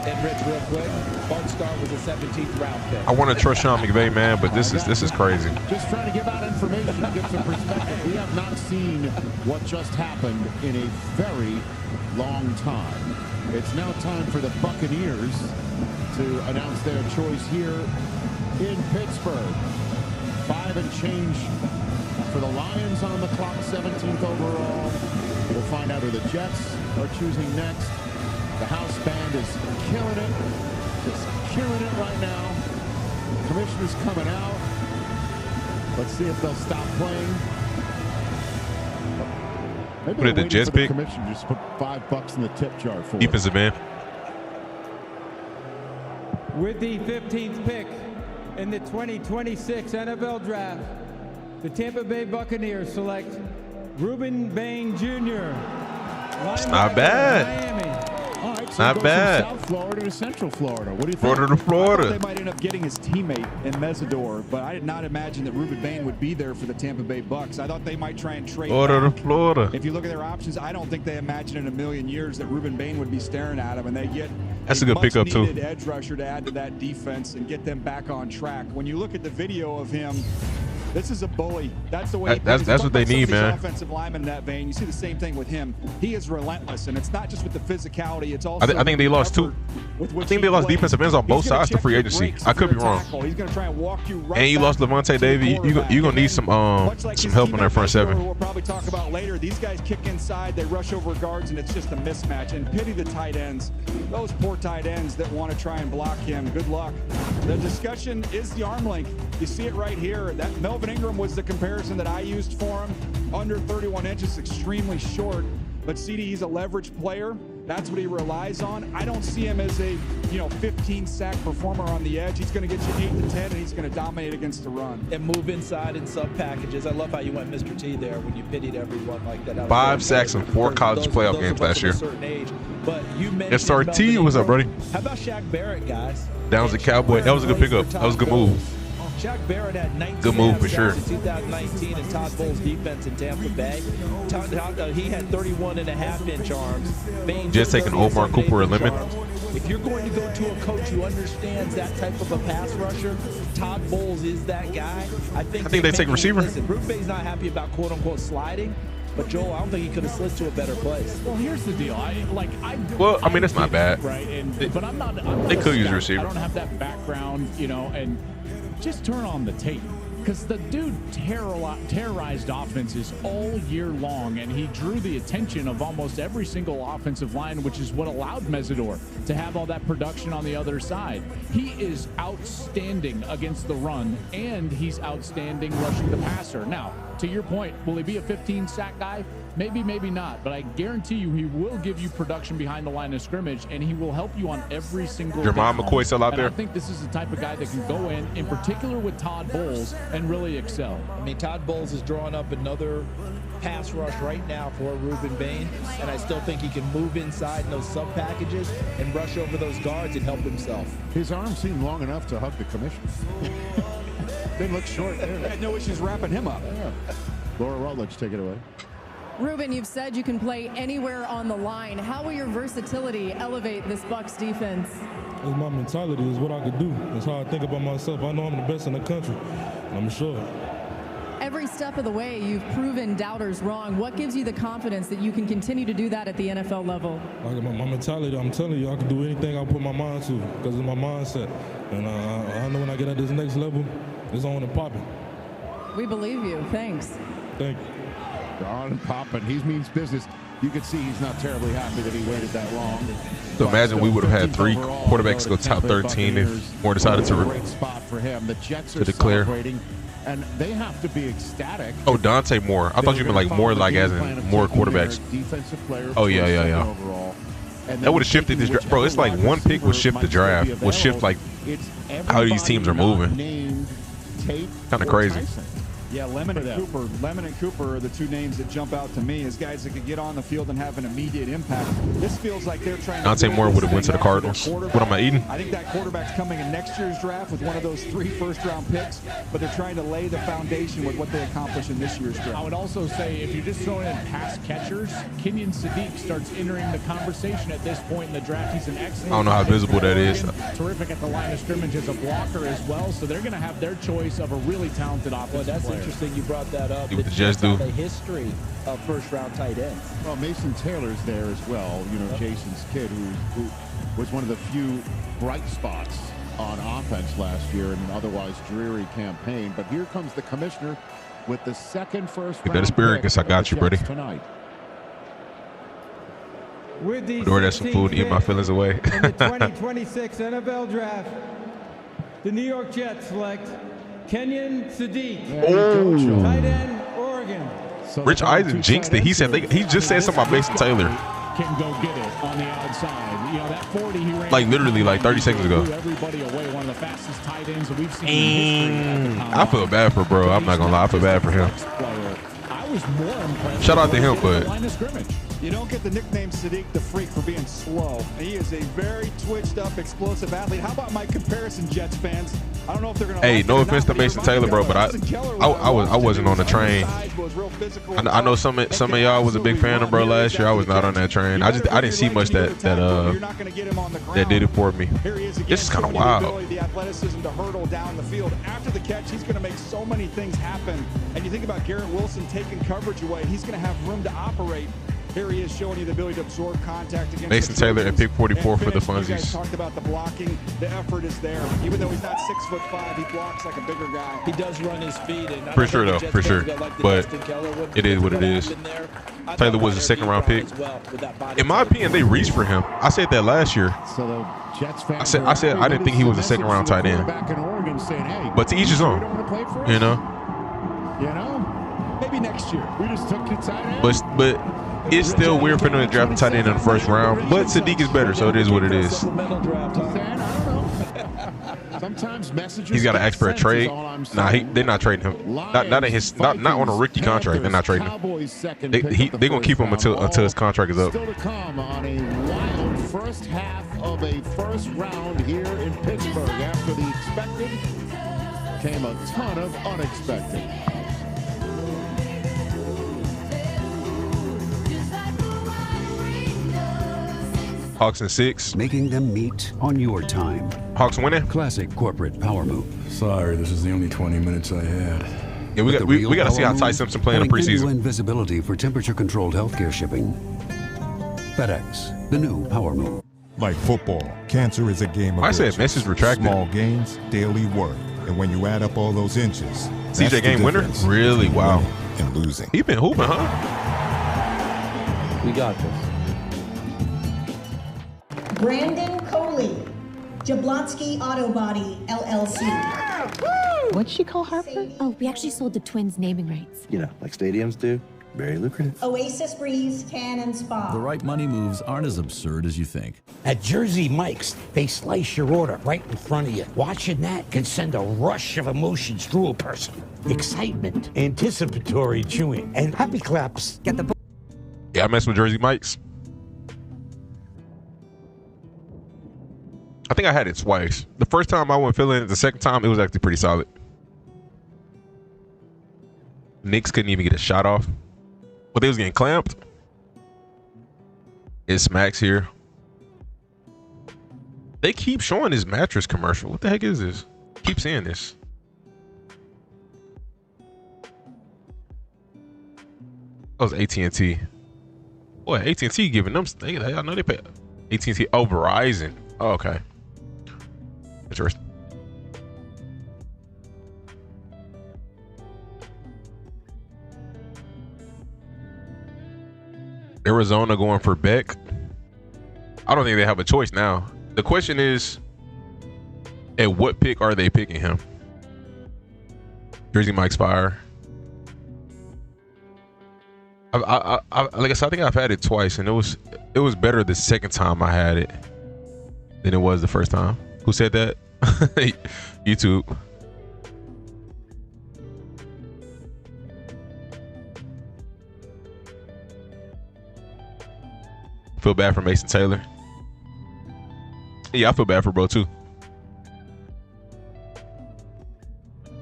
And Rich, real quick, Bart Starr was a 17th round pick. I want to trust Sean McVay, man, but this is crazy. Just trying to give out information, give some perspective. We have not seen what just happened in a very long time. It's now time for the Buccaneers to announce their choice here in Pittsburgh. 5 and change for the Lions on the clock, 17th overall. We'll find out who the Jets are choosing next. The house band is killing it, just killing it right now. The commissioner's coming out. Let's see if they'll stop playing. Maybe What did the Jets pick? Commission just put $5 in the tip jar for defensive end. With the 15th pick in the 2026 NFL Draft, the Tampa Bay Buccaneers select Ruben Bain Jr. It's not bad. Miami. All right, so not bad. From South Florida to Central Florida. What do you think? Florida to Florida. They might end up getting his teammate in Mesidor, but I did not imagine that Ruben Bain would be there for the Tampa Bay Bucks. I thought they might try and trade Florida back. to Florida. If you look at their options, I don't think they imagine in a million years that Ruben Bain would be staring at him, and they get That's a good pickup too. Edge rusher to add to that defense and get them back on track. When you look at the video of him, this is a bully. That's the way. That's what they need, man. Offensive lineman in that vein. You see the same thing with him. He is relentless, and it's not just with the physicality. It's also. I think they lost 2. I think they lost defensive ends on both sides to free agency. I could be wrong. He's going to try and walk you right. And you lost Levante David. You're gonna need some help on that front 7. We'll probably talk about later. These guys kick inside, they rush over guards, and it's just a mismatch. And pity the tight ends. Those poor tight ends that want to try and block him. Good luck. The discussion is the arm length. You see it right here. That Melvin Ingram was the comparison that I used for him. Under 31 inches, extremely short. But CD, he's a leverage player. That's what he relies on. I don't see him as a 15 sack performer on the edge. He's going to get you 8 to 10, and he's going to dominate against the run. And move inside in sub packages. I love how you went Mr. T there when you pitied everyone like that. 5 sacks in 4 college playoff games last year. But you mentioned SRT, what's up, buddy? How about Shaq Barrett, guys? Downs a Cowboy. That was a good pickup. That was a good move. Shaq Barrett had 19 good move for sure. in 2019 in Todd Bowles' defense in Tampa Bay. He had 31.5-inch arms. Just taking Omar Cooper and Lemon. If you're going to go to a coach who understands that type of a pass rusher, Todd Bowles is that guy. I think they take receiver. Listen, Ruben Bain's not happy about quote-unquote sliding. But Joel, I don't think he could have slid to a better place. Well, here's the deal. I mean, it's not bad. Right, but I'm not. They could use a receiver. I don't have that background, and just turn on the tape. Because the dude terrorized offenses all year long, and he drew the attention of almost every single offensive line, which is what allowed Mesidor to have all that production on the other side. He is outstanding against the run, and he's outstanding rushing the passer. Now, to your point, will he be a 15-sack guy? Maybe, maybe not, but I guarantee you he will give you production behind the line of scrimmage, and he will help you on every single Jermon McCoy still out there? I think this is the type of guy that can go in particular with Todd Bowles, and really excel. I mean, Todd Bowles is drawing up another pass rush right now for Ruben Bain, and I still think he can move inside in those sub packages and rush over those guards and help himself. His arm seemed long enough to hug the commissioner. Didn't look short there. Had no issues wrapping him up. Yeah. Laura Rutledge, take it away. Ruben, you've said you can play anywhere on the line. How will your versatility elevate this Bucs defense? It's my mentality. It's what I could do. It's how I think about myself. I know I'm the best in the country. I'm sure. Every step of the way, you've proven doubters wrong. What gives you the confidence that you can continue to do that at the NFL level? Like my mentality, I'm telling you, I can do anything I put my mind to because it's my mindset. And I know when I get at this next level, it's on and popping. We believe you. Thanks. Thank you. On and popping. He means business. You can see he's not terribly happy that he waited that long. So imagine we would have had 3 quarterbacks go top 13 if Moore decided to great spot for him. The Jets are declare. Celebrating, and they have to be ecstatic. Oh, Dante Moore. I thought you meant like more like as in more quarterbacks. Oh yeah. That would have shifted this draft. Bro, it's like one pick would shift the draft. Would shift like how these teams are moving. Kind of crazy. Yeah, Lemon and Cooper are the 2 names that jump out to me as guys that could get on the field and have an immediate impact. This feels like they're trying to... Dante Moore would have went to the Cardinals. What am I eating? I think that quarterback's coming in next year's draft with one of those 3 first-round picks, but they're trying to lay the foundation with what they accomplished in this year's draft. I would also say if you're just throwing in pass catchers, Kenyon Sadiq starts entering the conversation at this point in the draft. He's an excellent... I don't know how visible that is. Terrific at the line of scrimmage as a blocker as well, so they're going to have their choice of a really talented offensive player. Interesting you brought that up. See what the Jets do. The history of first-round tight ends. Well, Mason Taylor's there as well. You know, Jason's kid, who was one of the few bright spots on offense last year in an otherwise dreary campaign. But here comes the commissioner with the second first-round that asparagus, I got you, buddy. Tonight. Door that's some food, eat my feelings away. In the 2026 NFL Draft, the New York Jets select Kenyon Sadiq, tight end, Oregon. So Rich Eisen jinxed it. He said he just said something about Mason Taylor. Can go get it on the outside. You know, that 40 he ran like literally like 30 seconds ago. Everybody away, one of the fastest tight ends that we've seen in history. I feel bad for bro. I'm not gonna lie, I feel bad for him. I was more impressed. Shout out to him, but you don't get the nickname Sadiq the Freak for being slow. He is a very twitched up, explosive athlete. How about my comparison, Jets fans? I don't know if they're going to. Hey, no offense to Mason Taylor, bro, but I wasn't on the train. I know some of y'all was a big fan of bro last year. I was not on that train. I didn't see much that did it for me. This is kind of wild. The athleticism to hurdle down the field after the catch. He's going to make so many things happen. And you think about Garrett Wilson taking coverage away. He's going to have room to operate. Here he is showing you the ability to absorb contact against Mason Taylor at pick 44 for the funsies. You guys talked about the blocking. The effort is there. Even though he's not 6'5", he blocks like a bigger guy. He does run his feet. And for sure, though. For sure. But it is what it is. Taylor was a second-round pick. In my opinion, they reached for him. I said that last year. I said I didn't think he was a second-round tight end. But to each his own. You know? Maybe next year. We just took the tight end. But it's still weird for them to draft a tight end in the first round. But Sadiq is better, so it is what it is. Sometimes messages. He's got to ask for a trade. Nah, they're not trading him. Not on a rookie contract. They're not trading him. They're gonna keep him until his contract is up. Still to come on a wild first half of a first round here in Pittsburgh. After the expected came a ton of unexpected. Hawks in 6. Making them meet on your time. Hawks winning. Classic corporate power move. Sorry, this is the only 20 minutes I had. Yeah, we got to see how Ty Simpson play in the preseason. Invisibility for temperature-controlled healthcare shipping. FedEx, the new power move. Like football, cancer is a game of I said message retracted. Small gains, daily work. And when you add up all those inches, CJ game winner? Really? Wow. And losing. He been hooping, huh? We got this. Brandon Coley, Jablonski Auto Body, LLC. What'd she call Harper? Oh, we actually sold the Twins naming rights. You know, like stadiums do. Very lucrative. Oasis Breeze Tan and Spa. The right money moves aren't as absurd as you think. At Jersey Mike's, they slice your order right in front of you. Watching that can send a rush of emotions through a person. Excitement, anticipatory chewing, and happy claps. Get the Yeah, I messed with Jersey Mike's. I think I had it twice. The first time I wasn't feeling it. The second time, it was actually pretty solid. Knicks couldn't even get a shot off. But they was getting clamped. It's Max here. They keep showing this mattress commercial. What the heck is this? Keep seeing this. That was AT&T. Boy, AT&T giving them. I know they pay. AT&T. Oh, Verizon. Oh, okay. Interesting. Arizona going for Beck. I don't think they have a choice now. The question is, at what pick are they picking him? Jersey might expire. Like I said, I think I've had it twice, and it was better the second time I had it than it was the first time. Who said that? YouTube. Feel bad for Mason Taylor. Yeah, I feel bad for bro too.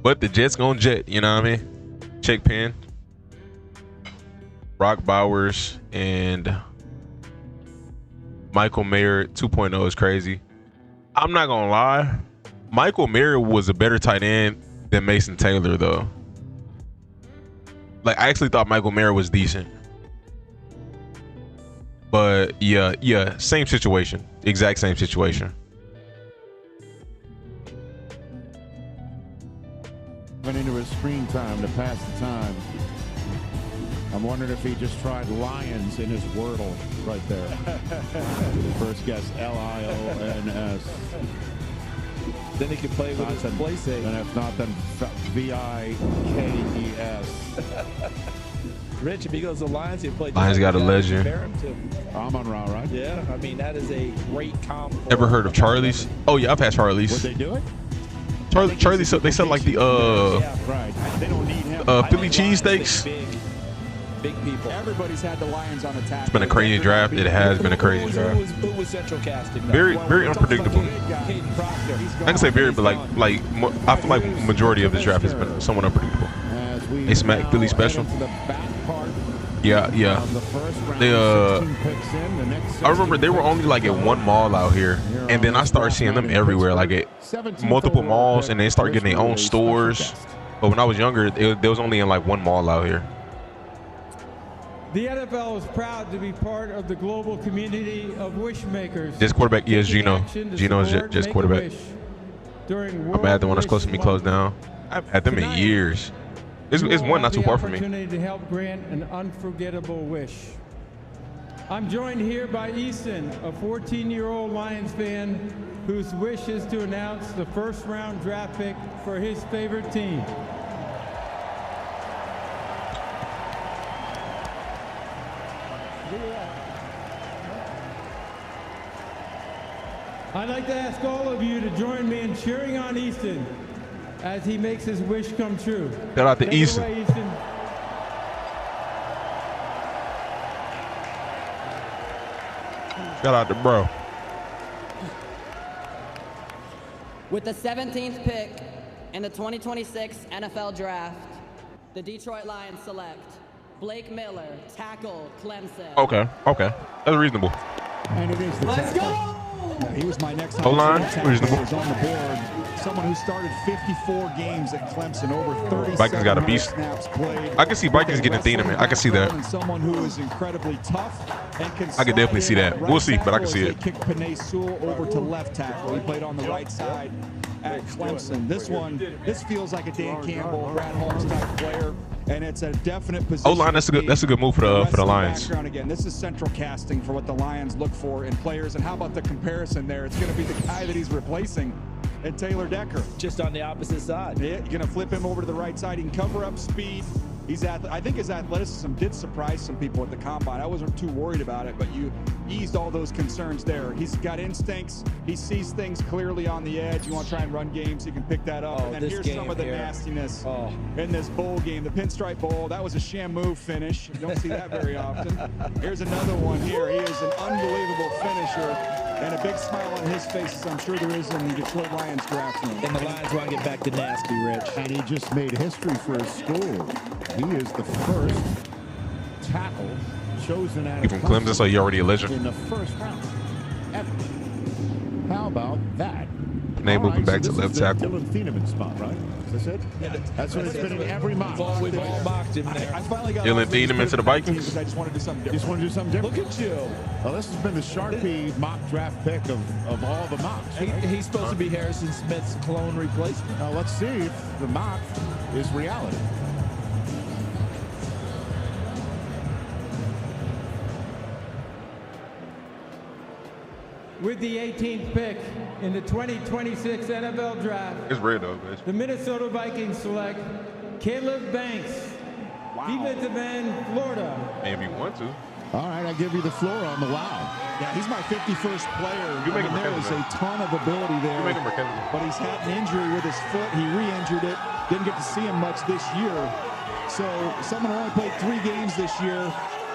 But the Jets gonna jet, you know what I mean? Check pen. Brock Bowers and Michael Mayer 2.0 is crazy. I'm not gonna lie. Michael Mayer was a better tight end than Mason Taylor though. Like I actually thought Michael Mayer was decent. But yeah, same situation. Exact same situation. Went into his screen time to pass the time. I'm wondering if he just tried Lions in his Wordle right there. First guess, Lions. Then he could play with his play safe. And if not, then Vikes. Rich, if he goes to Lions, he'll play. Lions got a legend. Amon-Ra, right? Yeah, I mean, that is a great comp. Ever heard of Charlie's? Oh, yeah, I've had Charlie's. Would they do it? Charlie's, they sell like the right. They don't need him. Philly cheesesteaks. Big people. Everybody's had the Lions on attack. It's been a crazy draft. It has been a crazy draft. Who was central casting? Very unpredictable. I can say very, but like I feel like majority of this draft has been somewhat unpredictable. They smack Philly special. Yeah. They I remember they were only like at one mall out here, and then I started seeing them everywhere, like at multiple malls, and they start getting their own stores. But when I was younger, they was only in like one mall out here. The NFL is proud to be part of the global community of wish makers. Jets quarterback, yes, Gino. Gino is Jets quarterback. I'm mad the one that's close to me closed down. I've had them in years. It's one not too far from me. Opportunity to help grant an unforgettable wish. I'm joined here by Easton, a 14-year-old Lions fan whose wish is to announce the first-round draft pick for his favorite team. I'd like to ask all of you to join me in cheering on Easton as he makes his wish come true. Shout out to Easton. Shout out to bro. With the 17th pick in the 2026 NFL Draft, the Detroit Lions select Blake Miller, tackle, Clemson. Okay. That's reasonable. And it is the Let's go! He was my next O-line, reasonable. was on the board. Someone who started 54 games at Clemson, over 30 Vikings got a beast. snaps played. I can see Vikings getting Thieneman. I can see that. Someone who is incredibly tough and can I can definitely see that. We'll see, but I can see it. Kick Penei Sewell over to left tackle. He played on the right side at Clemson. This feels like a Dan Campbell, Brad Holmes type player, and it's a definite position. O-line, that's a good move for the Lions. Again, this is central casting for what the Lions look for in players. And how about the comparison there? It's going to be the guy that he's replacing, and Taylor Decker. Just on the opposite side. Yeah, you're going to flip him over to the right side. He can cover up speed. I think his athleticism did surprise some people at the combine. I wasn't too worried about it, but you eased all those concerns there. He's got instincts. He sees things clearly on the edge. You want to try and run games, you can pick that up. And then here's some of the nastiness in this bowl game. The Pinstripe Bowl, that was a Shamu finish. You don't see that very often. Here's another one here. He is an unbelievable finisher. And a big smile on his face, as I'm sure there is in the Detroit Lions draft room. And the Lions want to get back to nasty, Rich. And he just made history for his school. He is the first tackle chosen out of Even Clemson, so he already a legend. in the first round ever. How about that? Name moving back to left tackle. Dylan Thieneman spot, right? As I said, that's what it's been in every mock. We've all mocked him there. I finally got Dylan Thieneman to the Vikings. I just want to do something different. Just want to do something different. Look at you. Well, this has been the Sharpie mock draft pick of all the mocks. Right? He's supposed to be Harrison Smith's clone replacement. Now let's see if the mock is reality. With the 18th pick in the 2026 NFL Draft, It's red though, guys. the Minnesota Vikings select Caleb Banks, defensive end, Florida. Maybe you want to. All right, I give you the floor on the wow. Yeah, he's my 51st player. You make him there is a ton of ability there. You make him McKinley. But he's had an injury with his foot. He re-injured it. Didn't get to see him much this year. So someone who only played 3 games this year.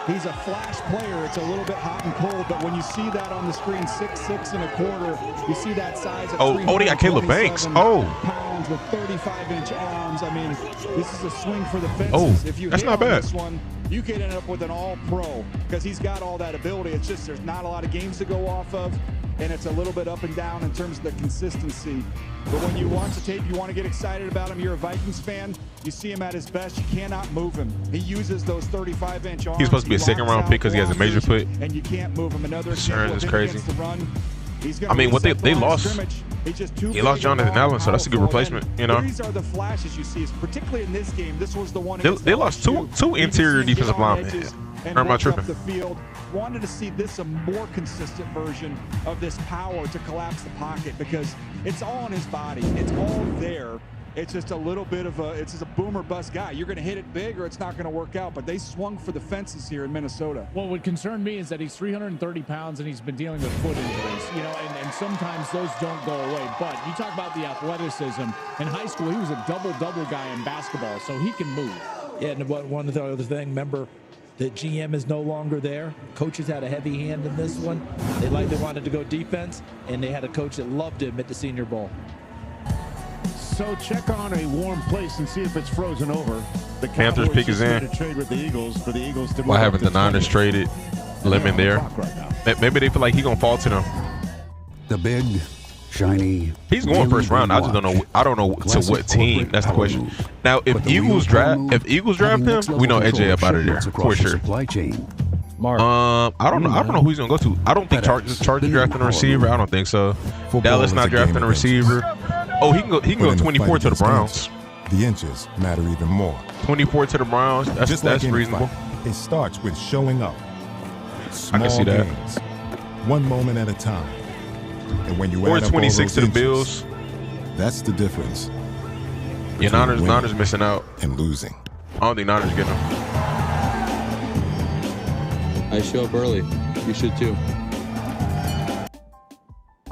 He's a flash player. It's a little bit hot and cold, but when you see that on the screen, 6'6" and a quarter, you see that size of they got Caleb Banks. Pounds with 35-inch arms. I mean, this is a swing for the fences. If you that's hit not on bad. This one, you could end up with an all-pro because he's got all that ability. It's just there's not a lot of games to go off of, and it's a little bit up and down in terms of the consistency. But when you watch the tape, you want to get excited about him. You're a Vikings fan. You see him at his best. You cannot move him. He uses those 35-inch arms. He's supposed to be a second-round pick because he has a major foot. And you can't move him. Another Stearns is crazy. I mean, what they lost. He lost Jonathan Allen, so that's a good replacement. You know, these are the flashes you see. Particularly in this game, this was the one. they lost two interior defensive linemen. Or am I tripping? The field. Wanted to see this a more consistent version of this power to collapse the pocket because it's all on his body. It's all there. It's just a little bit of it's just a boomer bust guy. You're going to hit it big or it's not going to work out. But they swung for the fences here in Minnesota. What would concern me is that he's 330 pounds and he's been dealing with foot injuries, you know, and sometimes those don't go away. But you talk about the athleticism. In high school, he was a double-double guy in basketball, so he can move. Yeah, and one other thing, remember, the GM is no longer there. Coaches had a heavy hand in this one. They wanted to go defense, and they had a coach that loved him at the Senior Bowl. So check on a warm place and see if it's frozen over. The Panthers Cowboys pick is just in. made a trade with the Eagles for the Eagles to move Why up haven't to the Niners 20. traded Lemon there? Maybe they feel like he's gonna fall to them. The big, shiny. He's going first round. I just don't know. I don't know to what team. That's the question. Now, if Eagles draft him, we know AJ up out of there for sure. I don't know. I don't know who he's gonna go to. I don't think Chargers drafting a receiver. I don't think so. Dallas not drafting a receiver. Oh, he can go. He can go 24 to the Browns. The inches matter even more. 24 to the Browns. That's any reasonable. fight, it starts with showing up. I can see that. Games, one moment at a time. And when you Or add up all 26 to those the inches, Bills. that's the difference. Yeah, Niners missing out and losing. I don't think Niners getting him. I show up early. You should too.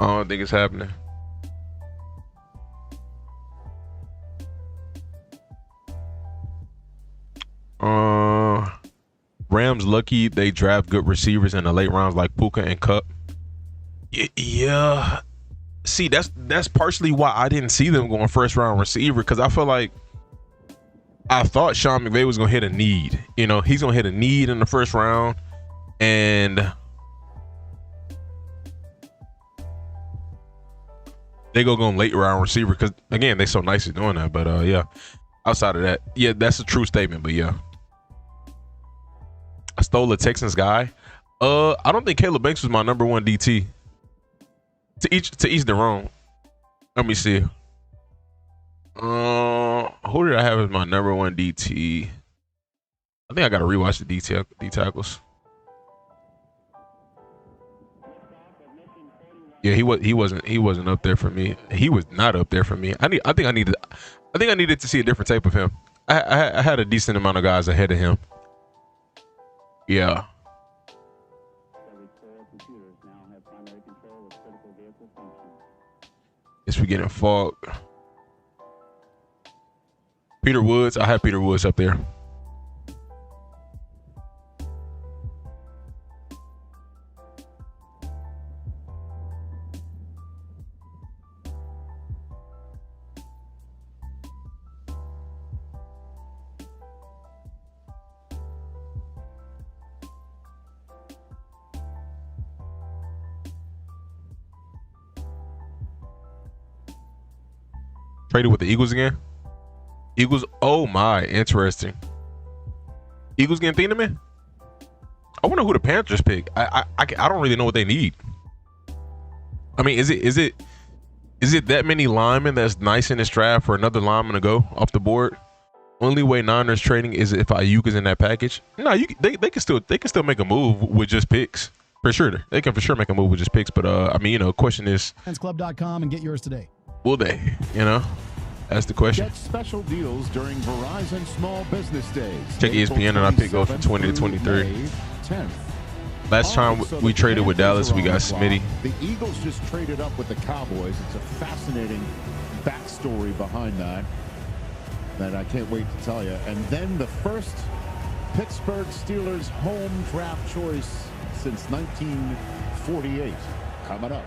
I don't think it's happening. Rams lucky they draft good receivers in the late rounds like Puka and Kupp. Yeah. See, that's partially why I didn't see them going first round receiver because I feel like I thought Sean McVay was gonna hit a need. You know, he's gonna hit a need in the first round, and they go late round receiver because again they so nice at doing that. But yeah, outside of that, yeah, that's a true statement. But yeah. I stole a Texans guy. I don't think Caleb Banks was my number one DT. To each their own. Let me see. Who did I have as my number one DT? I think I gotta rewatch the D tackles. Yeah, he wasn't up there for me. He was not up there for me. I think I needed to see a different tape of him. I had a decent amount of guys ahead of him. Yeah. Yes, we getting Falk. Peter Woods. I have Peter Woods up there. Traded with the Eagles again. Eagles. Oh my, interesting. Eagles getting Thieneman. I wonder who the Panthers pick. I don't really know what they need. I mean, is it that many linemen that's nice in this draft for another lineman to go off the board? Only way Niners trading is if Ayuk is in that package. No, they can still make a move with just picks for sure. They can for sure make a move with just picks. But I mean, you know, question is, fansclub.com and get yours today. Will they? You know, that's the question. Get special deals during Verizon Small Business Days. Check ESPN and I pick goes from 20 to 23. Last time we traded with Dallas, we got Smitty. The Eagles just traded up with the Cowboys. It's a fascinating backstory behind that I can't wait to tell you. And then the first Pittsburgh Steelers home draft choice since 1948 coming up.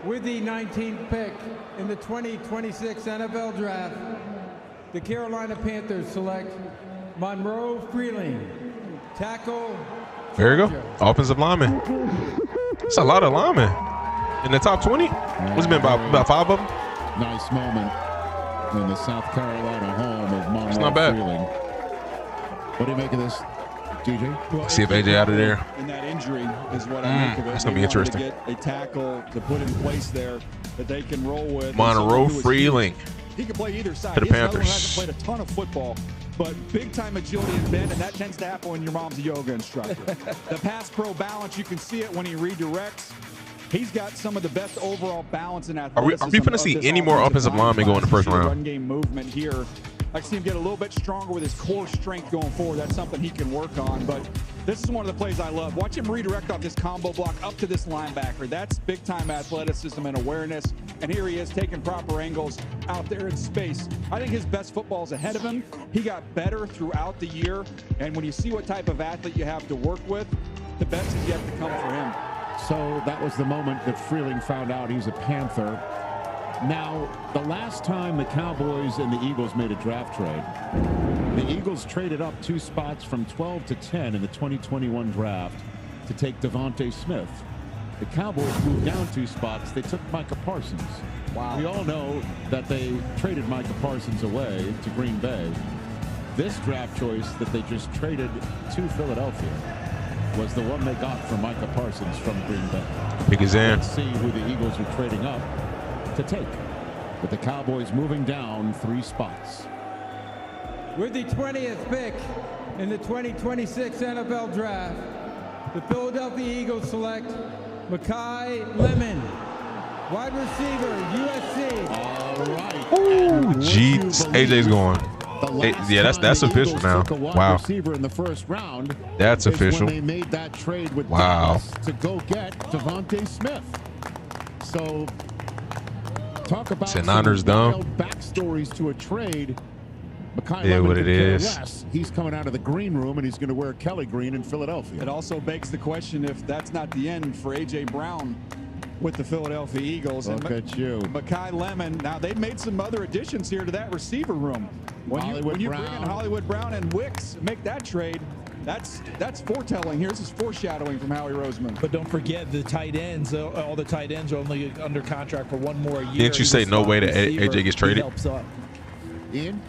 With the 19th pick in the 2026 NFL Draft, the Carolina Panthers select Monroe Freeling, tackle. There you go. Offensive lineman. It's a lot of linemen. In the top 20? What's it been, about 5 of them? Nice moment in the South Carolina home of Monroe It's not bad. Freeling. What do you make of this, DJ? Well, see if AJ out of there. And that injury is what I make of it. That's going to be interesting. To get a tackle to put in place there that they can roll with. Monroe Freeling. He can play either side. To the He's another one who Panthers. hasn't played a ton of football, but big-time agility and bend, and that tends to happen when your mom's a yoga instructor. The pass pro balance, you can see it when he redirects. He's got some of the best overall balance and athleticism. Are we going to see any more offensive linemen go in the first round? Run game movement here. I see him get a little bit stronger with his core strength going forward. That's something he can work on. But this is one of the plays I love. Watch him redirect off this combo block up to this linebacker. That's big-time athleticism and awareness. And here he is taking proper angles out there in space. I think his best football is ahead of him. He got better throughout the year. And when you see what type of athlete you have to work with, the best is yet to come for him. So that was the moment that Freeling found out he's a Panther. Now, the last time the Cowboys and the Eagles made a draft trade, the Eagles traded up 2 spots from 12 to 10 in the 2021 draft to take Devontae Smith. The Cowboys moved down 2 spots. They took Micah Parsons. Wow. We all know that they traded Micah Parsons away to Green Bay. This draft choice that they just traded to Philadelphia was the one they got from Micah Parsons from Green Bay. Big as in. Let's see who the Eagles are trading up to take, with the Cowboys moving down 3 spots. With the 20th pick in the 2026 NFL Draft, the Philadelphia Eagles select Makai Lemon, wide receiver, USC. All right. Ooh, jeez. AJ's going. Yeah, that's official now. Wow. Receiver in the first round. That's official. When they made that trade with Wow. Dallas to go get Devontae Smith. So talk about some Niners dumb. wild backstories to a trade. Makai Yeah, Lemon what it could care is. less. He's coming out of the green room and he's going to wear Kelly green in Philadelphia. It also begs the question if that's not the end for A.J. Brown with the Philadelphia Eagles. Look at you. Makai Lemon. Now, they've made some other additions here to that receiver room. When you bring in Hollywood Brown and Wicks, make that trade, that's foretelling. Here's his foreshadowing from Howie Roseman. But don't forget the tight ends. All the tight ends are only under contract for 1 more year. Didn't you say no way that AJ gets traded? Ian?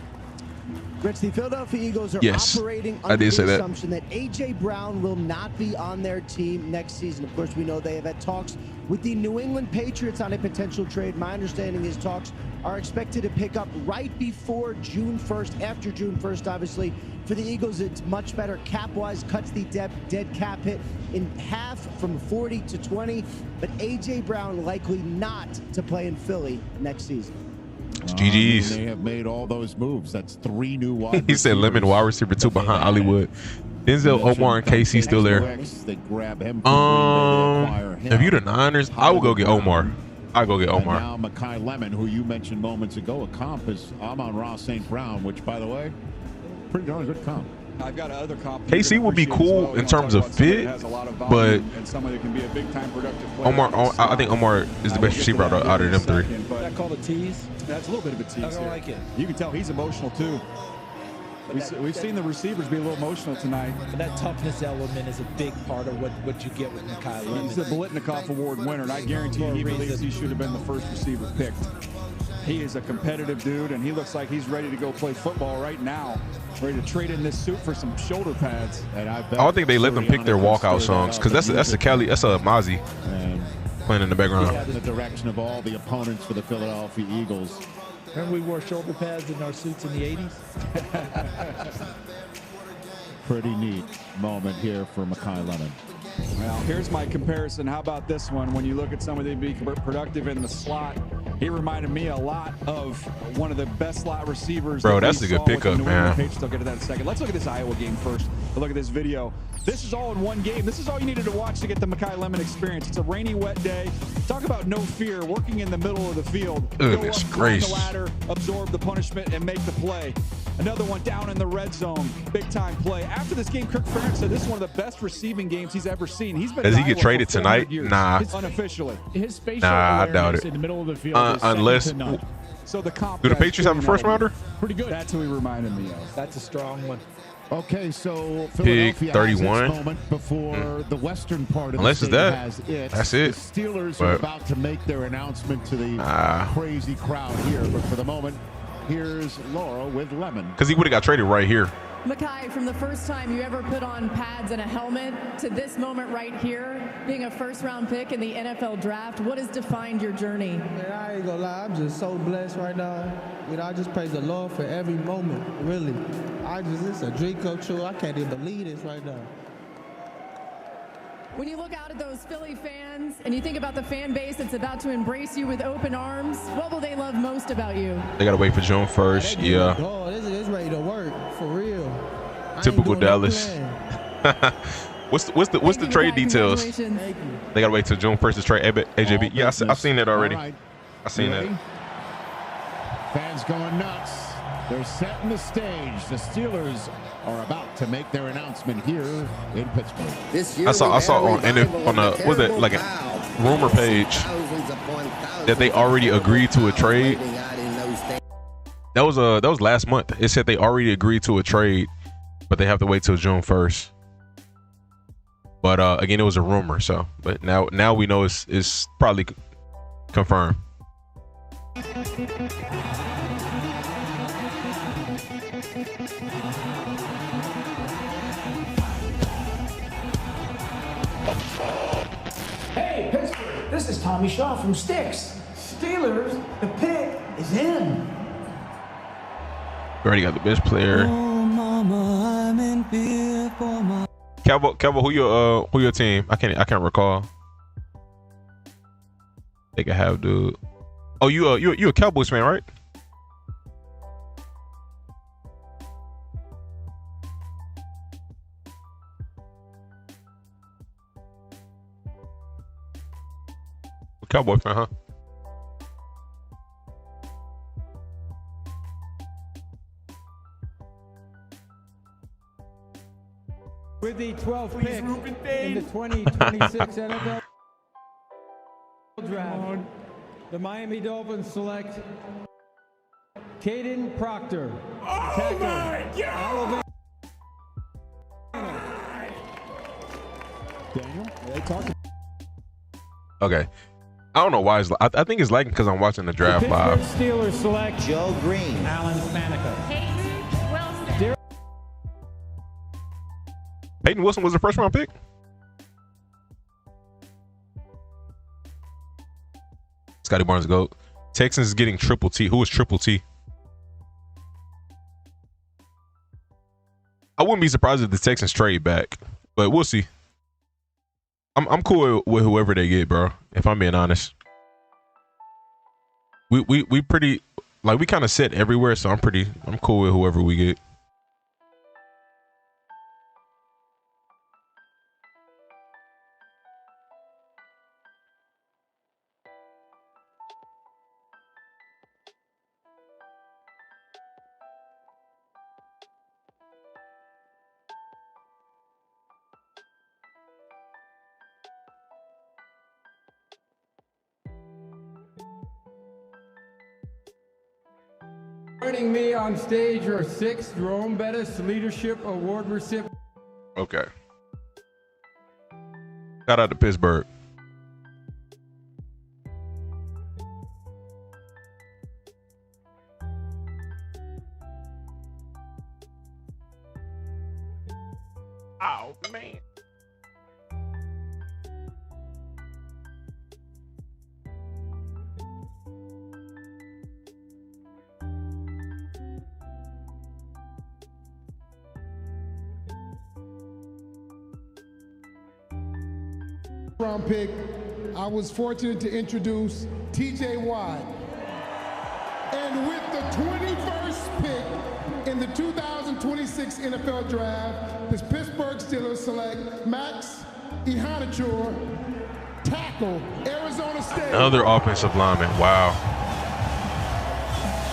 Rich, the Philadelphia Eagles are Yes, operating I under did the say that. assumption that A.J. Brown will not be on their team next season. Of course, we know they have had talks with the New England Patriots on a potential trade. My understanding is talks are expected to pick up right before June 1st, after June 1st, obviously. For the Eagles, it's much better cap-wise, cuts the dead cap hit in half from 40 to 20, but A.J. Brown likely not to play in Philly next season. GG's. They have made all those moves. That's 3 new wide He said Lemon wide receiver 2 behind Hollywood. Denzel, Omar, and KC still there. They grab him. If you the Niners, I will go get Omar. I'll go get Omar. And now Makai Lemon, who you mentioned moments ago, a comp is Amon-Ra St. Brown, which, by the way, pretty darn good comp. I've got other comp. KC would be cool in terms of fit, but and somebody that can be a big-time productive player. Omar, I think Omar is the best receiver out of them 3. Is that called a tease? That's a little bit of a tease. I don't like it. You can tell he's emotional too. We've seen the receivers be a little emotional tonight. But that toughness element is a big part of what you get with Mekhi Lemon. He's the Biletnikoff Award winner, and I guarantee you he believes he should have been the first receiver picked. He is a competitive dude, and he looks like he's ready to go play football right now. Ready to trade in this suit for some shoulder pads. And I don't think they let them pick their walkout songs because that's a Kelly, that's a Mozzie playing in the background. In the direction of all the opponents for the Philadelphia Eagles. Remember we wore shoulder pads in our suits in the 80s? Pretty neat moment here for Mekhi Lemon. Well, here's my comparison. How about this one? When you look at somebody being productive in the slot, he reminded me a lot of one of the best slot receivers. Bro, that's a good pickup, man. Patriots. I'll get to that in a second. Let's look at this Iowa game first. Look at this video. This is all in one game. This is all you needed to watch to get the Mekhi Lemon experience. It's a rainy, wet day. Talk about no fear, working in the middle of the field. Goodness gracious. Go up, climb the ladder, absorb the punishment, and make the play. Another one down in the red zone. Big time play. After this game, Kirk Ferentz said this is one of the best receiving games he's ever seen. He's been Does he get traded tonight? Nah. Unofficially. His spatial I doubt it. in the middle of the field unless. So the comp Do the Patriots have a first rounder? Pretty good. That's who he reminded me of. That's a strong one. Okay, so Pig Philadelphia 31. has its moment before the western part of Unless the it's state that. has it. That's it. The Steelers are about to make their announcement to the crazy crowd here, but for the moment, here's Laura with Lemon. Because he would have got traded right here. Mekhi, from the first time you ever put on pads and a helmet to this moment right here, being a first-round pick in the NFL draft, what has defined your journey? Man, I ain't gonna lie, I'm just so blessed right now. You know, I just praise the Lord for every moment, really. It's a dream come true. I can't even believe this right now. When you look out at those Philly fans and you think about the fan base that's about to embrace you with open arms, what will they love most about you? They got to wait for June 1st. Yeah. Oh, this ready to work, for real. Typical Dallas. What's the trade details? They got to wait till June 1st to trade AJB. Yeah, I've seen it already. Right. I've seen it. Fans going nuts. They're setting the stage. The Steelers are about to make their announcement here in Pittsburgh. I saw on a was it like a rumor page that they already agreed to a trade. That was last month. It said they already agreed to a trade, but they have to wait till June 1st. But again, it was a rumor. So, but now we know it's probably confirmed. Hey, Pittsburgh, this is Tommy Shaw from Styx. Steelers, the pick is in. Already got the best player. Oh, mama, I'm in fear for my... Calvo, who your team? I can't recall. They can have dude. Oh, you a Cowboys fan, right? Cowboy fan, huh? With the 12th pick in the 2026 NFL Draft, the Miami Dolphins select Caden Proctor. Oh my God! Daniel, they talked. Okay. I don't know why I think it's lagging because I'm watching the draft live. Steelers select Joe Green. Alan Faneca. Peyton Wilson was the first round pick. Scotty Barnes GOAT. Texans is getting Triple T. Who is Triple T? I wouldn't be surprised if the Texans trade back, but we'll see. I'm cool with whoever they get, bro. If I'm being honest, we pretty like we kind of set everywhere, so I'm cool with whoever we get. Joining me on stage are 6 Jerome Bettis Leadership Award recipients. Okay. Shout out to Pittsburgh. Oh, man. Round pick, I was fortunate to introduce TJ Watt. And with the 21st pick in the 2026 NFL Draft, the Pittsburgh Steelers select Max Iheanacho, tackle, Arizona State. Another offensive lineman. Wow.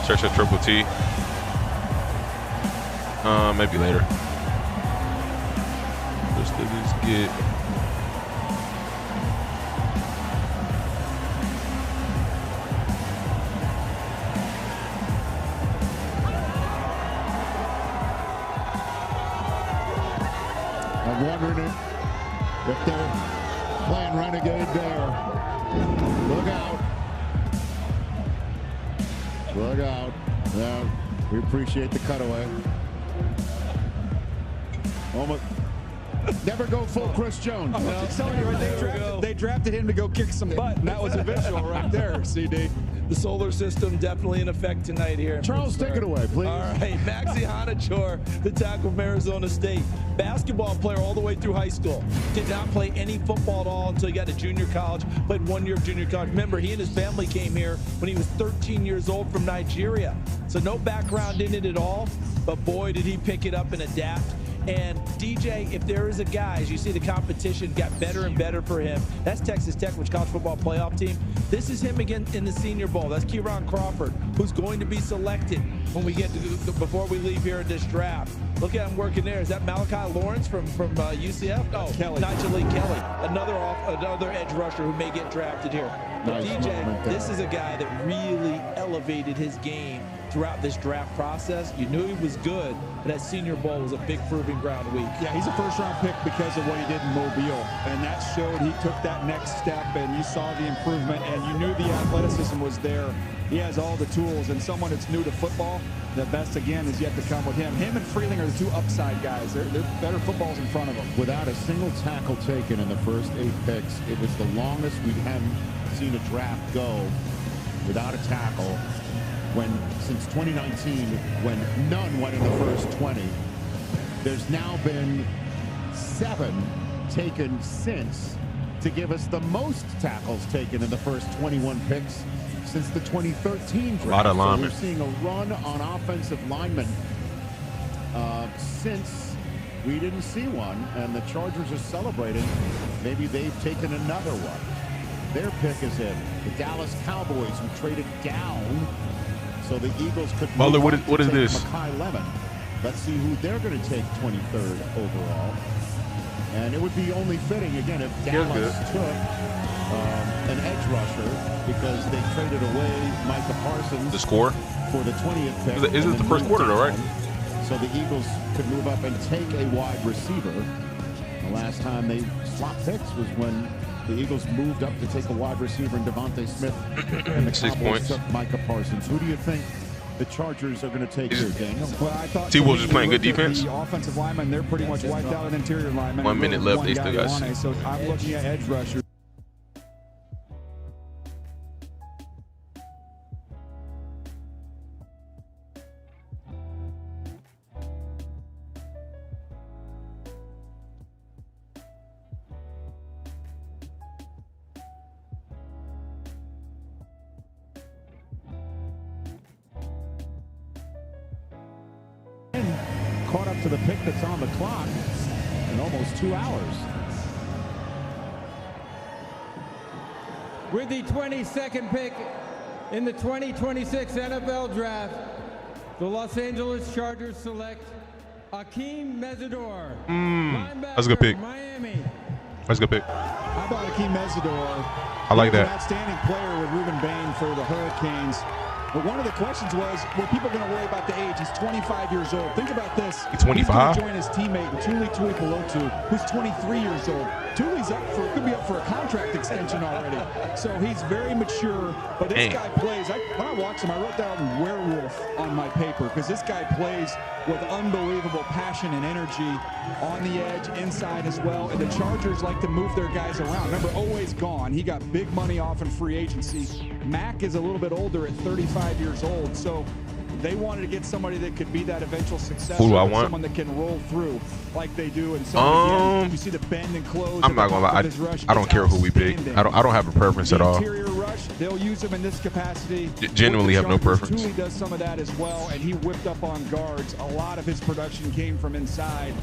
Search a triple T. Maybe later. Just at least get. I'm wondering if they're playing Renegade there. Look out. Look out. Yeah, we appreciate the cutaway. Almost. Never go full Chris Jones. I'm just telling you, they drafted him to go kick some butt, and that was a visual right there, CD. The solar system definitely in effect tonight here. Charles, take it away, please. All right, Max Iheanacho, the tackle from Arizona State. Basketball player all the way through high school. Did not play any football at all until he got to junior college. Played 1 year of junior college. Remember, he and his family came here when he was 13 years old from Nigeria. So no background in it at all, but boy, did he pick it up and adapt. And DJ, if there is a guy, as you see the competition got better and better for him, that's Texas Tech, which college football playoff team. This is him again in the Senior Bowl. That's Kieron Crawford, who's going to be selected when we get to, before we leave here in this draft. Look at him working there. Is that Malachi Lawrence from UCF? Oh, Kelly. Nigel Kelly, another edge rusher who may get drafted here. But Nice DJ, this is a guy that really elevated his game throughout this draft process. You knew he was good, but that Senior Bowl was a big proving ground week. Yeah, he's a first-round pick because of what he did in Mobile, and that showed he took that next step, and you saw the improvement, and you knew the athleticism was there. He has all the tools, and someone that's new to football, the best, again, is yet to come with him. Him and Freeling are the two upside guys. They're better footballs in front of them. Without a single tackle taken in the first 8 picks, it was the longest we hadn't seen a draft go without a tackle since 2019, when none went in the first 20. There's now been 7 taken since to give us the most tackles taken in the first 21 picks since the 2013 draft. A lot of linemen. So we're seeing a run on offensive linemen since we didn't see one, and the Chargers are celebrating. Maybe they've taken another one. Their pick is in. The Dallas Cowboys, who traded down so the Eagles could Butler, what is this? Makai Lemon. Let's see who they're going to take 23rd overall. And it would be only fitting, again, if Dallas took an edge rusher, because they traded away Micah Parsons. The score? For the 20th pick. Is it the first quarter, though, right? So the Eagles could move up and take a wide receiver. The last time they swapped picks was when the Eagles moved up to take a wide receiver in Devontae Smith, and the 6 Cowboys points. took Micah Parsons. Who do you think the Chargers are going to take here, Daniel? Well, I thought T-Wolves just playing good defense. The offensive linemen, they're pretty much wiped out an interior lineman. 1 minute left. They still got one, so I'm looking at edge rusher. Caught up to the pick that's on the clock in almost 2 hours. With the 22nd pick in the 2026 NFL Draft, the Los Angeles Chargers select Akeem Mesidor. That's a good pick. Miami. That's a good pick. How about Akeem Mesidor? I like He was that. an outstanding player with Ruben Bain for the Hurricanes. But one of the questions was, were people going to worry about the age? He's 25 years old. Think about this. He's 25? He's going to join his teammate, Tuli Tuipulotu, who's 23 years old. Tuli's could be up for a contract extension already. So he's very mature. But this guy plays. When I watched him, I wrote down werewolf on my paper because this guy plays with unbelievable passion and energy on the edge, inside as well. And the Chargers like to move their guys around. Remember, Oweh's gone. He got big money off in free agency. Mack is a little bit older at 35 years old. So they wanted to get somebody that could be that eventual successor. Who do I want? Someone that can roll through like they do in some you see the bend and close. I'm not gonna lie. I don't care who we pick. I don't have a preference at all. Interior rush, they'll use him in this capacity. Genuinely have no preference. Tuli does some of that as well, and he whipped up on guards. A lot of his production came from inside.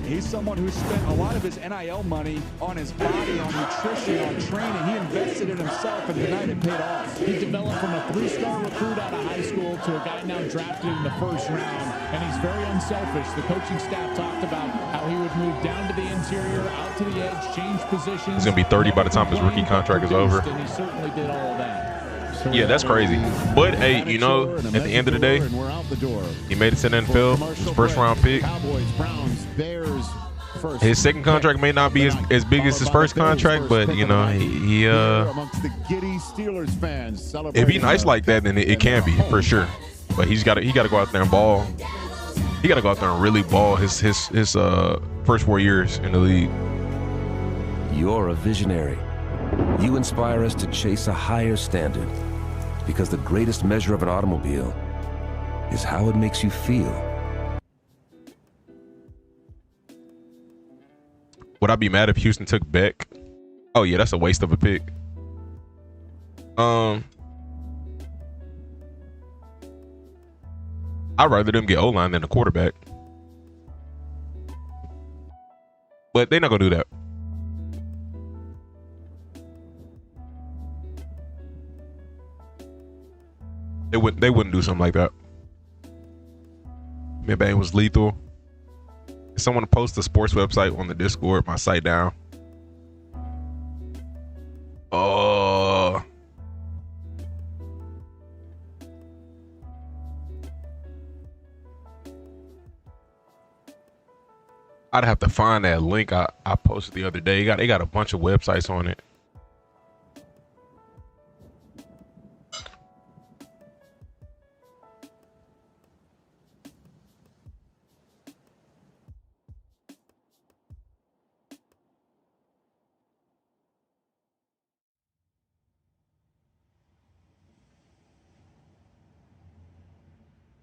He's someone who spent a lot of his NIL money on his body, on nutrition, on training. He invested in himself, and tonight it paid off. He developed from a 3-star recruit out of high school to a guy now drafted in the first round, and he's very unselfish. The coaching staff talked about how he would move down to the interior, out to the edge, change positions. He's going to be 30 by the time his rookie contract is over. And he certainly did all of that. Yeah, that's crazy. But, hey, you know, at the end of the day, he made it to the NFL, his first-round pick. His second contract may not be as big as his first contract, but, you know, it'd be nice like that, then it can be, for sure. But he got to go out there and ball. He got to go out there and really ball his first 4 years in the league. You're a visionary. You inspire us to chase a higher standard, because the greatest measure of an automobile is how it makes you feel. Would I be mad if Houston took Beck? Oh yeah, that's a waste of a pick. I'd rather them get O-line than a quarterback. But they're not gonna do that. They wouldn't do something like that. Maybe it was lethal. Someone post the sports website on the Discord, my site down. Oh. I'd have to find that link I posted the other day. They got a bunch of websites on it.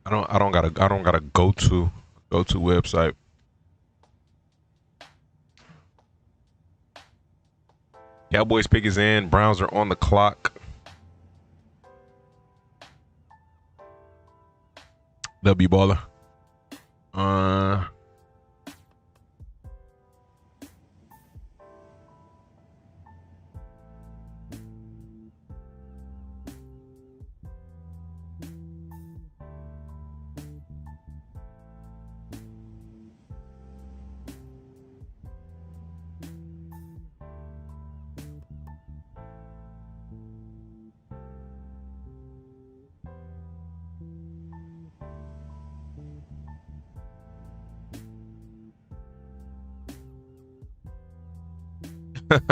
I don't got a go-to website. Cowboys pick is in. Browns are on the clock. W baller.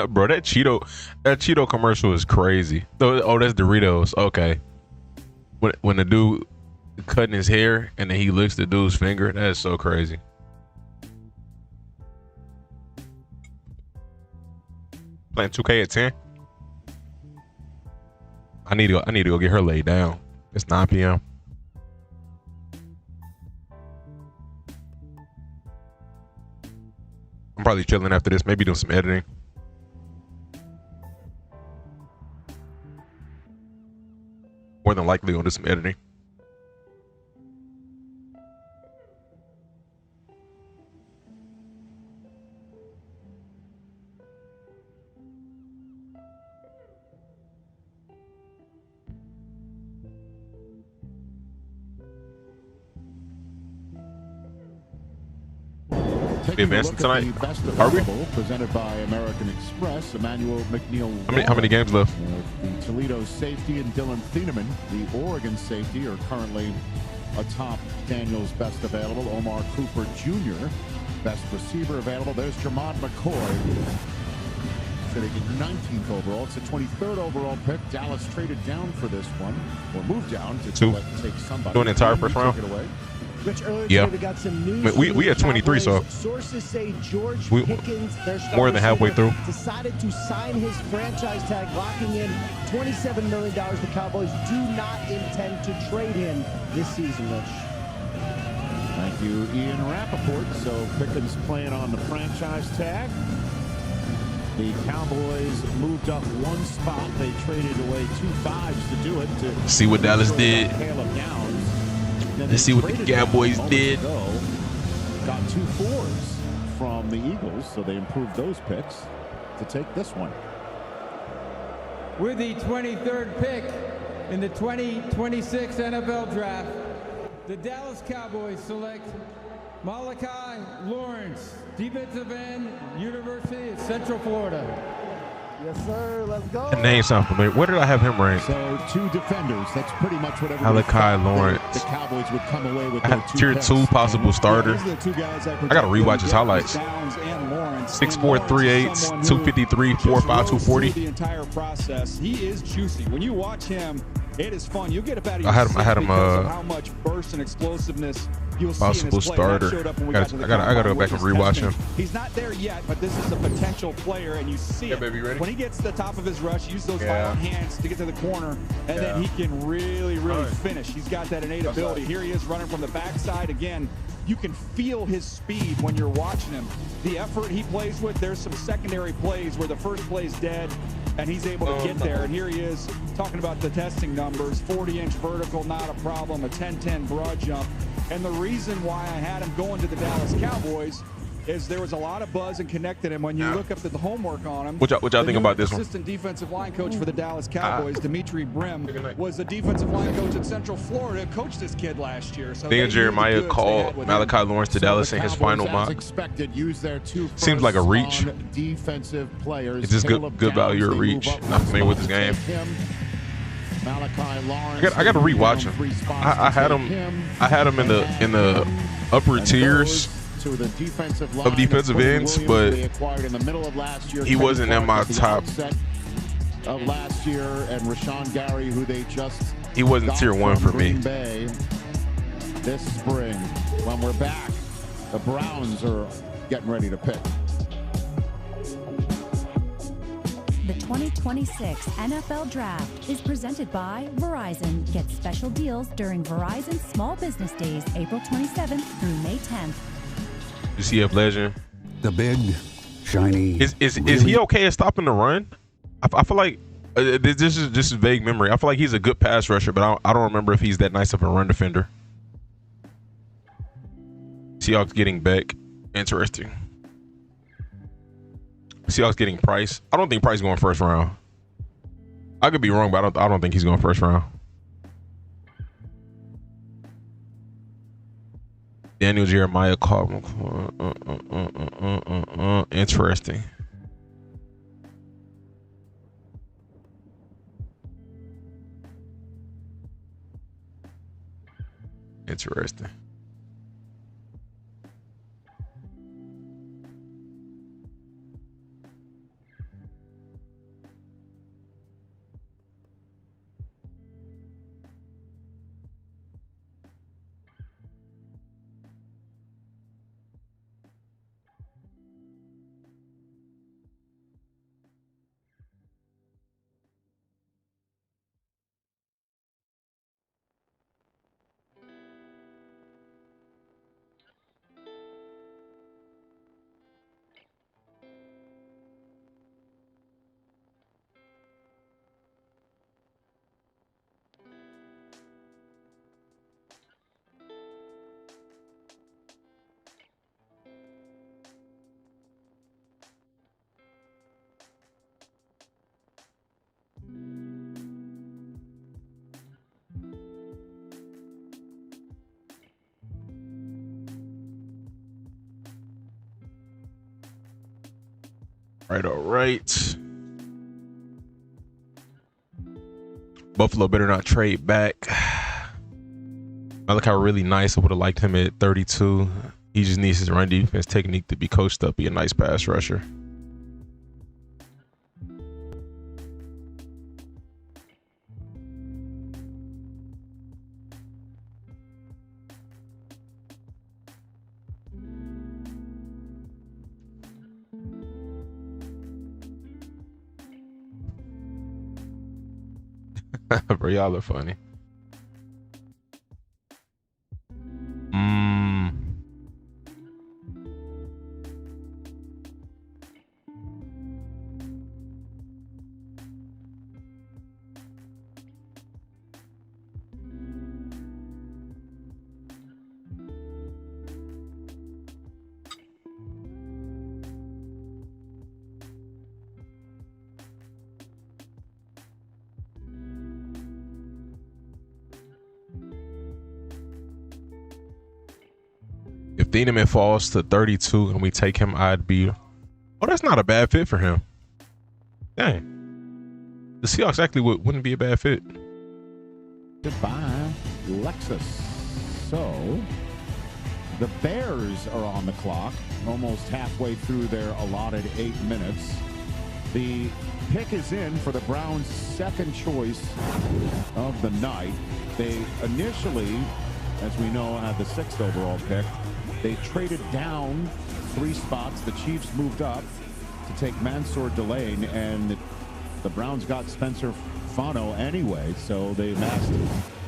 Bro, that Cheeto commercial is crazy. Oh, that's Doritos. Okay. When the dude cutting his hair and then he licks the dude's finger, that is so crazy. Playing 2K at 10. I need to go get her laid down. It's 9 p.m. I'm probably chilling after this, maybe doing some editing. More than likely gonna do some editing. We advancing tonight? Are we? Presented by American Express. Emmanuel McNeil. How many games left? Toledo's safety and Dylan Thieneman, the Oregon safety, are currently atop Daniels' best available. Omar Cooper Jr., best receiver available. There's Jermod McCoy, sitting at 19th overall. It's a 23rd overall pick. Dallas traded down for this one, or moved down to take somebody. Doing the entire first round. Take it away. Rich, earlier today we got some news. We had 23, so sources say George Pickens, their more than halfway through, decided to sign his franchise tag, locking in $27 million. The Cowboys do not intend to trade him this season, Rich. Thank you, Ian Rappaport. So Pickens playing on the franchise tag. The Cowboys moved up one spot. They traded away 2 5s to do it. To see what Dallas did. Let's see what the Cowboys did. Got 2 4s from the Eagles, so they improved those picks to take this one. With the 23rd pick in the 2026 NFL Draft, the Dallas Cowboys select Malachi Lawrence, defensive end, University of Central Florida. Yes, sir. Let's go. The name sounds familiar. Where did I have him ranked? So 2 defenders. That's pretty much what Malachi Lawrence. The Cowboys would come away with. I had tier 2 possible starter. I got to rewatch his highlights. 6'4", 3'8", 253, 4'5", 240. The entire process. He is juicy. When you watch him, it is fun. You get about. I had him. How much burst and explosiveness you'll see possible in his play. starter. I gotta go back and rewatch him. He's not there yet, but this is a potential player, and you see it. Baby, ready? When he gets to the top of his rush, use those violent hands to get to the corner, and then he can really finish. He's got that innate ability. Here he is running from the backside again. You can feel his speed when you're watching him. The effort he plays with, there's some secondary plays where the first play is dead, and he's able to get there. And here he is talking about the testing numbers. 40-inch vertical, not a problem. A 10-10 broad jump. And the reason why I had him going to the Dallas Cowboys is there was a lot of buzz and connected him. When you look up at the homework on him, what y'all think about this one? Assistant defensive line coach for the Dallas Cowboys, Dimitri Brim, was the defensive line coach at Central Florida. Coached this kid last year. So Daniel Jeremiah called Malachi Lawrence to Dallas in his final mock. Seems like a reach. Defensive players. It's just good value or reach. Not familiar with this game. Malachi Lawrence. I got to rewatch him. I had him in the upper tiers to the defensive line of defensive ends, but in the middle of last year, he wasn't in my top of last year, and Rashawn Gary, who they just he wasn't tier 1 for me. Bay this spring. When we're back, the Browns are getting ready to pick. The 2026 NFL Draft is presented by Verizon. Get special deals during Verizon Small Business Days, April 27th through May 10th. UCF legend. The big, shiny. Is he okay at stopping the run? I feel like this is just vague memory. I feel like he's a good pass rusher, but I don't remember if he's that nice of a run defender. Seahawks getting Beck. Interesting. Seahawks getting Price. I don't think Price is going first round. I could be wrong, but I don't think he's going first round. Daniel Jeremiah called. Interesting. Interesting. All right. Buffalo better not trade back. I look how really nice I would have liked him at 32. He just needs his run defense technique to be coached up, be a nice pass rusher. Bro, y'all are funny. If Thieneman falls to 32 and we take him, I'd be, oh, that's not a bad fit for him. Dang. The Seahawks actually wouldn't be a bad fit. Goodbye, Lexus. So, the Bears are on the clock, almost halfway through their allotted 8 minutes. The pick is in for the Browns' second choice of the night. They initially, as we know, had the 6th overall pick. They traded down 3 spots. The Chiefs moved up to take Mansour Delane, and the Browns got Spencer Fano anyway, so they amassed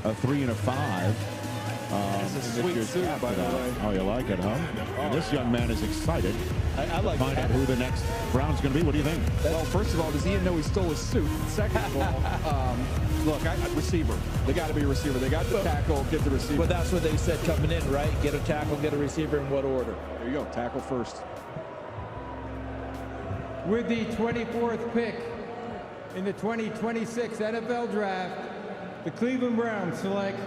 a 3 and a 5. This is a sweet suit, by the way. Oh, you like it, huh? And this young man is excited. I like to find out who the next Brown's going to be. What do you think? Well, first of all, does Ian know he stole his suit? Second of all, look, receiver. They got to be a receiver. They got the tackle, get the receiver. Well, that's what they said coming in, right? Get a tackle, get a receiver. In what order? There you go. Tackle first. With the 24th pick in the 2026 NFL Draft, the Cleveland Browns select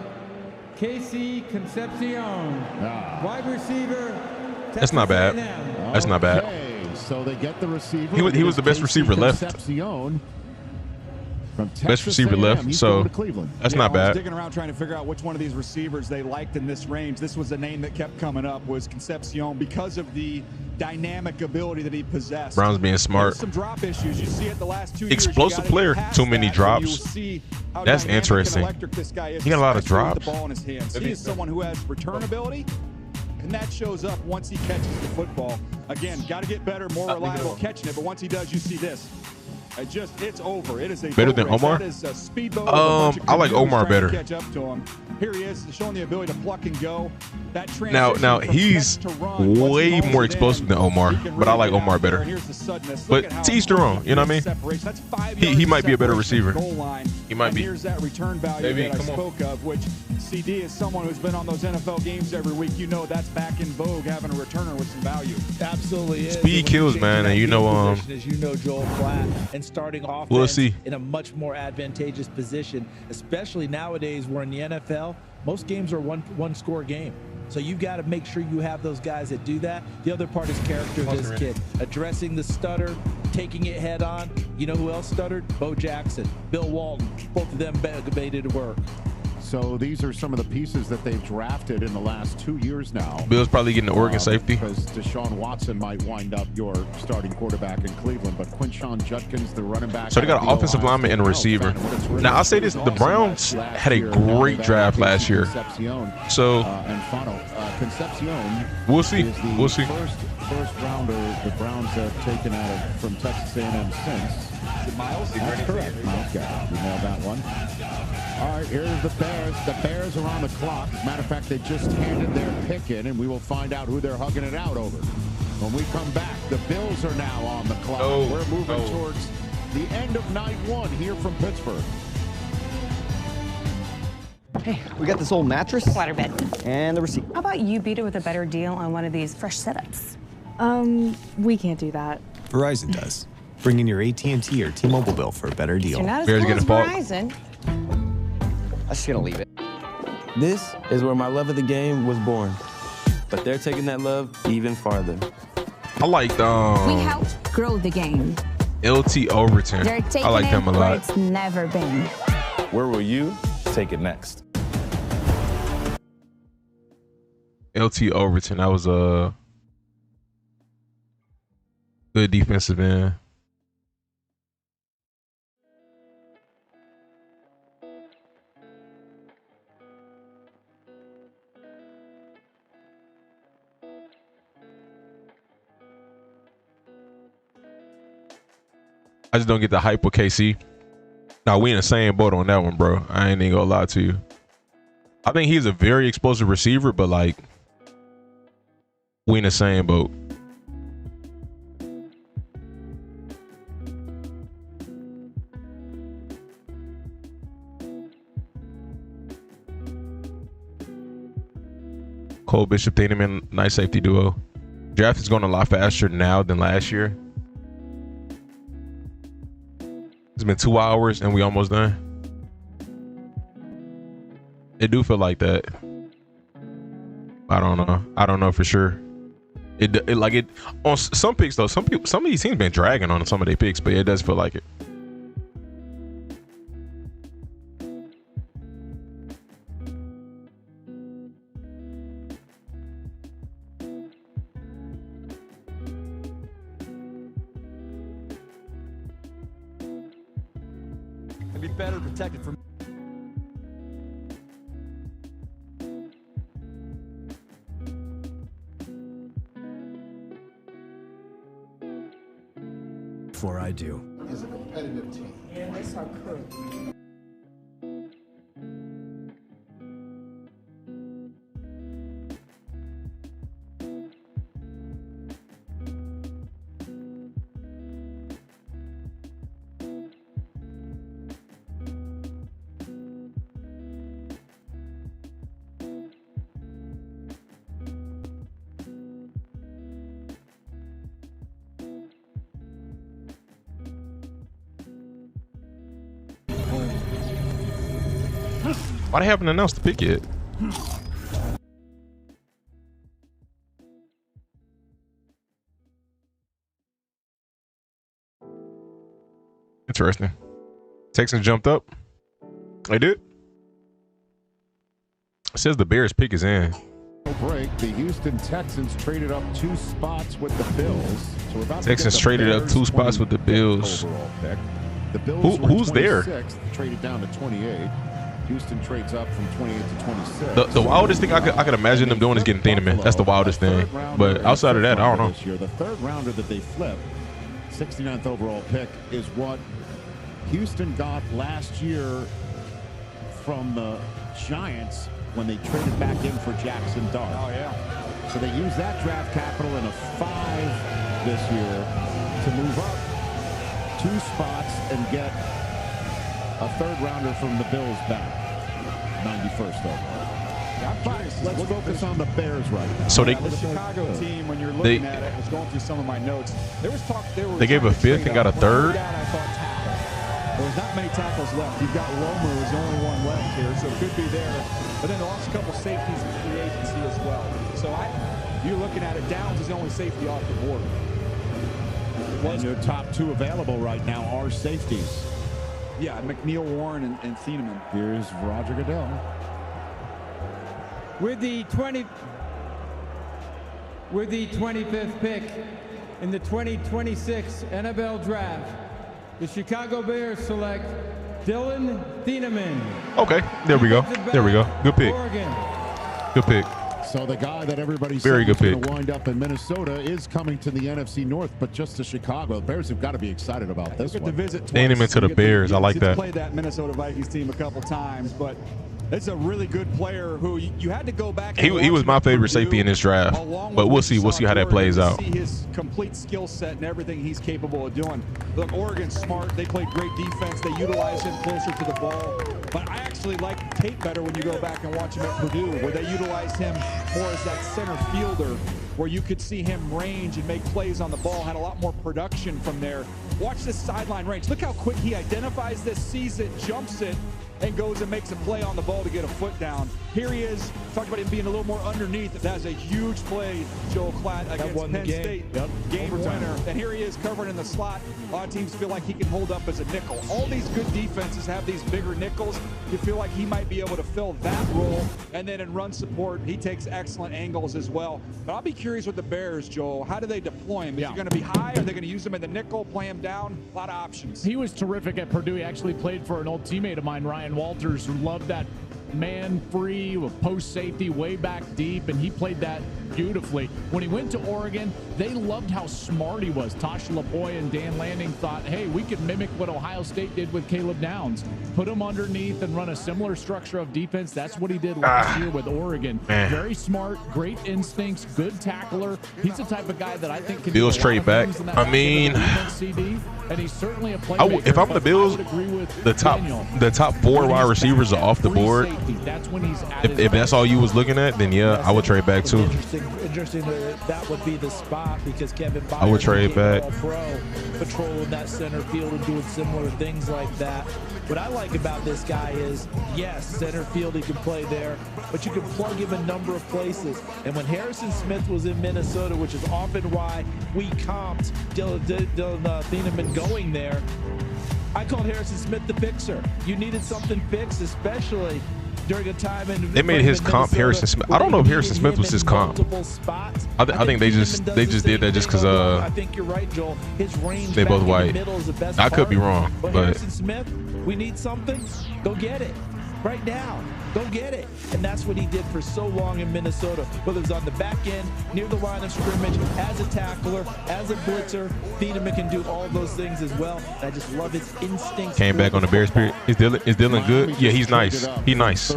Casey Concepcion, wide receiver. That's not bad. That's not bad. So they get the receiver. He was the best receiver left. Best receiver left, so that's not I was bad. digging around trying to figure out which one of these receivers they liked in this range. This was the name that kept coming up, was Concepcion, because of the dynamic ability that he possessed. Browns being smart. Some drop issues. You see it the last 2 years. Explosive player. Too many drops. That's interesting. He got a lot of drops. The ball in his hands. He is someone who has return ability, and that shows up once he catches the football. Again, got to get better, more reliable catching it. But once he does, you see this. It's over. It is a better than Omar. That is a speedboat. I like Omar better. Catch up to him. Here he is, showing the ability to pluck and go. That now he's way more explosive than Omar, but I like Omar better. But to each their own, you know what I mean? He might be a better receiver. He might be. Here's that return value that I spoke of, which CD is someone who's been on those NFL games every week. You know that's back in vogue, having a returner with some value. Absolutely is. Speed kills, man, and you know as you know, Joel Platt, and starting off in a much more advantageous position, especially nowadays where in the NFL most games are one score game. So you've got to make sure you have those guys that do that. The other part is character of this kid, addressing the stutter, taking it head on. You know who else stuttered? Bo Jackson, Bill Walton, both of them made it work. So these are some of the pieces that they've drafted in the last 2 years now. Bill's probably getting the Oregon safety. Because Deshaun Watson might wind up your starting quarterback in Cleveland, but Quinshon Judkins, the running back. So they got an offensive lineman and a receiver. Now I'll say this: the Browns had a great draft last year. So Concepcion. We'll see. We'll see. First rounder the Browns have taken out from Texas A&M since. Miles? That's correct. Miles Garrett. You nailed that one. All right, here's the Bears. The Bears are on the clock. As a matter of fact, they just handed their pick in, and we will find out who they're hugging it out over. When we come back, the Bills are now on the clock. We're moving towards the end of night 1 here from Pittsburgh. Hey, we got this old mattress, waterbed, and the receipt. How about you beat it with a better deal on one of these fresh setups? We can't do that. Verizon does. Bring in your AT&T or T-Mobile bill for a better deal. You're not as cool as Verizon. I'm just gonna leave it. This is where my love of the game was born, but they're taking that love even farther. I like We helped grow the game. LT Overton. They're taking I like him a where lot. it's never been. Where will you take it next? LT Overton, that was a good defensive end. I just don't get the hype with KC. Now, we in the same boat on that one, bro. I ain't even gonna lie to you. I think he's a very explosive receiver, but like, we in the same boat. Cole Bishop, Thieneman, nice safety duo. Draft is going a lot faster now than last year. It's been 2 hours and we almost done. It do feel like that. I don't know. I don't know for sure. It like it on some picks though. Some of these teams been dragging on some of their picks, but it does feel like it. Be better protected from. Before I do. Is a competitive team. Yeah, that's our crew. Why they haven't announced the pick yet? Interesting. Texans jumped up. They did. It says the Bears pick is in. Break. The Houston Texans traded up 2 spots with the Bills. So we're about Texans to traded up 2 spots with the Bills. The Bills who's there? Traded down to 28. Houston trades up from 28 to 26. The wildest thing I could imagine them doing is getting Thieneman. That's the wildest thing. But outside of that, I don't know. The third rounder that they flipped, 69th overall pick, is what Houston got last year from the Giants when they traded back in for Jackson Dart. Oh, yeah. So they used that draft capital in a 5 this year to move up 2 spots and get a third rounder from the Bills back. 91st overall. Let's focus on the Bears right now. So they, the Chicago team, when you're looking at it, I was going through some of my notes. There was talk. They gave a 5th and got a 3rd. There's not many tackles left. You've got Romo, who's the only one left here, so it could be there. But then they lost a couple safeties in free agency as well. So you're looking at it. Downs is the only safety off the board. And your top 2 available right now are safeties. Yeah, McNeil, Warren, and Thieneman. Here's Roger Goodell. With the 25th pick in the 2026 NFL Draft, the Chicago Bears select Dylan Thieneman. Okay, there we go. There we go. Good pick. Oregon. Good pick. So the guy that everybody's very good pick going to wind up in Minnesota is coming to the NFC North, but just to Chicago. The Bears have got to be excited about this one. Name him to the Bears. I like that. Played that Minnesota Vikings team a couple times, but it's a really good player who you had to go back. He was my favorite safety in this draft, but we'll see. We'll see how that plays out. See his complete skill set and everything he's capable of doing. Look, Oregon's smart. They played great defense. They utilize him closer to the ball. But I actually like tape better when you go back and watch him at Purdue, where they utilize him more as that center fielder, where you could see him range and make plays on the ball, had a lot more production from there. Watch this sideline range. Look how quick he identifies this, sees it, jumps it, and goes and makes a play on the ball to get a foot down. Here he is. Talked about him being a little more underneath. That's a huge play, Joel Klatt, against Penn State. Yep. Game winner. And here he is covering in the slot. A lot of teams feel like he can hold up as a nickel. All these good defenses have these bigger nickels. You feel like he might be able to fill that role. And then in run support, he takes excellent angles as well. But I'll be curious with the Bears, Joel. How do they deploy him? Is he going to be high? Are they going to use him in the nickel, play him down? A lot of options. He was terrific at Purdue. He actually played for an old teammate of mine, Ryan Walters, who loved that man free with post safety way back deep, and he played that beautifully. When he went to Oregon, they loved how smart he was. Tosh LaPoy and Dan Lanning thought, hey, we could mimic what Ohio State did with Caleb Downs. Put him underneath and run a similar structure of defense. That's what he did last year with Oregon. Man. Very smart, great instincts, good tackler. He's the type of guy that I think can Bills do a lot trade of back. things in that I mean, CD, and he's certainly a playmaker. if I'm the Bills, the top 4 wide receivers are off the board. That's when he's If that's all you was looking at, then yeah, I would trade back too. Interesting that would be the spot because Kevin Byard I would trade back. All-pro, patrolling that center field and doing similar things like that. What I like about this guy is, yes, center field, he can play there, but you can plug him in a number of places. And when Harrison Smith was in Minnesota, which is often why we comped Dylan Thieneman going there, I called Harrison Smith the fixer. You needed something fixed, especially during a time in they made his comp Harrison Smith. I don't know if Harrison Smith was his comp. I think they just did that just because I think you're right, Joel. His range they both white. The I could be wrong, but but Harrison Smith, we need something. Go get it right now. Go get it. And that's what he did for so long in Minnesota, whether it was on the back end, near the line of scrimmage, as a tackler, as a blitzer. Thieneman can do all those things as well. And I just love his instincts. Came back on the Bears period. Is Dylan good? Yeah, he's nice. He's nice.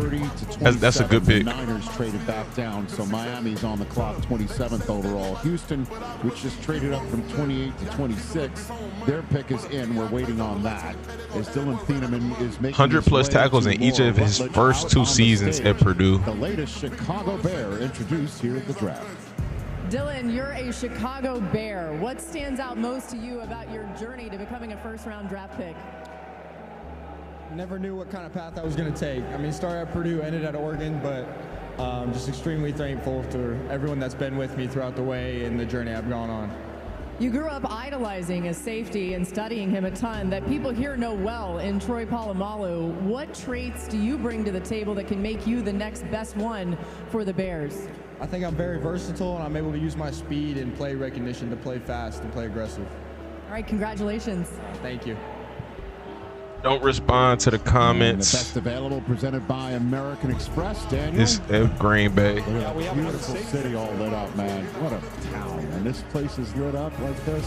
That's a good pick. Niners traded back down, so Miami's on the clock, 27th overall. Houston, which just traded up from 28 to 26, their pick is in. We're waiting on that. As Dylan Thieneman is making 100+ tackles in each of his first 2 seasons at Purdue. The latest Chicago Bear introduced here at the draft. Dylan, you're a Chicago Bear. What stands out most to you about your journey to becoming a first-round draft pick? Never knew what kind of path I was going to take. I mean, started at Purdue, ended at Oregon, but just extremely thankful to everyone that's been with me throughout the way and the journey I've gone on. You grew up idolizing a safety and studying him a ton that people here know well in Troy Polamalu. What traits do you bring to the table that can make you the next best one for the Bears? I think I'm very versatile, and I'm able to use my speed and play recognition to play fast and play aggressive. All right, congratulations. Thank you. Don't respond to the comments. And the best available presented by American Express, Daniel. This is Green Bay. Yeah, we have a beautiful city all lit up, man. What a town. And this place is lit up like this.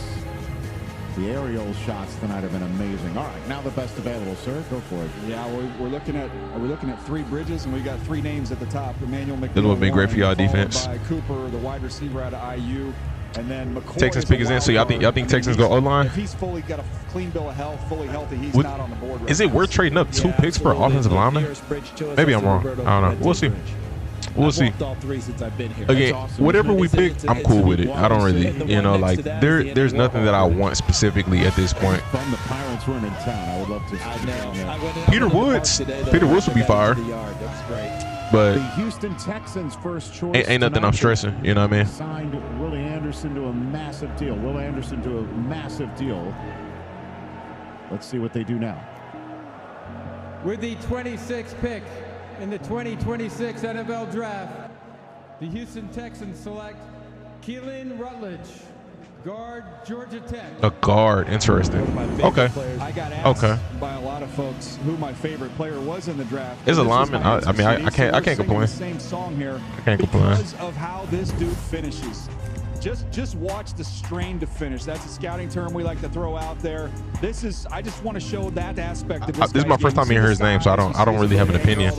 The aerial shots tonight have been amazing. All right, now the best available, sir. Go for it. Yeah, we're looking at 3 bridges, and we got 3 names at the top. Emmanuel McNeil. This would be great for y'all defense. By Cooper, the wide receiver out of IU. And then McCoy Texans pick is in, so y'all think Texans go O-line? If he's fully got a clean bill of health, fully healthy, he's not on the board. Right is it worth trading up 2 picks for offensive linemen? Maybe I'm wrong. I don't know. We'll see. We'll see. All 3 since I've been here. Again, whatever we pick, I'm cool with it. I don't really, like there's nothing that I want specifically at this point. From the Pirates running in town, I would love to. I know. Peter Woods. Peter Woods would be fired. That's great. But the Houston Texans first choice ain't nothing I'm stressing, you know what I mean? Signed Willie Anderson to a massive deal. Will Anderson to a massive deal. Let's see what they do now. With the 26th pick in the 2026 NFL Draft, the Houston Texans select Keelan Rutledge, guard, Georgia Tech. A guard, interesting. Okay. I got asked by a lot of folks who my favorite player was in the draft. Is a lineman. I can't complain. Same song here. I can't complain because of how this dude finishes. Just watch the strain to finish. That's a scouting term we like to throw out there. I just want to show that aspect of this. This is my first time hearing his name, so I don't really have an opinion.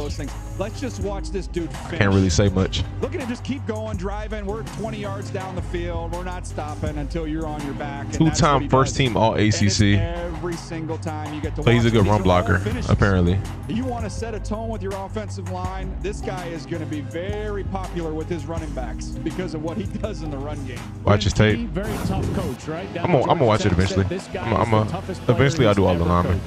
Let's just watch this dude finish. I can't really say much. Look at him just keep going, driving. We're 20 yards down the field. We're not stopping until you're on your back. 2-time first team All ACC. Every single time you get to He's a good run blocker, apparently. You want to set a tone with your offensive line. This guy is going to be very popular with his running backs because of what he does in the run game. Watch his tape. Very tough coach, right? I'm gonna watch it eventually. Eventually I'll do all the linemen.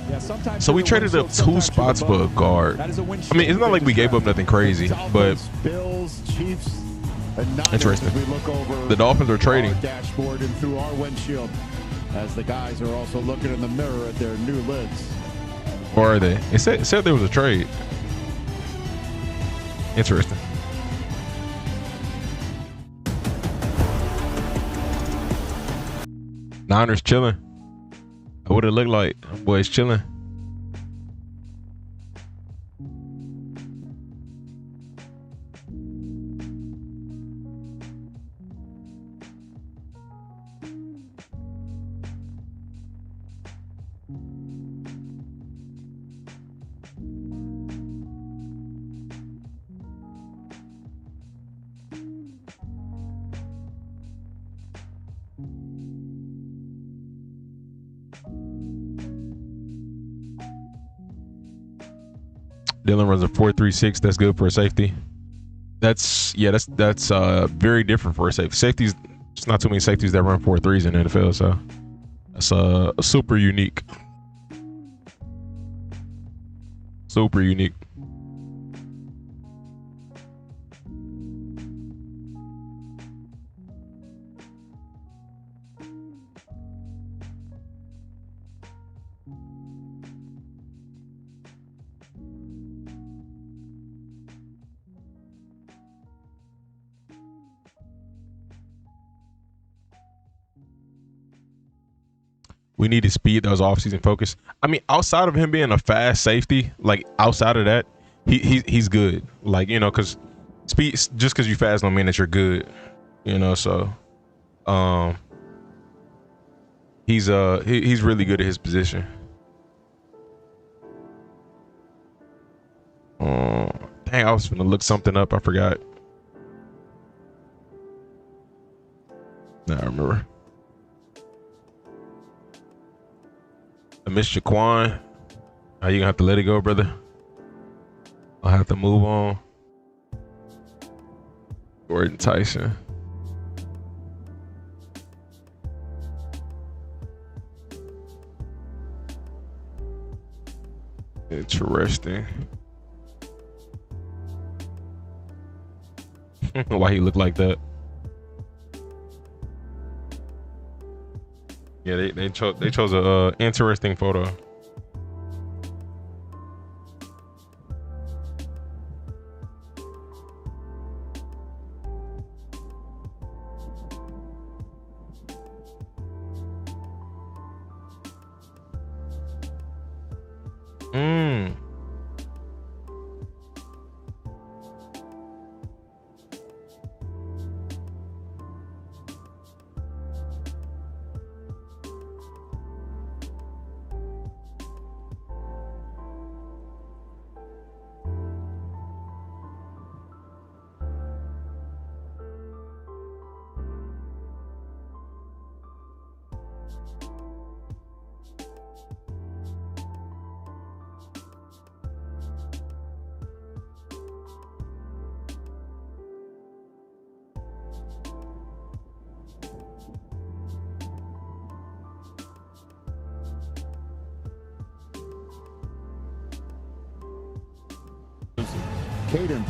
Yeah, sometimes so we traded up 2 spots for a guard. I mean, it's not like we gave up nothing crazy, but Bills, Chiefs, and interesting. We look over the Dolphins are trading. our dashboard and through our windshield as the guys are also looking in the mirror at their new lids. Or are they? It said there was a trade. Interesting. Niners chilling. What it look like? Boys chilling. Dylan runs a 4.36. That's good for a safety. That's very different for a safety. Safeties, there's not too many safeties that run 4.3s in the NFL, so that's super unique. Super unique. We need to speed those offseason focus. I mean, outside of him being a fast safety, like outside of that, he's good. Like, you know, because speed, just because you fast don't mean that you're good. You know, so he's really good at his position. Dang, I was gonna look something up. I forgot. Now I remember. I missed Jaquan. How you gonna have to let it go, brother? I'll have to move on. Gordon Tyson. Interesting. Why he look like that? Yeah, they chose a interesting photo.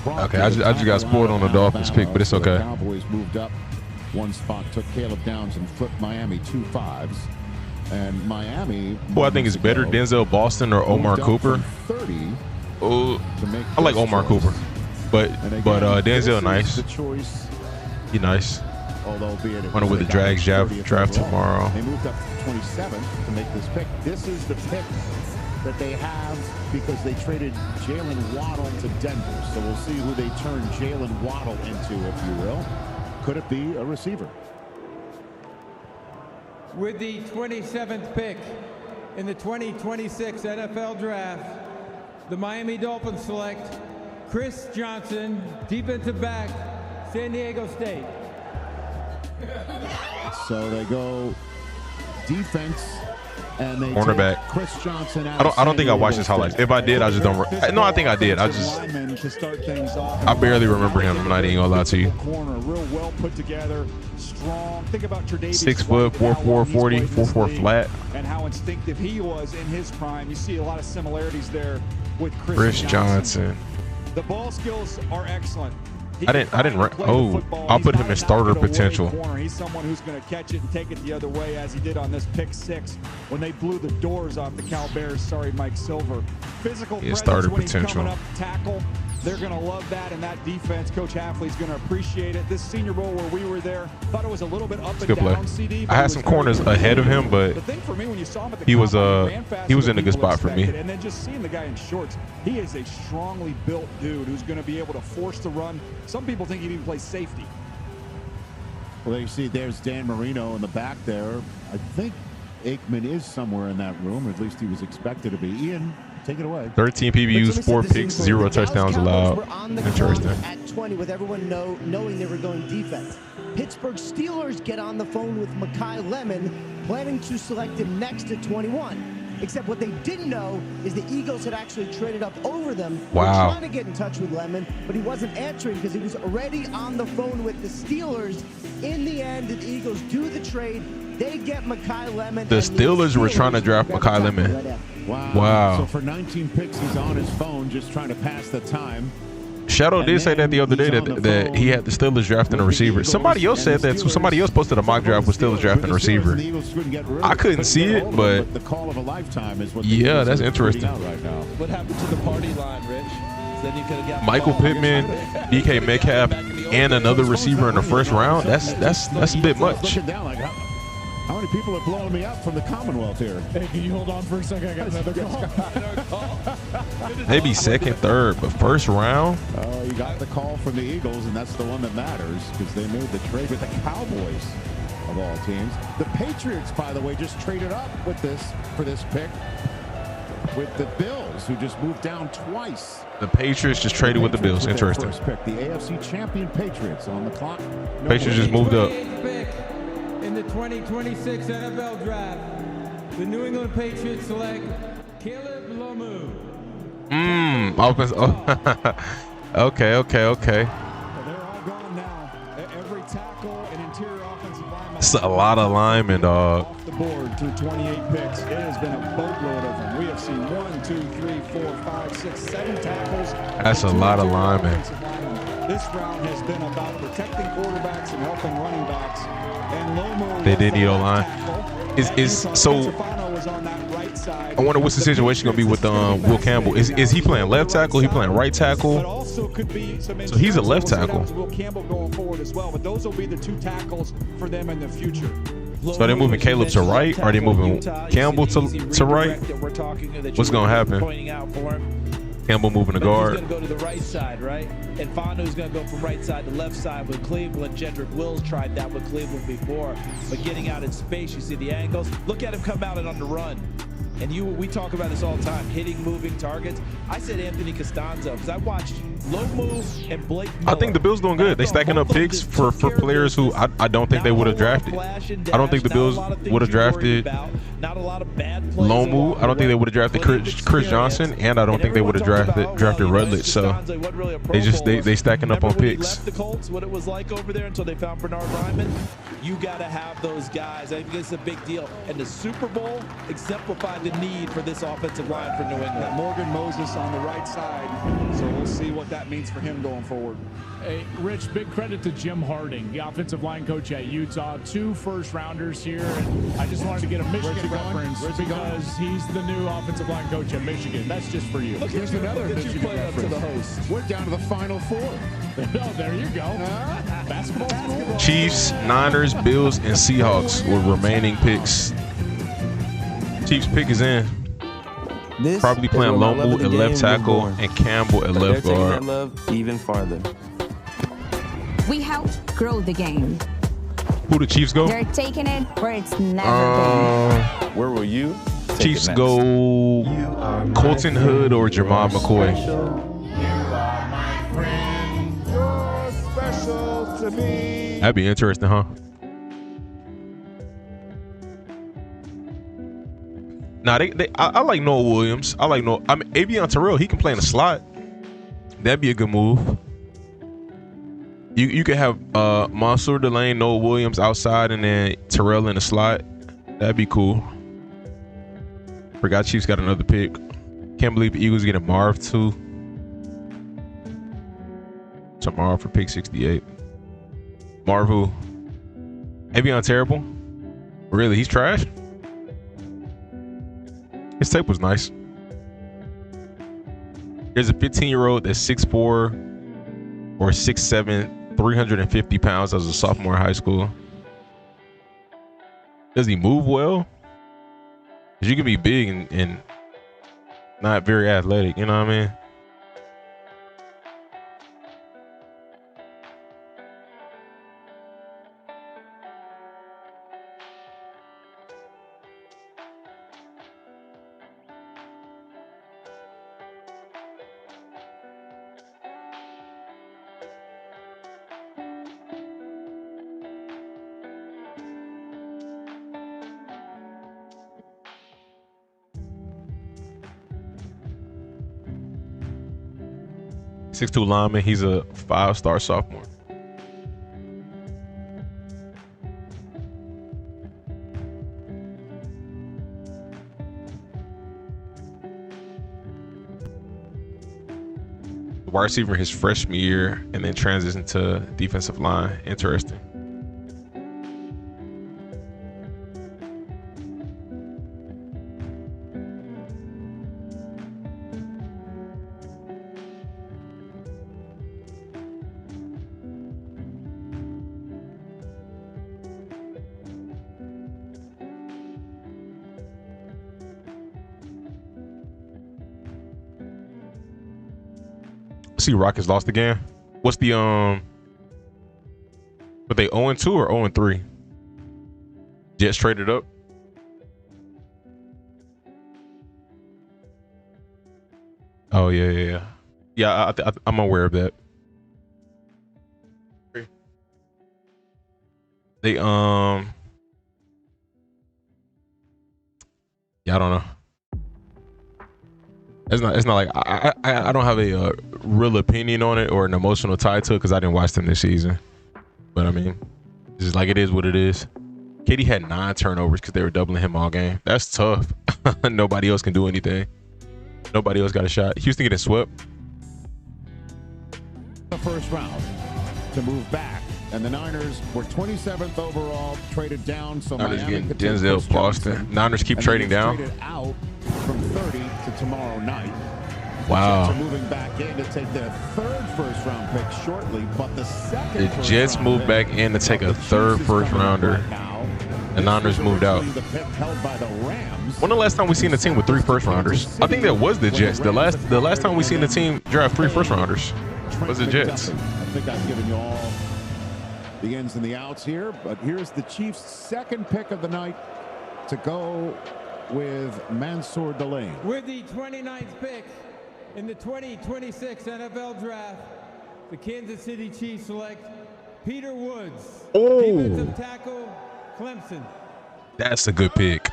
Okay, I just got spoiled on the Dolphins pick, but it's okay. The Cowboys moved up one spot, took Caleb Downs and flipped Miami 2 5s. And Miami, who I think is better, Denzel Boston or Omar Cooper? 30. Oh, I like Omar Cooper, but Denzel nice. He nice. Wonder with the Drags draft tomorrow. They moved up to 27th to make this pick. This is the pick that they have because they traded Jalen Waddle to Denver. So we'll see who they turn Jalen Waddle into, if you will. Could it be a receiver? With the 27th pick in the 2026 NFL Draft, the Miami Dolphins select Chris Johnson, defensive back, San Diego State. So they go defense cornerback. Chris Johnson I don't think I watched his highlights. If I did, I just don't. No, I think I did. I barely remember him. I'm not even gonna lie to you. Corner, real well put together, strong. Think about Tre'Davious 6 foot, 4'4", 40, 4'4" flat. And how instinctive he was in his prime. You see a lot of similarities there with Chris Johnson. The ball skills are excellent. I didn't. Oh, I'll put him in starter potential. He's someone who's going to catch it and take it the other way, as he did on this pick 6 when they blew the doors off the Cal Bears. Sorry, Mike Silver. Physical presence starter when he's potential. coming up to tackle. They're going to love that, and that defense, Coach Hafley's going to appreciate it. This Senior Bowl where we were there, thought it was a little bit up and down. CD, I had some corners ahead of him, but the thing for me, when you saw him at the he was in a good spot for me. And then just seeing the guy in shorts, he is a strongly built dude who's going to be able to force the run. Some people think he'd even play safety. Well, you see, there's Dan Marino in the back there. I think Aikman is somewhere in that room. At least he was expected to be. Ian, take it away. 13 PBUs, 4 picks, 0 touchdowns allowed. Interesting. At 20, with everyone knowing they were going defense. Pittsburgh Steelers get on the phone with Makai Lemon, planning to select him next at 21. Except what they didn't know is the Eagles had actually traded up over them. Wow. They were trying to get in touch with Lemon, but he wasn't answering because he was already on the phone with the Steelers. In the end, the Eagles do the trade. They get Makai Lemon. The Steelers were trying to draft Makai Lemon. Wow. So for 19 picks, he's on his phone just trying to pass the time. Shadow did say that the other day that he had the Steelers drafting a receiver. Somebody else said that too. Somebody else posted a mock draft with Steelers drafting a receiver. I couldn't see it, but the call of a lifetime is what yeah, that's interesting. Right now. What happened to the party line, Rich? Then you could have got Michael Pittman, DK Metcalf, and another receiver in the first round. That's a bit much. How many people are blowing me up from the Commonwealth here? Hey, can you hold on for a second? I got another call. Maybe second, third, but first round. Oh, you got the call from the Eagles, and that's the one that matters because they made the trade with the Cowboys of all teams. The Patriots, by the way, just traded up with this for this pick with the Bills, who just moved down twice. The Patriots just traded with the Bills. Interesting. First pick, the AFC champion Patriots on the clock. Patriots just moved up. In the 2026 NFL Draft, the New England Patriots select Caleb Lomu. Okay. They're all gone now. Every tackle and interior offensive lineman. It's a lot of linemen, dog. Off the board through 28 picks. It has been a boatload of them. We have seen 1, 2, 3, 4, 5, 6, 7 tackles. That's a lot of linemen. This round has been about protecting quarterbacks and helping running backs. And Lomu, they did need O-line. So I wonder what's the situation gonna be with Will Campbell. Is he playing left tackle? He playing right tackle? So he's a left tackle. Will Campbell going forward as well, but those will be the 2 tackles for them in the future. So are they moving Caleb to right? Or are they moving Campbell to right? What's gonna happen? Campbell moving to guard. He's going to go to the right side, right? And Fondo's going to go from right side to left side with Cleveland. Jedrick Wills tried that with Cleveland before. But getting out in space, you see the angles. Look at him come out and on the run. And we talk about this all the time, hitting moving targets. I said Anthony Costanzo because I watched Lomu and Blake Miller. I think the Bills doing good. They stacking up picks for players who I don't think they would have drafted. I don't think the Bills would have drafted Lomu. I don't think they would have drafted Chris Johnson, and I don't think they would have drafted Rutledge. So they stacking up on picks. Left the Colts, what it was like over there until they found Bernard Ryman. You got to have those guys. I think it's a big deal. And the Super Bowl exemplified the need for this offensive line for New England. Morgan Moses on the right side. So we'll see what that means for him going forward. Hey, Rich, big credit to Jim Harding, the offensive line coach at Utah. 2 first-rounders here. And I just wanted to get a Michigan reference because he's the new offensive line coach at Michigan. That's just for you. Look, here's another Michigan reference. Up to the host. We're down to the Final Four. Oh, there you go. Basketball school. Chiefs, Niners, Bills, and Seahawks were remaining picks. Chiefs pick is in. Probably playing Lomu at left tackle and Campbell at left guard. They're taking that love even farther. We helped grow the game. Who the Chiefs go? They're taking it where it's never been. Where will you? Chiefs go Colton Hood or Jermon McCoy. You're special to me. That'd be interesting, huh? Nah, I like Noah Williams. I mean, Avion Terrell, he can play in the slot. That'd be a good move. You could have Mansour Delane, Noah Williams outside, and then Terrell in the slot. That'd be cool. Forgot Chiefs got another pick. Can't believe the Eagles getting Marv too. So Marv for pick 68. Marv who? Avion terrible? Really? He's trash? His tape was nice. There's a 15-year-old that's 6'4" or 6'7", 350 pounds as a sophomore in high school. Does he move well? Because you can be big and not very athletic, you know what I mean? .6'2" lineman. He's a 5-star sophomore. The wide receiver his freshman year and then transition to defensive line. Interesting. See, Rockets lost again. What's the But they 0-2 or 0-3? Jets traded up. Oh yeah. I'm aware of that. They yeah, I don't know. It's not like I don't have a real opinion on it or an emotional tie to it because I didn't watch them this season. But I mean, it's just like it is what it is. KD had 9 turnovers because they were doubling him all game. That's tough. Nobody else can do anything. Nobody else got a shot. Houston getting swept. The first round to move back, and the Niners were 27th overall, traded down. So Niners Miami getting Denzel Boston. Niners keep trading down. Traded out from 30 to tomorrow night. Wow. The Jets are moving back in to take their 3rd first-round pick shortly, but the 2nd. The Jets moved back in to take a 3rd first-rounder. The Niners moved out. When the last time we seen a team with 3 first-rounders? I think that was the Jets. The last time we seen the team draft 3 first-rounders was the Jets. I think I've given you all the ins and the outs here, but here's the Chiefs' 2nd pick of the night to go with Mansour Delane. With the 29th pick in the 2026 NFL Draft, the Kansas City Chiefs select Peter Woods, defensive tackle, Clemson. That's a good pick.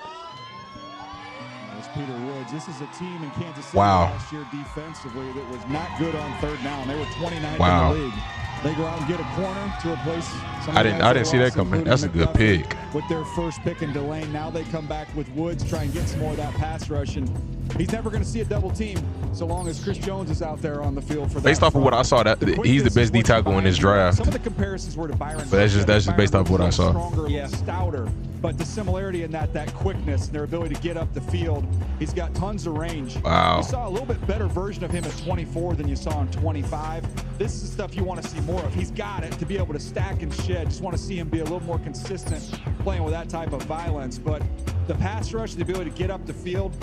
That's Peter Woods. This is a team in Kansas City last year defensively that was not good on 3rd down. They were 29th Wow. in the league. They go out and get a corner to replace some I didn't see that coming. That's a good pick. With their first pick in Delane, now they come back with Woods, try and get some more of that pass rush. And he's never going to see a double team so long as Chris Jones is out there on the field for that. Based off of what I saw, that he's the best D tackle in this draft. Some of the comparisons were to Byron. But that's just based off of what I saw. Stronger, stouter. But the similarity in that quickness and their ability to get up the field, he's got tons of range. Wow. You saw a little bit better version of him at 24 than you saw in 25. This is the stuff you want to see more of. He's got it to be able to stack and shed. Just want to see him be a little more consistent playing with that type of violence. But the pass rush, the ability to get up the field,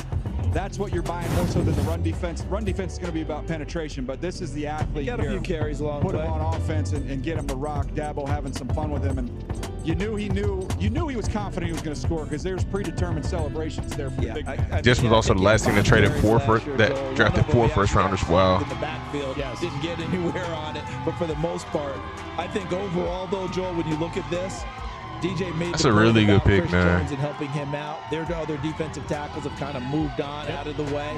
that's what you're buying more so than the run defense. Run defense is going to be about penetration, but this is the athlete Got a few carries along. Put him on offense and get him to rock. Dabo having some fun with him, and you knew he was confident he was going to score because there's predetermined celebrations there for the big man. Jets was also the last team that traded that drafted 4 first-rounders. Wow. In the backfield, didn't get anywhere on it, but for the most part, I think overall though, Joel, when you look at this, DJ made That's a really good pick, Chris man. Jones and helping him out. Their other defensive tackles have kind of moved on out of the way.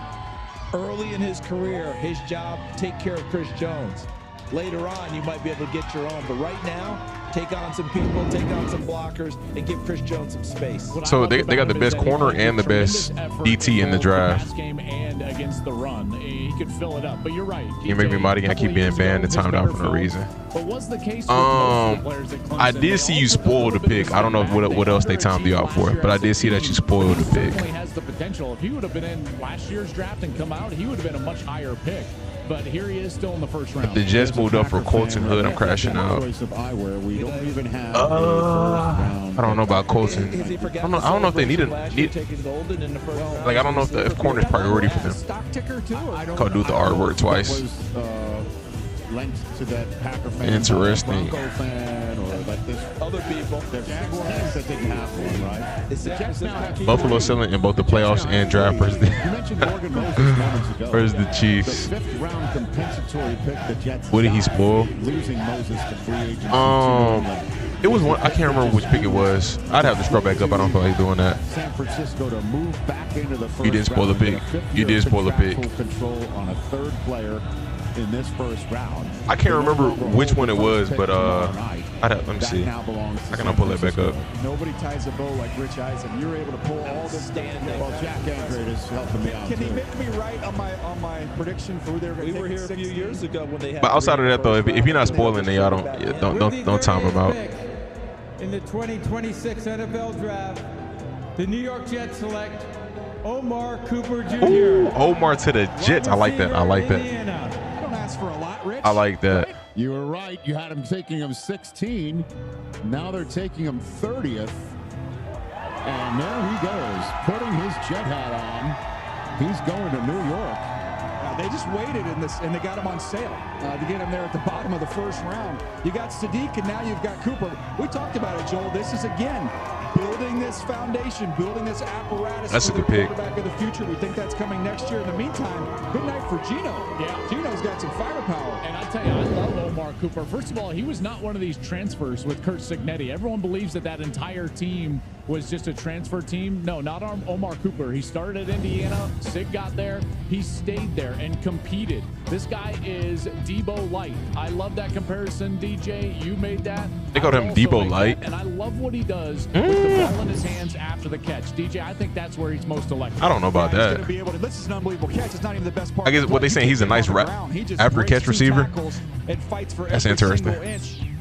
Early in his career, his job, take care of Chris Jones. Later on, you might be able to get your own. But right now, take on some people, take on some blockers, and give Chris Jones some space. So they got the best corner and the best DT in the draft. Game and against the run, he could fill it up. But you're right. You make me mighty and I keep being banned and timed out for no reason. But was the case with most of the players that Clemson, I did see you spoil the pick. I don't know what else they timed you out for, but I did see that you spoiled the pick. Certainly has the potential. If he would have been in last year's draft and come out, he would have been a much higher pick. But here he is still in the first round. If the Jets moved up for Colton Hood, I'm crashing out. I don't know about Colton. I don't know if they need like I don't know if corner's priority for them. Called dude the R word twice. Lent to that Packer fan, interesting. Bronco fan, or like this other people. The Jaguars that didn't have one, right? The Jets now have Buffalo selling in both the playoffs and draft versus the, versus the Chiefs. The 5th round compensatory pick, the Jets. What did he spoil? Losing Moses to free agency. It was one. I can't remember which pick it was. I'd have to scroll back up. I don't feel like doing that. San Francisco to move back into the first. You did spoil the pick. You did spoil the pick. Control on a 3rd player in this first round. I can't remember which one it was, but let me see. I can pull that back up. Nobody ties a bow like Rich Eisen. You're able to pull all this stuff. Well, Jack Andrade is helping me out. Can he make me right on my prediction for who they were going to take? We were here a few years ago when they had. But outside of that, though, if you're not spoiling, then y'all don't time him out. In the 2026 NFL Draft, the New York Jets select Omar Cooper Jr. Ooh, Omar to the Jets. I like that. I like that. Don't ask for a lot, Rich. I like that. You were right. You had him taking him 16. Now they're taking him 30th. And there he goes, putting his jet hat on. He's going to New York. They just waited in this, and they got him on sale to get him there at the bottom of the first round. You got Sadiq, and now you've got Cooper. We talked about it, Joel. This is, again, building this foundation, building this apparatus. That's a good pick. Quarterback of the future. We think that's coming next year. In the meantime, good night for Geno. Yeah. Geno's got some firepower. And I tell you, I love Omar Cooper. First of all, he was not one of these transfers with Curt Cignetti. Everyone believes that entire team was just a transfer team. No, not Omar Cooper. He started at Indiana. Sig got there. He stayed there and competed. This guy is Debo Light. I love that comparison, DJ. You made that. They called him Debo Light. And I love what he does with the ball in his hands after the catch. DJ, I think that's where he's most electric. I don't know about that. This is an unbelievable catch. It's not even the best part. I guess what they saying, he's a nice after catch receiver. That's interesting.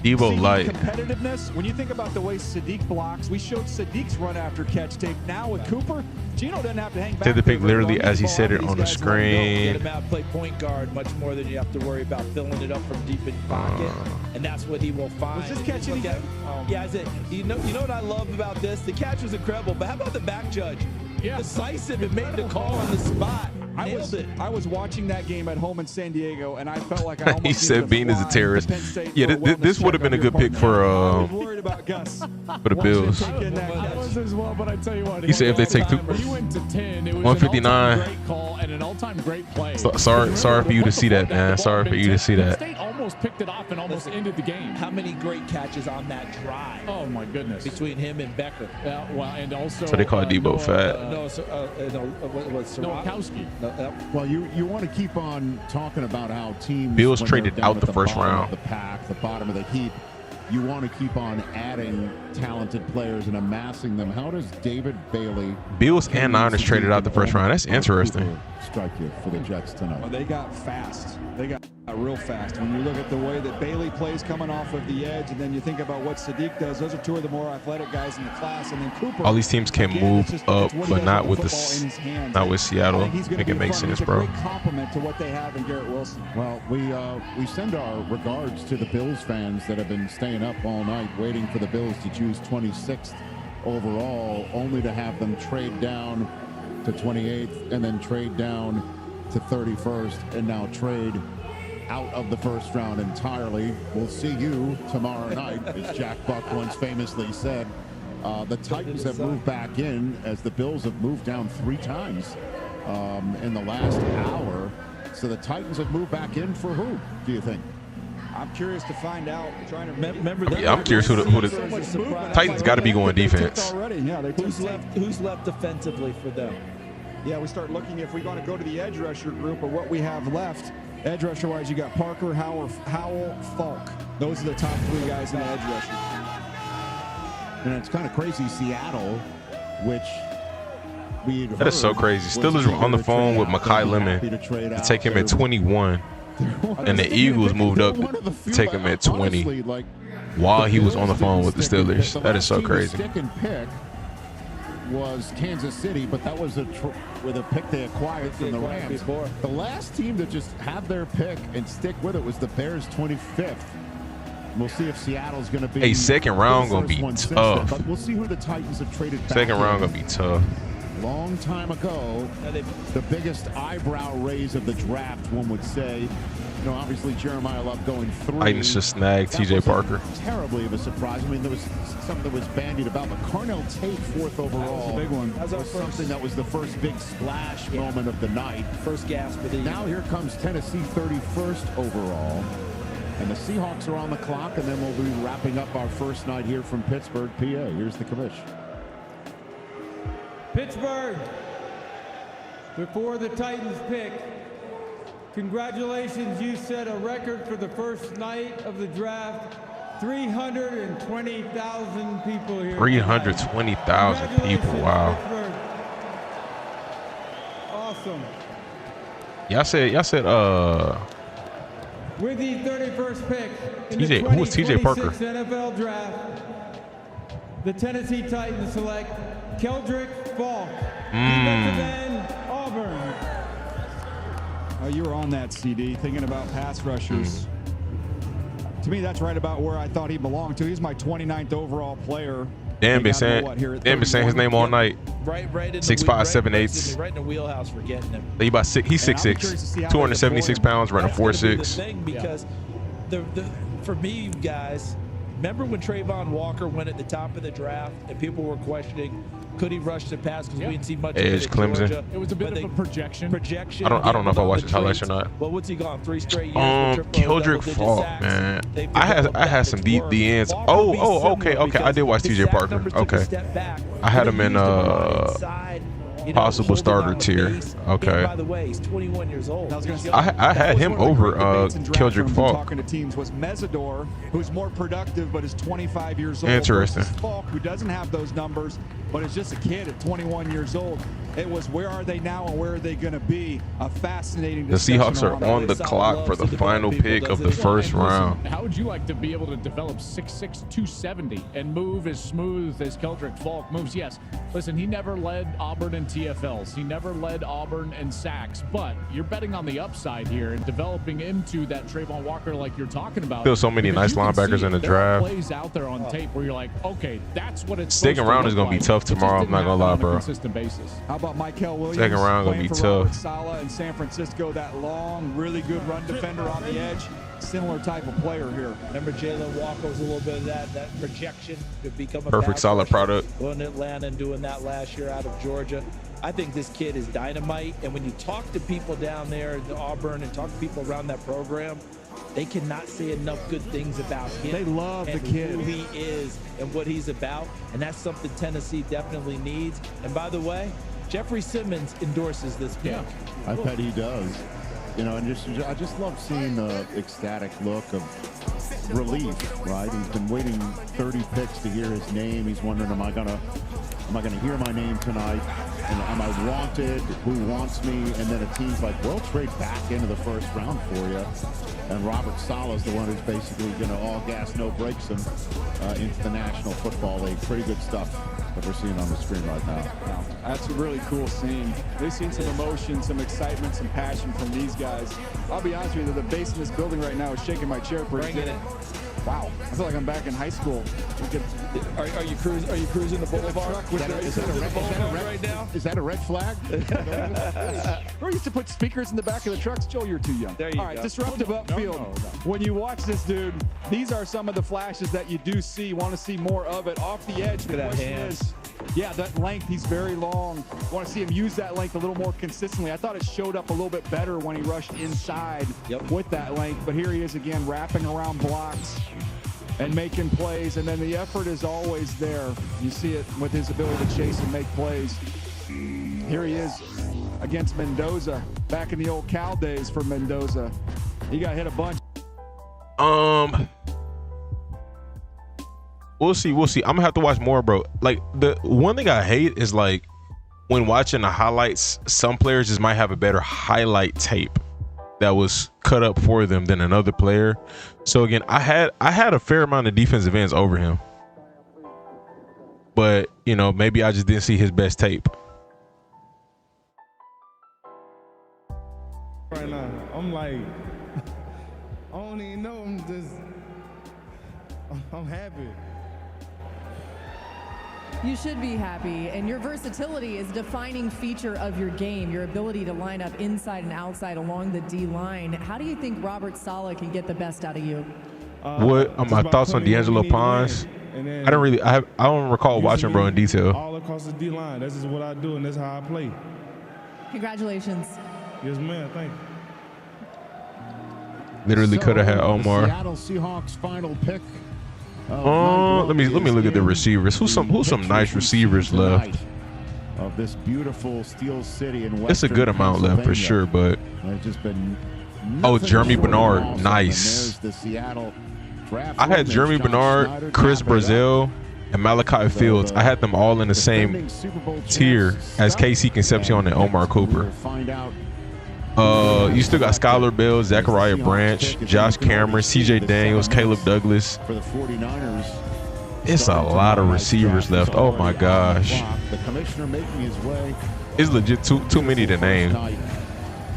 Debo Light. Competitiveness. When you think about the way Sadiq blocks, we showed Sadiq's run after catch tape. Now with Cooper, Geno doesn't have to hang back. Did the pick literally as he said it on the screen. Get him out, play point guard much more than you have to worry about filling it up from deep in pocket, and that's what he will find. Was this catch any good? Yeah, I said, you know what I love about this? The catch was incredible, but how about the back judge? Yeah. Decisive and made the call on the spot. I was watching that game at home in San Diego, and I felt like I almost he said Bean is a terrorist. Yeah, this would have been a good pick for the Bills. I was as well, but I tell you what. He said if they take two, he went to 10. It was 159. An great call and an all-time great play. Sorry for you to see that, man. Sorry for you to see that. State almost picked it off and almost ended the game. How many great catches on that drive? Oh my goodness! Between him and Becker. Well, and also. So they call Debo fat. Nowakowski. Well, you want to keep on talking about how teams. Bills traded out the first round. The pack, the bottom of the heap. You want to keep on adding talented players and amassing them. How does David Bailey? Bills and Niners traded out the first round. That's interesting. Strike you for the Jets tonight. Well, they got fast. They got real fast. When you look at the way that Bailey plays coming off of the edge, and then you think about what Sadiq does, those are two of the more athletic guys in the class. And then Cooper. All these teams can move up, but not with Seattle. Make it make sense, bro. It's a great compliment to what they have in Garrett Wilson. Well, we send our regards to the Bills fans that have been staying up all night waiting for the Bills to choose 26th overall, only to have them trade down to 28th and then trade down to 31st and now trade out of the first round entirely. We'll see you tomorrow night, as Jack Buck once famously said. The Titans have moved back in as the Bills have moved down 3 times in the last hour. So the Titans have moved back in for who, do you think? I'm curious to find out. Trying to remember that. Yeah, I'm curious who the Titans got to be going defense. Yeah, who's left defensively for them? Yeah, we start looking if we're going to go to the edge rusher group or what we have left. Edge rusher wise, you got Parker, Howell, Falk. Those are the top 3 guys in the edge rusher. And it's kind of crazy. Seattle, which we that is so crazy. Steelers were on the phone with Mekhi Lemon to take him at 21. And the Eagles moved up to take him at 20 while he was on the phone with the Steelers. That is so crazy. Stick and pick was Kansas City, but that was with a pick they acquired from the Rams. The last team to just have their pick and stick with it was the Bears 25th. We'll see if Seattle's going to be. Hey, second round going to be tough. But we'll see who the Titans have traded back. Second round going to be tough. Long time ago, the biggest eyebrow raise of the draft, one would say. You know, obviously Jeremiah Love going 3. Titans just snagged T.J. Parker. Terribly of a surprise. I mean, there was something that was bandied about, but Carnell Tate 4th overall. That was a big one. That was something that was the first big splash moment of the night. First gasp of the year. Now here comes Tennessee 31st overall. And the Seahawks are on the clock, and then we'll be wrapping up our first night here from Pittsburgh, PA. Here's the commish. Pittsburgh, before the Titans pick, congratulations, you set a record for the first night of the draft. 320,000 people here. 320,000 people, wow. Pittsburgh. Awesome. Y'all said with the 31st pick in TJ, the who was TJ Parker? NFL draft, the Tennessee Titans select Keldrick Falk, defensive end, Auburn. Oh, you were on that, CD, thinking about pass rushers. To me, that's right about where I thought he belonged to. He's my 29th overall player. Dan been saying his name all night. Right 6'5", 7'8". Right in the wheelhouse for getting him. He's 6'6", 276 pounds, running 4'6". Because for me, you guys, remember when Trayvon Walker went at the top of the draft and people were questioning, could he rush the pass because we didn't see much Edge, of Clemson. Georgia. It was a bit of a projection. I don't know if I watched his highlights or not. Well, what's he gone 3 straight years? Keldrick Falk, man. I had some DNs. Okay. I did watch TJ Parker. Okay. I had him in possible starter tier. Okay. By the way, he's 21 years old. I had him over Keldrick Falk. Talking to teams was Mesidor, who's more productive but is 25 years old. Interesting. Falk, who doesn't have those numbers, but is just a kid at 21 years old. It was where are they now and where are they going to be? A fascinating discussion. The Seahawks are on the clock for the final pick of the first round. How would you like to be able to develop 6'6", 270 and move as smooth as Keldrick Falk moves? Yes. Listen, he never led Auburn in TFLs. He never led Auburn in sacks, but you're betting on the upside here and developing into that Trayvon Walker like you're talking about. Still so many nice linebackers in the draft. Plays out there on tape where you're like, okay, that's what it's sticking around is going to be tough tomorrow. I'm not going to lie, bro. Consistent basis. How about Michael Williams? Second round going to be tough. Saleh in San Francisco, that long, really good run defender on the edge. Similar type of player here. Remember Jalen Walker was a little bit of that projection to become a perfect solid product. Going to Atlanta and doing that last year out of Georgia. I think this kid is dynamite. And when you talk to people down there in Auburn and talk to people around that program, they cannot say enough good things about him. They love the kid. Who he is and what he's about. And that's something Tennessee definitely needs. And by the way, Jeffrey Simmons endorses this pick. Yeah, I bet he does. You know, and I just love seeing the ecstatic look of relief, right? He's been waiting 30 picks to hear his name. He's wondering, am I gonna hear my name tonight? And am I wanted? Who wants me? And then a team's like, we'll trade back into the first round for you. And Robert Saleh is the one who's basically all gas, no brakes him into the National Football League. Pretty good stuff that we're seeing on the screen right now. That's a really cool scene. They've seen some emotion, some excitement, some passion from these guys. I'll be honest with you, the base in this building right now is shaking my chair pretty good. Wow, I feel like I'm back in high school. Are you cruising the boulevard? Is that a red flag? We used to put speakers in the back of the trucks. Joel, you're too young. There you go. All right, disruptive upfield. No. When you watch this dude, these are some of the flashes that you do see. Want to see more of it off the edge. Look at that hands. Yeah, that length, he's very long. Want to see him use that length a little more consistently. I thought it showed up a little bit better when he rushed inside with that length, but here he is again, wrapping around blocks and making plays, and then the effort is always there. You see it with his ability to chase and make plays. Here he is against Mendoza, back in the old Cal days for Mendoza. He got hit a bunch. We'll see. I'm gonna have to watch more, bro. Like, the one thing I hate is, like, when watching the highlights, some players just might have a better highlight tape that was cut up for them than another player. So again, I had a fair amount of defensive ends over him, but you know, maybe I just didn't see his best tape. Right now, I'm like, I don't even know. I'm happy. You should be happy, and your versatility is a defining feature of your game, your ability to line up inside and outside along the D line. How do you think Robert Saleh can get the best out of you? What are my thoughts on D'Angelo Pons? I don't recall watching bro in detail. All across the D line. This is what I do, and that's how I play. Congratulations. Yes, ma'am. Thank you. Literally could have had Omar. Seattle Seahawks final pick. Let me look at the receivers. Who's some nice receivers left? Of this beautiful Steel City in It's a good amount left for sure, but just been Jeremy Bernard, nice. The Seattle draft. I had Jeremy Bernard, Chris Brazil, and Malachi Fields. I had them all in the same tier as KC Concepcion and Omar Cooper. You still got Skylar Bell, Zachariah Branch, Josh Cameron, CJ Daniels, Caleb Douglas. For the 49ers. It's a lot of receivers left. Oh my gosh. The commissioner making his way. It's legit too many to name.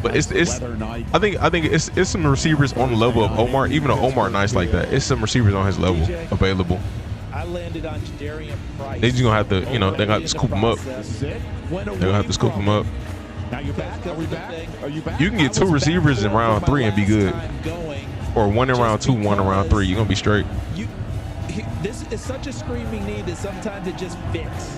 But it's I think it's some receivers on the level of Omar, even though Omar nice like that. It's some receivers on his level available. I landed on Jadarian Price. They just gonna have to, you know, they got to scoop him up. They're gonna have to scoop him up. Are you back? Are you back? You can get two receivers in round 3 and be good, or one in round 2, one in round 3. You're gonna be straight. This is such a screaming need that sometimes it just fits,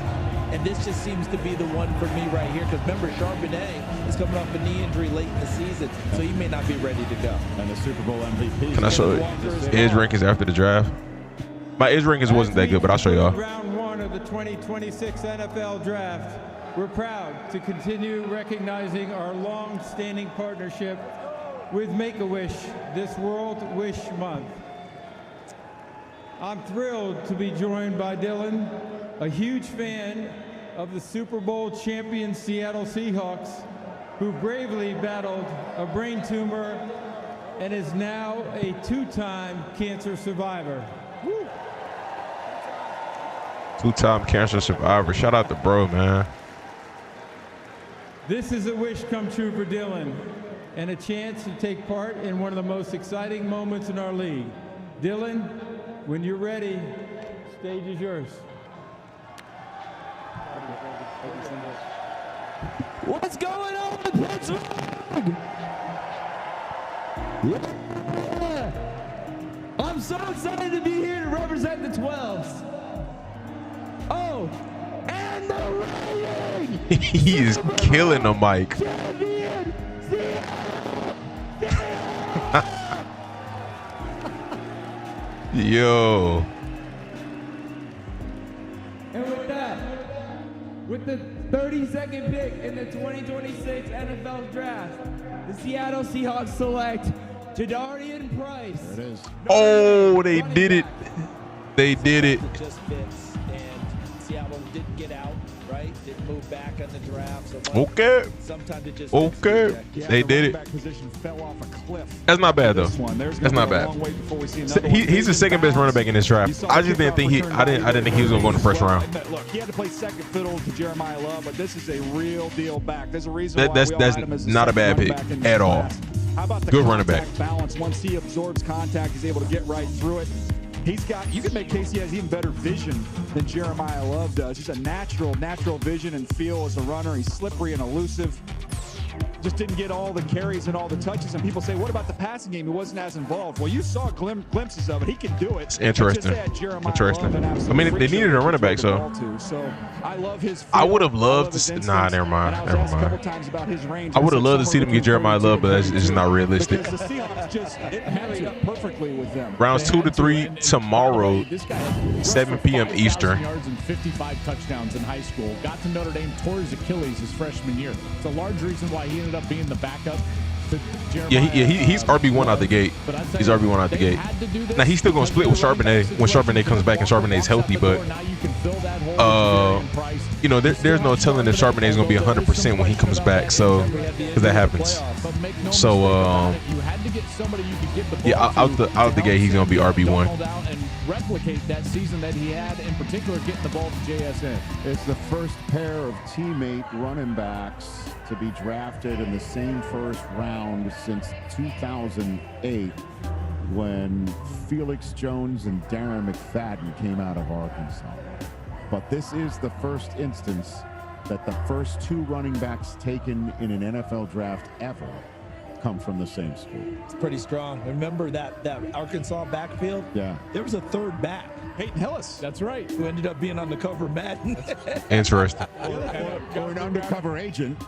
and this just seems to be the one for me right here. Because remember, Charbonnet is coming off a knee injury late in the season, so he may not be ready to go. And the Super Bowl MVP. Can I show you edge rankings after the draft? My edge rankings wasn't that good, but I'll show y'all. Round 1 of the 2026 NFL Draft. We're proud to continue recognizing our long-standing partnership with Make-A-Wish this World Wish Month. I'm thrilled to be joined by Dylan, a huge fan of the Super Bowl champion Seattle Seahawks, who bravely battled a brain tumor and is now a 2-time cancer survivor. Woo. 2-time cancer survivor. Shout out to bro, man. This is a wish come true for Dylan and a chance to take part in one of the most exciting moments in our league. Dylan, when you're ready, stage is yours. What's going on in Pittsburgh? Yeah. I'm so excited to be here to represent the 12s. Oh, and the reigning He is killing the mic. Yo. And with that, with the 32nd pick in the 2026 NFL Draft, the Seattle Seahawks select Jadarian Price. There it is. Oh, they did it. They did it. Just fits, and Seattle didn't get out, right? Didn't move back on the draft. So Okay. sometimes it just Okay. They did it. Position fell off a cliff. That's not bad though. That's not bad. He's the second best running back in this draft. I just didn't think I didn't think he was gonna go in the first round. Look, he had to play second fiddle to Jeremiah Love, but this is a real deal back. There's a reason That's not a bad pick at all. How about the good running back balance? Once he absorbs contact, he's able to get right through it. He's got, you can make case he has even better vision than Jeremiah Love does. He's a natural vision and feel as a runner. He's slippery and elusive. Just didn't get all the carries and all the touches. And people say, what about the passing game? He wasn't as involved. Well, you saw glimpses of it. He can do it. It's interesting. Interesting. I mean, they needed a running back, so. I love his. I would have loved to. Nah, never mind. Never mind. I would have loved to see them get Jeremiah Love, but it's just not realistic. The Seahawks just it matched perfectly with them. Rounds 2 to 3 tomorrow, 7 p.m. Eastern. Yards and 55 touchdowns in high school. Got to Notre Dame, tore his Achilles his freshman year. It's a large reason why he ended up being the backup. He's RB1 out the gate. He's RB1 out the gate. Now he's still gonna split with Charbonnet when Charbonnet comes back and Charbonnet's healthy, but you know, there's no telling if Charbonnet is gonna be 100% when he comes back. So, because that happens. So yeah, out the gate he's gonna be RB1. Replicate that season that he had, in particular, getting the ball to JSN. It's the first pair of teammate running backs to be drafted in the same first round since 2008, when Felix Jones and Darren McFadden came out of Arkansas. But this is the first instance that the first 2 running backs taken in an NFL draft ever come from the same school. It's pretty strong. Remember that Arkansas backfield? Yeah. There was a third back, Peyton Hillis. That's right. Who ended up being on the cover of Madden. Interesting. Or an undercover agent.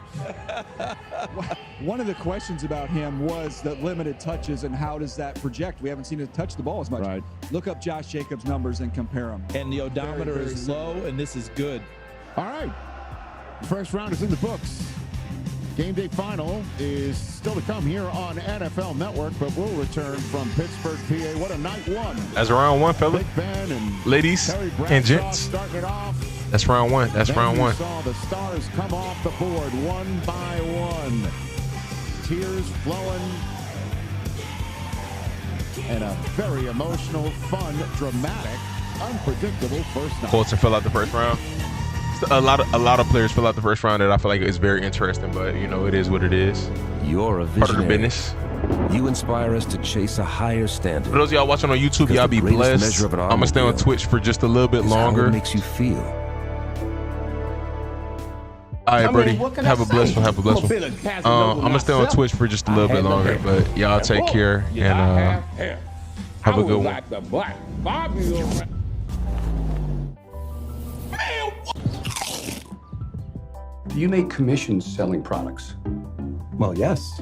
One of the questions about him was the limited touches and how does that project? We haven't seen him touch the ball as much. Right. Look up Josh Jacobs' numbers and compare them. And the odometer is low, and this is good. All right. First round is in the books. Game day final is still to come here on NFL Network, but we'll return from Pittsburgh, PA. What a night one. That's round 1, fella. Ladies and gents. That's round 1. That's round 1. Saw the stars come off the board one by one. Tears flowing. And a very emotional, fun, dramatic, unpredictable first night. Colton fell out the first round. A lot of players fill out the first round that I feel like is very interesting, but you know, it is what it is. You're a visionary. Part of the business. You inspire us to chase a higher standard. For those of y'all watching on YouTube, y'all be blessed. I'm gonna stay on Twitch for just a little bit longer. How it makes you feel. All right, buddy. Have a blessed one. Have a blessed one. I'm gonna stay on Twitch for just a little bit longer, but y'all take care and have a good one. Do you make commissions selling products? Well, yes.